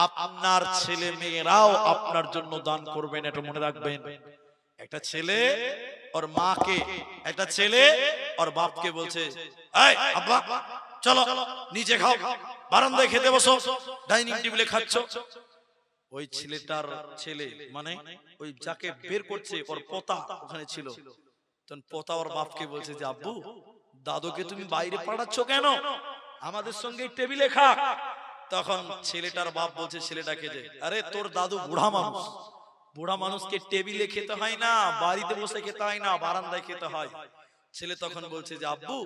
আপনার ছেলে মেয়েরাও আপনার জন্য দান করবেন, এটা মনে রাখবেন। একটা ছেলে ওর মাকে, একটা ছেলে ওর বাপকে বলছে, এই আব্বা চলো নিচে খাও, বারান্দায় খেতে বসো, ডাইনিং টেবিলে খাচ্ছ। ওই ছেলেটার ছেলে, মানে ওই যাকে বের করছে ওর পোতা ওখানে ছিল, তখন পোতা ওর বাপকে বলছে যে আব্বু দাদুকে তুমি বাইরে পাঠাচ্ছ কেন, আমাদের সঙ্গে টেবিলে খা। তখন ছেলেটার বাপ বলছে ছেলেটাকে যে আরে তোর দাদু বুড়া মানুষ, বুড়া মানুষকে টেবিলে খেতে হয় না, বাড়িতে বসে খেতে হয় না, বারান্দায় খেতে হয়। ছেলে তখন বলছে যে আব্বু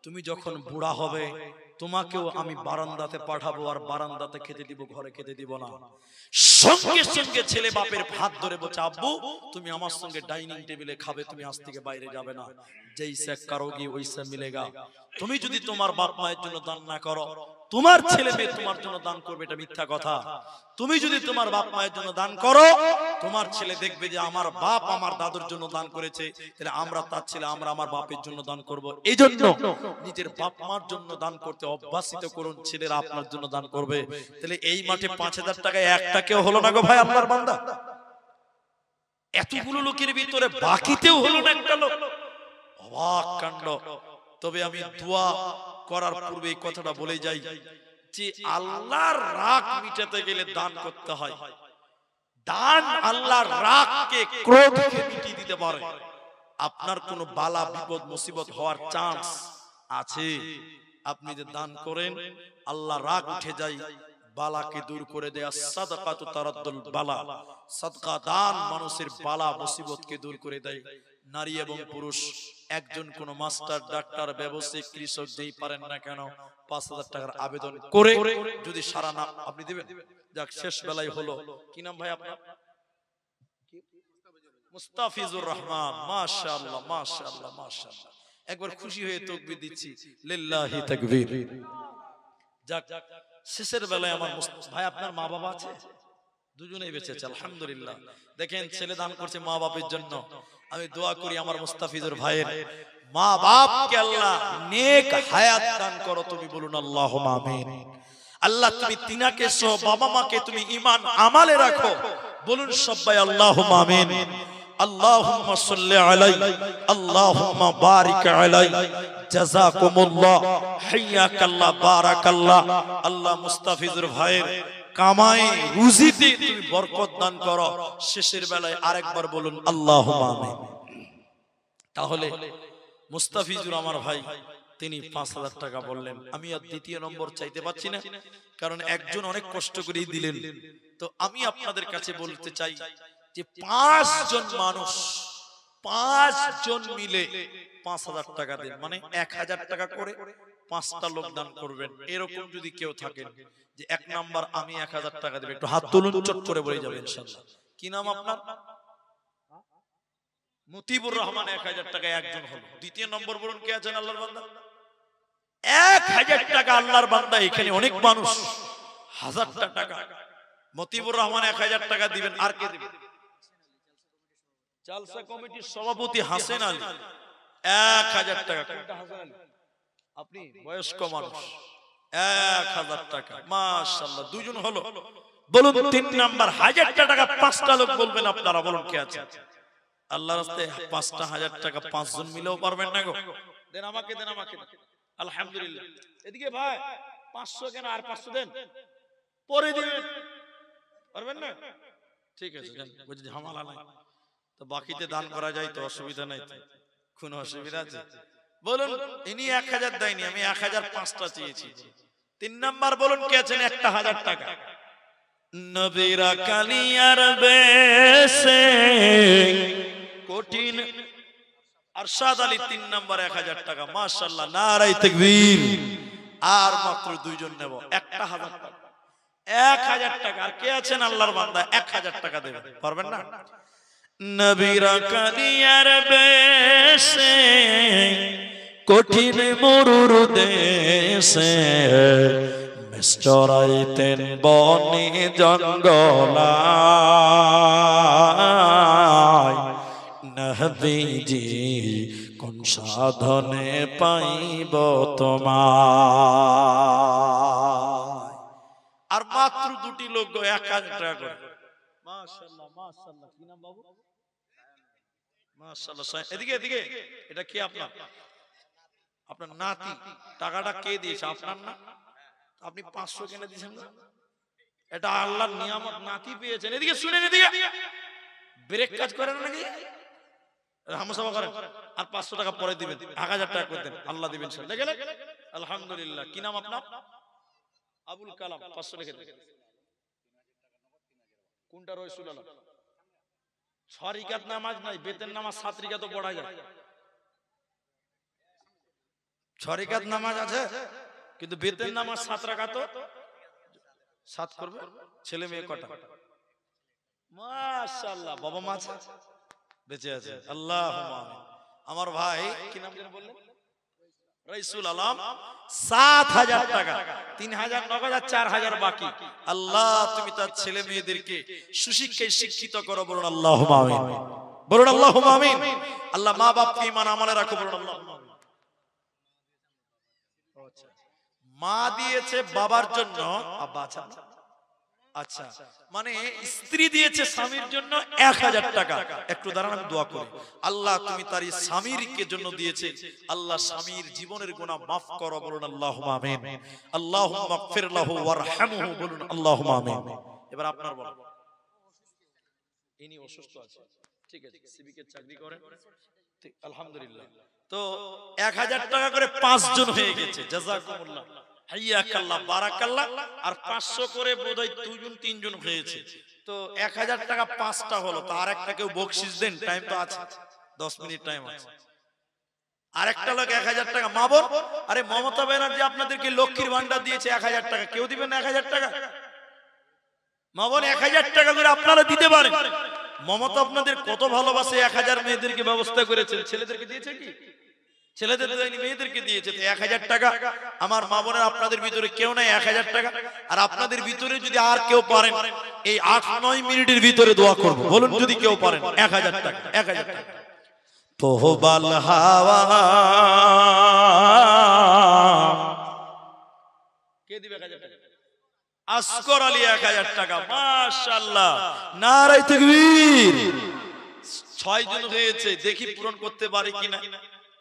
তুমি যখন বুড়া হবে তোমাকেও আমি বারান্দাতে পাঠাবো, আর বারান্দাতে খেতে দিব, ঘরে খেতে দিব না। সঙ্গে সঙ্গে ছেলে বাপের হাত ধরে বলছে আব্বু তুমি আমার সঙ্গে ডাইনিং টেবিলে খাবে, তুমি আজ থেকে বাইরে যাবে না, যেইসা করোগি ওইসা মিলেগা। তুমি যদি তোমার বাপ মায়ের জন্য দান না করো, তোমার ছেলে মেয়ে তোমার জন্য দান করবে, এটা মিথ্যা কথা। তুমি যদি তোমার বাপ মায়ের জন্য দান করো, তোমার ছেলে দেখবে যে আমার বাপ আমার দাদুর জন্য দান করেছে, তাহলে আমরা তার ছেলে, আমরা আমার বাপের জন্য দান করব। এই জন্য নিজের বাপ মার জন্য দান করতে অভ্যাসিত করুন, ছেলেরা আপনার জন্য দান করবে। তাহলে এই মাঠে 5000 টাকায় একটা কেউ হলো না গো ভাই, আল্লাহর বান্দা, এতগুলো লোকের ভিতরে বাকিতেও হলো না একটা লোক, অবাক কাণ্ড। তবে আমি দোয়া করার পূর্বে এই কথাটা বলে যাই যে আল্লাহর রাগ মিটাতে গেলে দান করতে হয়। দান আল্লাহর রাগকে, ক্রোধকে মিটিয়ে দিতে পারে। আপনার কোনো বালা বিপদ মুসিবত হওয়ার চান্স আছে, আপনি যে দান করেন আল্লাহ রাগ উঠে যায়, বালাকে দূর করে দেয়া। সাদাকাতু তারাদ্দুল বালা, সাদকা দান মানুষের বালা মুসিবতকে দূর করে দেয়। নারী এবং পুরুষ, একজন কোন মাস্টার, ডাক্তার, ব্যবসায়ী, কৃষক যেই পারেন না কেন 5000 টাকার আবেদন করে যদি সারা না আপনি দিবেন। যাক শেষ বেলায় হলো, কি নাম ভাই আপনার? মুস্তাফিজুর রহমান, মাশাআল্লাহ মাশাআল্লাহ মাশাআল্লাহ, একবার খুশি হয়ে তাকবীর দিচ্ছি, লিল্লাহি তাকবীর। যাক শেষের বেলায় আমার ভাই, আপনার মা বাবা আছে? দুজনেই বেঁচে আছে আলহামদুলিল্লাহ। দেখেন ছেলে দান করছে মা বাপের জন্য। আমি দোয়া করি আমার মুস্তাফিজুর ভাইয়ের মা বাপকে আল্লাহ নেক হায়াত দান করো, তুমি বলুন আল্লাহুম্মা আমিন। আল্লাহ তুমি তিনাকে সহ বাবা মাকে তুমি ঈমান আমালে রাখো, বলুন সবাই আল্লাহুম্মা আমিন। আল্লাহুম্মা সাল্লি আলাইহি আল্লাহুম্মা বারিক আলাইহি জাযাকুমুল্লাহ হাইয়াকাল্লাহ বারাকাল্লাহ। আল্লাহ মুস্তাফিজুর ভাইয়ের কামাই রুজিতে তুমি বরকত দান করো। শেষের বেলায় আরেকবার বলুন আল্লাহুম্মা আমিন। তাহলে মুস্তাফিজুর আমার ভাই তিনি ৫,০০০ টাকা বললেন। আমি আর দ্বিতীয় নম্বর চাইতে পাচ্ছি না, কারণ একজন অনেক কষ্ট করেই দিলেন। তো আমি আপনাদের কাছে বলতে চাই যে ৫ জন মানুষ ৫ জন মিলে ৫,০০০ টাকা দেন, মানে ১,০০০ টাকা করে ৫টা লোক দান করবেন। এরকম যদি কেউ থাকেন যে ১ নাম্বার আমি ১,০০০ টাকা দেব, একটু হাত তুলুন, চট করে বলে যাবে ইনশাআল্লাহ। কি নাম আপনার? মতিবুর রহমান। ১,০০০ টাকা একজন হলো। দ্বিতীয় নম্বর বলুন কে আছেন আল্লাহর বান্দা? ১,০০০ টাকা আল্লাহর বান্দা। এখানে অনেক মানুষ ১,০০০টা টাকা। মতিবুর রহমান ১,০০০ টাকা দিবেন। আর কে দিবেন? জালসা কমিটির সভাপতি হাসেন আলী ১,০০০ টাকা। কোনটা হাসেন আলী? আপনি বয়স্ক মানুষ ১,০০০ টাকা। মাশাআল্লাহ, দুজন হলো। বলুন ৩ নাম্বার ১,০০০ টাকা ৫টা লোক বলবেন আপনারা, বলুন কে আছে? আল্লাহর রাস্তায় ৫টা ১,০০০ টাকা ৫ জন মিলেও পারবেন না গো? দেন আমাকে, দেন আমাকে। আলহামদুলিল্লাহ। এদিকে ভাই ৫০০ কেন? আর ৫০০ দেন, পরে দিবেন। পারবেন না? ঠিক আছে, দেন। বুঝি ঝামেলা নাই তো, বাকিতে দান করা যায় তো, অসুবিধা নাই তো, কোনো অসুবিধা আছে? বলুন ইনি ১,০০০ দেয়নি, আমি ১,০০৫টা চেয়েছি। ৩ নাম্বার বলুন কে আছেন? একটা ১,০০০ টাকা। নবীরা কালিয়ার বেশে কঠিন আরশাদ আলী ৩ নাম্বার ১,০০০ টাকা। মাশাআল্লাহ, নারায়ে তাকবীর। আর মাত্র ২ জন নেব, একটা ১,০০০ টাকা। ১,০০০ টাকা। আর কে আছেন আল্লাহর বান্দা ১,০০০ টাকা দেবেন? পারবেন না? নবীরা কালিয়ার বেশে কঠিন মরুর দেশে মিষ্টরাইতেন বনে জঙ্গলায়, নবীজি কোন সাধনে পাইব তোমায়। আর মাত্র ২টি লোক ১,০০০ টাকা করে। মাশাআল্লাহ, মাশাআল্লাহ। কি নাম বাবু? মাশাআল্লাহ। এদিকে, এদিকে। এটা কি আপনার? আপনার নাতি। টাকাটা কে দিয়েছে? আপনার না? আপনি ৫০০ কেনে দিয়েছেন না? এটা আল্লাহর নিয়ামত, নাতি পেয়েছেন। এদিকে শুনেন, এদিকে। ব্রেক কাজ করে না নাকি? হামসাবা করেন। আর ৫০০ টাকা পরে দিবেন, ১,০০০ টাকা করে দেন, আল্লাহ দিবেন ইনশাআল্লাহ। গেলেন? আলহামদুলিল্লাহ। কি নাম আপনার? আবুল কালাম। ৫০০ লিখে দেন। কোনটা রসুল আল্লাহ? ৬ রিকাত নামাজ নাই, বেতের নামাজ ৭ রিকাত তো পড়া যায়। ৬ রিকাত নামাজ আছে, কিন্তু বেতের নামাজ ৭ রাকাত। ৭ করবে। ছেলে মেয়ে কটা? মাশাআল্লাহ। বাবা মা আছে? বেঁচে আছে? আল্লাহুম্মা আমিন। আমার ভাই কি নাম যেন বললেন? রাইসুল আলম। ৭,০০০ টাকা। ৩,০০০ নগদ আর ৪,০০০ বাকি। আল্লাহ তুমি তার ছেলে মেয়েদেরকে সুশিক্ষায় শিক্ষিত করো, বলুন আল্লাহুম্মা আমিন। বলুন আল্লাহুম্মা আমিন। আল্লাহ মা বাপকে ঈমান আমলে রাখো, বলুন আল্লাহুম্মা আমিন। মা দিয়েছে বাবার জন্য, আব্বা আছে? আচ্ছা, মানে স্ত্রী দিয়েছে স্বামীর জন্য ১,০০০ টাকা। একটু দাঁড়ান, আমি দোয়া করি। আল্লাহ তুমি তার স্বামীরকে জন্য দিয়েছে, আল্লাহ স্বামীর জীবনের গুনাহ মাফ করো, বলুন আল্লাহুম্মা আমিন। আল্লাহুম্মা মাগফির লাহু ওয়ারহামহু, বলুন আল্লাহুম্মা আমিন। এবার আপনার বলুন। ইনি অসুস্থ আছে, ঠিক আছে, সিভিকে চাকরি করেন, ঠিক, আলহামদুলিল্লাহ। তো ১,০০০ টাকা করে ৫ জন হয়ে গেছে। জাযাকুমুল্লাহ, হাইয়াকাল্লাহ, বারাকাল্লাহ। আর ৫০০ করে বোধহয় ২ জন ৩ জন হয়েছে। তো ১,০০০ টাকা ৫টা হলো। তো আরেকটা কেউ বকশিশ দেন, টাইম তো আছে, ১০ মিনিট টাইম আছে। আরেকটা লোক ১,০০০ টাকা। মা বোন, আরে মমতা ব্যানার্জি আপনাদেরকে লক্ষ্মীর ভান্ডার দিয়েছে ১,০০০ টাকা, কেউ দিবেন না ১,০০০ টাকা? মা বোন ১,০০০ টাকা করে আপনারা দিতে পারেন। মমতা আপনাদের কত ভালোবাসে, ১,০০০ মেয়েদেরকে ব্যবস্থা করেছেন, ছেলেদেরকে দিয়েছে কি? ছেলেদের দেয়নি, মেয়েদেরকে দিয়েছে। 1000 টাকা আমার মা বোনের আপনাদের ভিতরে কেউ নাই 1000 টাকা, আর আপনাদের ভিতরে যদি আর কেউ পারেন এই 8-9 মিনিটের ভিতরে দোয়া করব, বলুন যদি কেউ পারেন 1000 টাকা, 1000 টাকা। তোহবাল হাওয়া কে দিবে 1000 টাকা? আসগর আলী 1000 টাকা, মাশাআল্লাহ, নারে তাকবীর। 6 জন হয়েছে, দেখি পূরণ করতে পারি কিনা।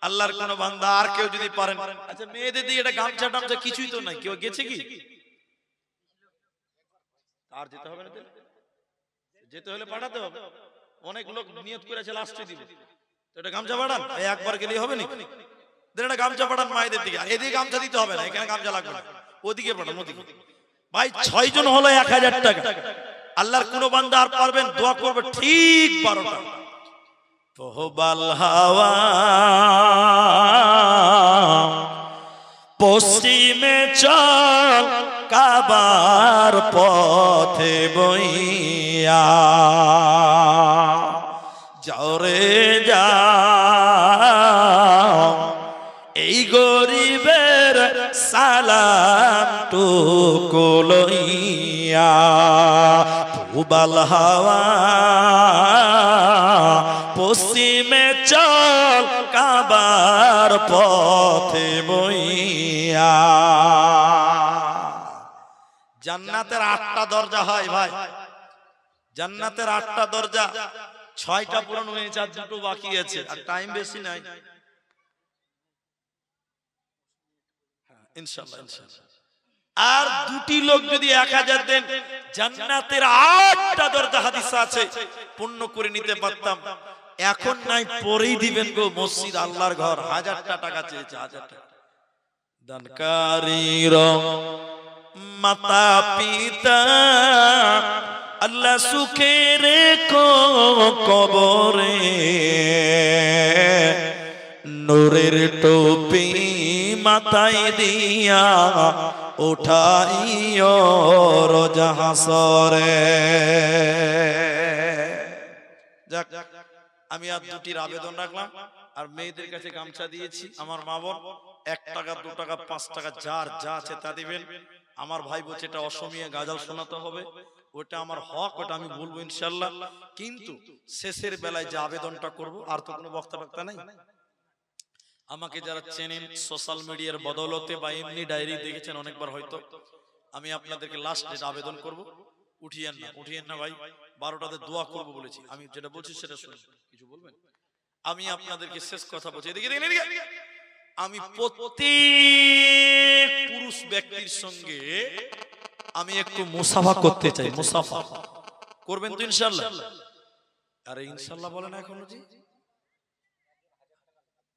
আল্লাহর কোন বান্দা আর কেউ যদি পারেন। আচ্ছা মেয়েদের দিয়ে এটা গামছা টামছা কিছুই তো নাই, কেউ গেছে কি? আর যেতে হবে না, যেতে হলে পাঠাতে হবে। অনেক লোক নিয়ত করেছে লাস্টে দিবে, তো এটা গামছা পাঠান, একবার গেলেই হবে না? দেন এটা গামছা পাঠান মায়েদের দিকে, এদিকে গামছা দিতে হবে না, এখানে গামছা লাগবে না, ওদিকে পাঠান, ওদিকে। ভাই 6 জন হলো 1000 টাকা। আল্লাহর কোন বান্দা আর পারবেন, দোয়া করবে ঠিক 12টা। তোহবাল হাওয়া পশ্চিমে চল কাবার পথে বইয়া, যাও রে যাও এই গরিবের সালাম টুকু লইয়া। তোহবাল হাওয়া পশ্চিমে চল কাবার পথে বইয়া। জান্নাতের 8টা দরজা হয় ভাই, জান্নাতের 8টা দরজা, 6টা পূরণ হয়েছে, আর 2টো বাকি আছে, আর টাইম বেশি নাই, ইনশাআল্লাহ ইনশাআল্লাহ। আর 2টি লোক যদি 1000 দেন, জান্নাতের 8টা দরজা হাদিস আছে, পূর্ণ করে নিতে পারতাম। এখন নাই, পরেই দিবেন গো, মসজিদ আল্লাহর ঘর। 1000টা টাকা চেয়েছে, 1000 টাকা। দানকারীর মাতা পিতা আল্লাহ সুখে রেখো কবরে, নূরের টুপি মাথায় দিয়া উঠাইও রোজ হাসরে। যাক, আমি আর 2টির আবেদন রাখলাম, আর মেয়েদের কাছে গামছা দিয়েছি। আমার মা বোন 1 টাকা 2 টাকা 5 টাকা যার যা আছে তা দিবেন। আমার ভাই বলছে এটা অসমীয়া গাজাল শোনাতে হবে, ওটা আমার হক, ওটা আমি বলবো ইনশাআল্লাহ। কিন্তু শেষের বেলায় যে আবেদনটা করব, আর তো কোনো বক্তা নাই। আমাকে যারা চেনেন সোশ্যাল মিডিয়ার বদৌলতে বা এমনি ডায়েরি দেখেছেন অনেকবার হয়তো, আমি আপনাদেরকে লাস্ট যেটা আবেদন করব, উঠিয়েন না ভাই, 12টাতে দোয়া করব বলেছি। আমি যেটা বলছি সেটা শুনুন, কিছু বলবেন? আমি আপনাদেরকে শেষ কথা বলছি, এদিকে আমি প্রত্যেক পুরুষ ব্যক্তির সঙ্গে আমি একটু মুসাফা করতে চাই। মুসাফা করবেন তো ইনশাআল্লাহ? আরে ইনশাআল্লাহ বলেন এখনো জি।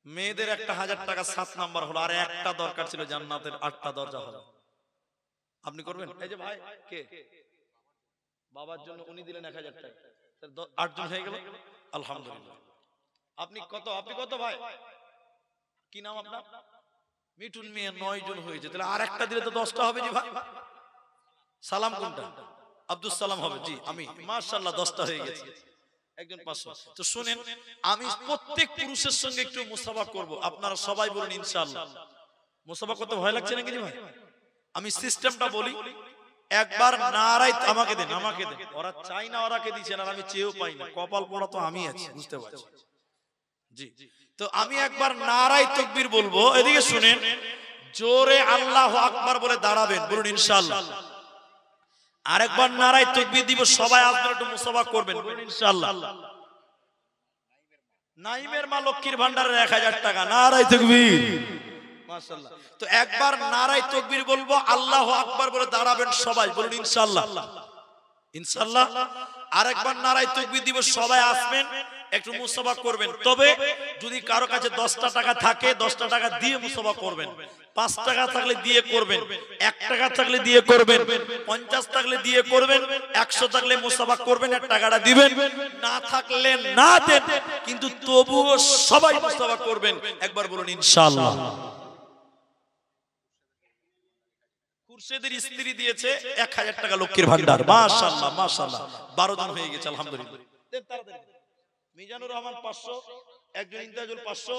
মেয়েদের একটা 1000 টাকা 7 নাম্বার হলো, আর একটা দরকার ছিল, জান্নাতের 8টা দরজা হলো। আপনি করবেন? এই যে ভাই কে বাবার জন্য উনি দিলেন 1000 টাকা, 8 জন হয়ে গেল, আলহামদুলিল্লাহ। আপনি কত ভাই, কি নাম আপনার? মিঠুন মিয়া, 9 জন হয়েছে, তাহলে আর একটা দিলে তো 10টা হবে জি ভাই। সালাম কোনটা? আব্দুল সালাম হবে জি। আমি মাশাআল্লাহ 10টা হয়ে গেছে, একজন 500। তো শুনেন, আমি প্রত্যেক পুরুষের সঙ্গে একটু মুসাফা করব, আপনারা সবাই বলুন ইনশাআল্লাহ। মুসাফা করতে ভয় লাগছে নাকি জি ভাই? আমি সিস্টেমটা বলি, একবার নারাই আমাকে দেন, ওরা চাই না, ওরাকে দিচ্ছেন, আর আমি চেয়েও পাই না, কপাল পোড়া তো আমি আছি, বুঝতে পারছি জি। তো আমি একবার নারাই তাকবীর বলবো, এদিকে শুনেন, জোরে আল্লাহু আকবার বলে দাঁড়াবেন, বলুন ইনশাআল্লাহ। আরেকবার নারাই তাকবীর দিব, সবাই আপনারা একটু মুসাফা করবেন, বলুন ইনশাআল্লাহ। নাইমের মা লক্ষ্মীর ভান্ডারের 1000 টাকা, নারাই তাকবীর, মাশাআল্লাহ। তো একবার নারাই তাকবীর বলবো, আল্লাহু আকবার বলে দাঁড়াবেন সবাই, বলুন ইনশাআল্লাহ। ইনশাআল্লাহ। আরেকবার নারাই তাকবীর দিব, সবাই আসবেন, একটু মুসাফা করবেন। তবে যদি কারো কাছে 10টা টাকা থাকে, 10টা টাকা দিয়ে মুসাফা করবেন। 5 টাকা থাকলে দিয়ে করবেন, 1 টাকা থাকলে দিয়ে করবেন, 50 থাকলে দিয়ে করবেন, 100 থাকলে মুসাফা করবেন, আর টাকাটা দিবেন। না থাকলে না দেন, কিন্তু তবুও সবাই মুসাফা করবেন। একবার বলুন ইনশাআল্লাহ। খুরশেদের স্ত্রী দিয়েছে 1000 টাকা লক্ষ্মীর ভান্ডার, মাশাআল্লাহ মাশাআল্লাহ, 12 জন হয়ে গেছে, আলহামদুলিল্লাহ। মিজানুর রহমান 500, একজন ইন্তাজুল 500,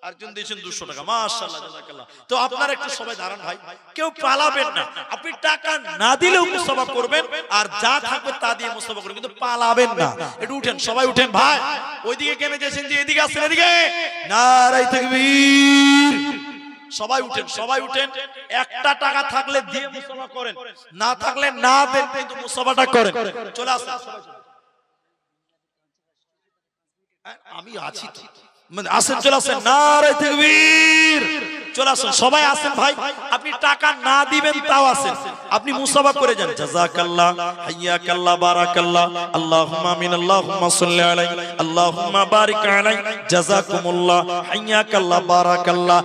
আরেকজন দিয়েছেন 200 টাকা। মাশাআল্লাহ, জাযাকাল্লাহ। তো আপনারা একটু সবাই দাঁড়ান ভাই, কেউ পালাবেন না। আপনি টাকা না দিলেও মুসাফা করবেন, আর যা থাকবে তা দিয়ে মুসাফা করবেন, কিন্তু পালাবেন না। একটু উঠেন, সবাই উঠেন ভাই। ওইদিকে কেন গেছেন যে এদিকে আসেন, এদিকে নারায়ে তাকবীর। সবাই উঠেন, সবাই উঠেন। একটা টাকা থাকলে দিয়ে মুসাফা করেন, না থাকলে না দেন, কিন্তু মুসাফাটা করেন। চলে আসেন, আমি আছি তো, আসেন, চলে আসেন, নারায়ে তাকবীর। চলে আসেন, সবাই আসেন ভাই। আপনি টাকা না দিবেন তাও আসেন, আপনি মুসাফা করে যান। জাযাকাল্লাহ, হাইয়াকাল্লাহ, বারাকাল্লাহ, আল্লাহুম্মা আমিন, আল্লাহুম্মা সাল্লি আলাইহি, আল্লাহুম্মা বারিক আলাইহি, জাযাকুমুল্লাহ, হাইয়াকাল্লাহ, বারাকাল্লাহ,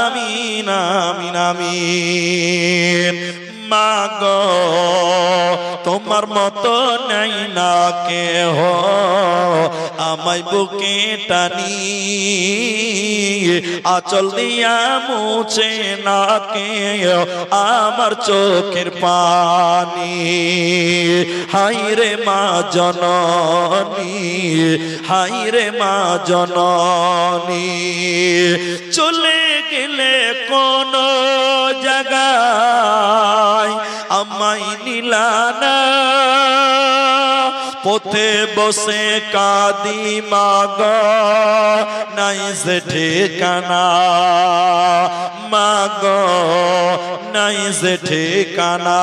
আমিন, আমিন, আমিন। মাগো তোমার মতো নাই না কেহ, আমায় বুকে টানি আঁচল দিয়া মুছে না কেউ আমার চোখের পানি। হায়রে মা জননী, হায়রে মা জননী, চলে গেলে কোন জায়গায় আমায় নিলানা, পথে বসে কাঁদি মাগো নাই যে ঠিকানা, মাগো নাই যে ঠিকানা।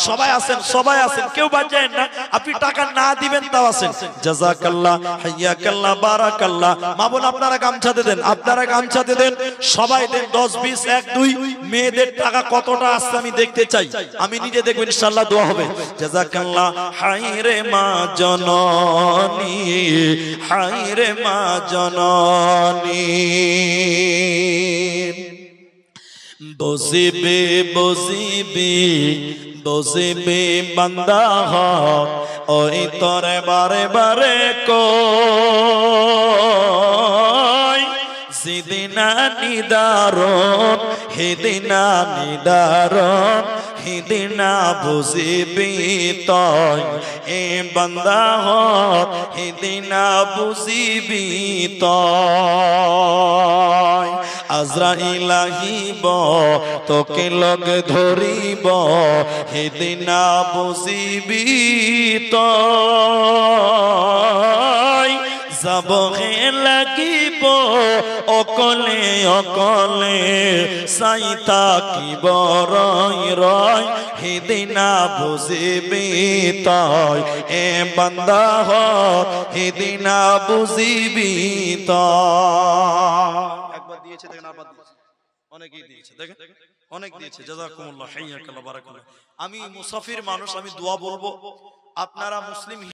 সবাই আসেন, সবাই আসেন, কেউ বাদ যায় না। আপনি টাকা না দিবেন তাও আসেন। জাযাকাল্লাহ, হাইয়াকাল্লাহ, বারাকাল্লাহ। মা বোন আপনারা গামছা দিয়ে দেন, আপনারা গামছা দিয়ে দেন, সবাই দেন। 10, 20, 1, 2 মেয়েদের টাকা কতটা আসছে আমি দেখতে চাই, আমি নিজে দেখব, ইনশাআল্লাহ দোয়া হবে। জাযাকাল্লাহ, হায়রে মা জননী, হায়রে মা জননী। বসিবে বসিবে বসিবে বান্দা হক, ওই তরে বারে বারে কই, সেদিনা নিদারণ, হেদিনা নিদারণ, হেদিনা বুঝিবি তয় এ বান্দা হক, হেদিনা বুঝিবি তয়। আজরাইল আহিব তোকে লগ ধরিব, হেদিনা বুঝিবি তয়। যাব হে লাগিব অকলে অকলে, সাইতা কি বরই রয়, হেদিনা বুঝিবি তয় এ বান্দা হক, হেদিনা বুঝিবি তয়। একবার দিয়েছে দেখেন, আবার দিয়েছে, অনেকেই দিয়েছে দেখেন, অনেক দিয়েছে। জাযাকুমুল্লাহ, হাইয়াকাল্লাহ, বারাকাল্লাহ। আমি মুসাফির মানুষ, আমি দোয়া বলবো, আপনারা মুসলিম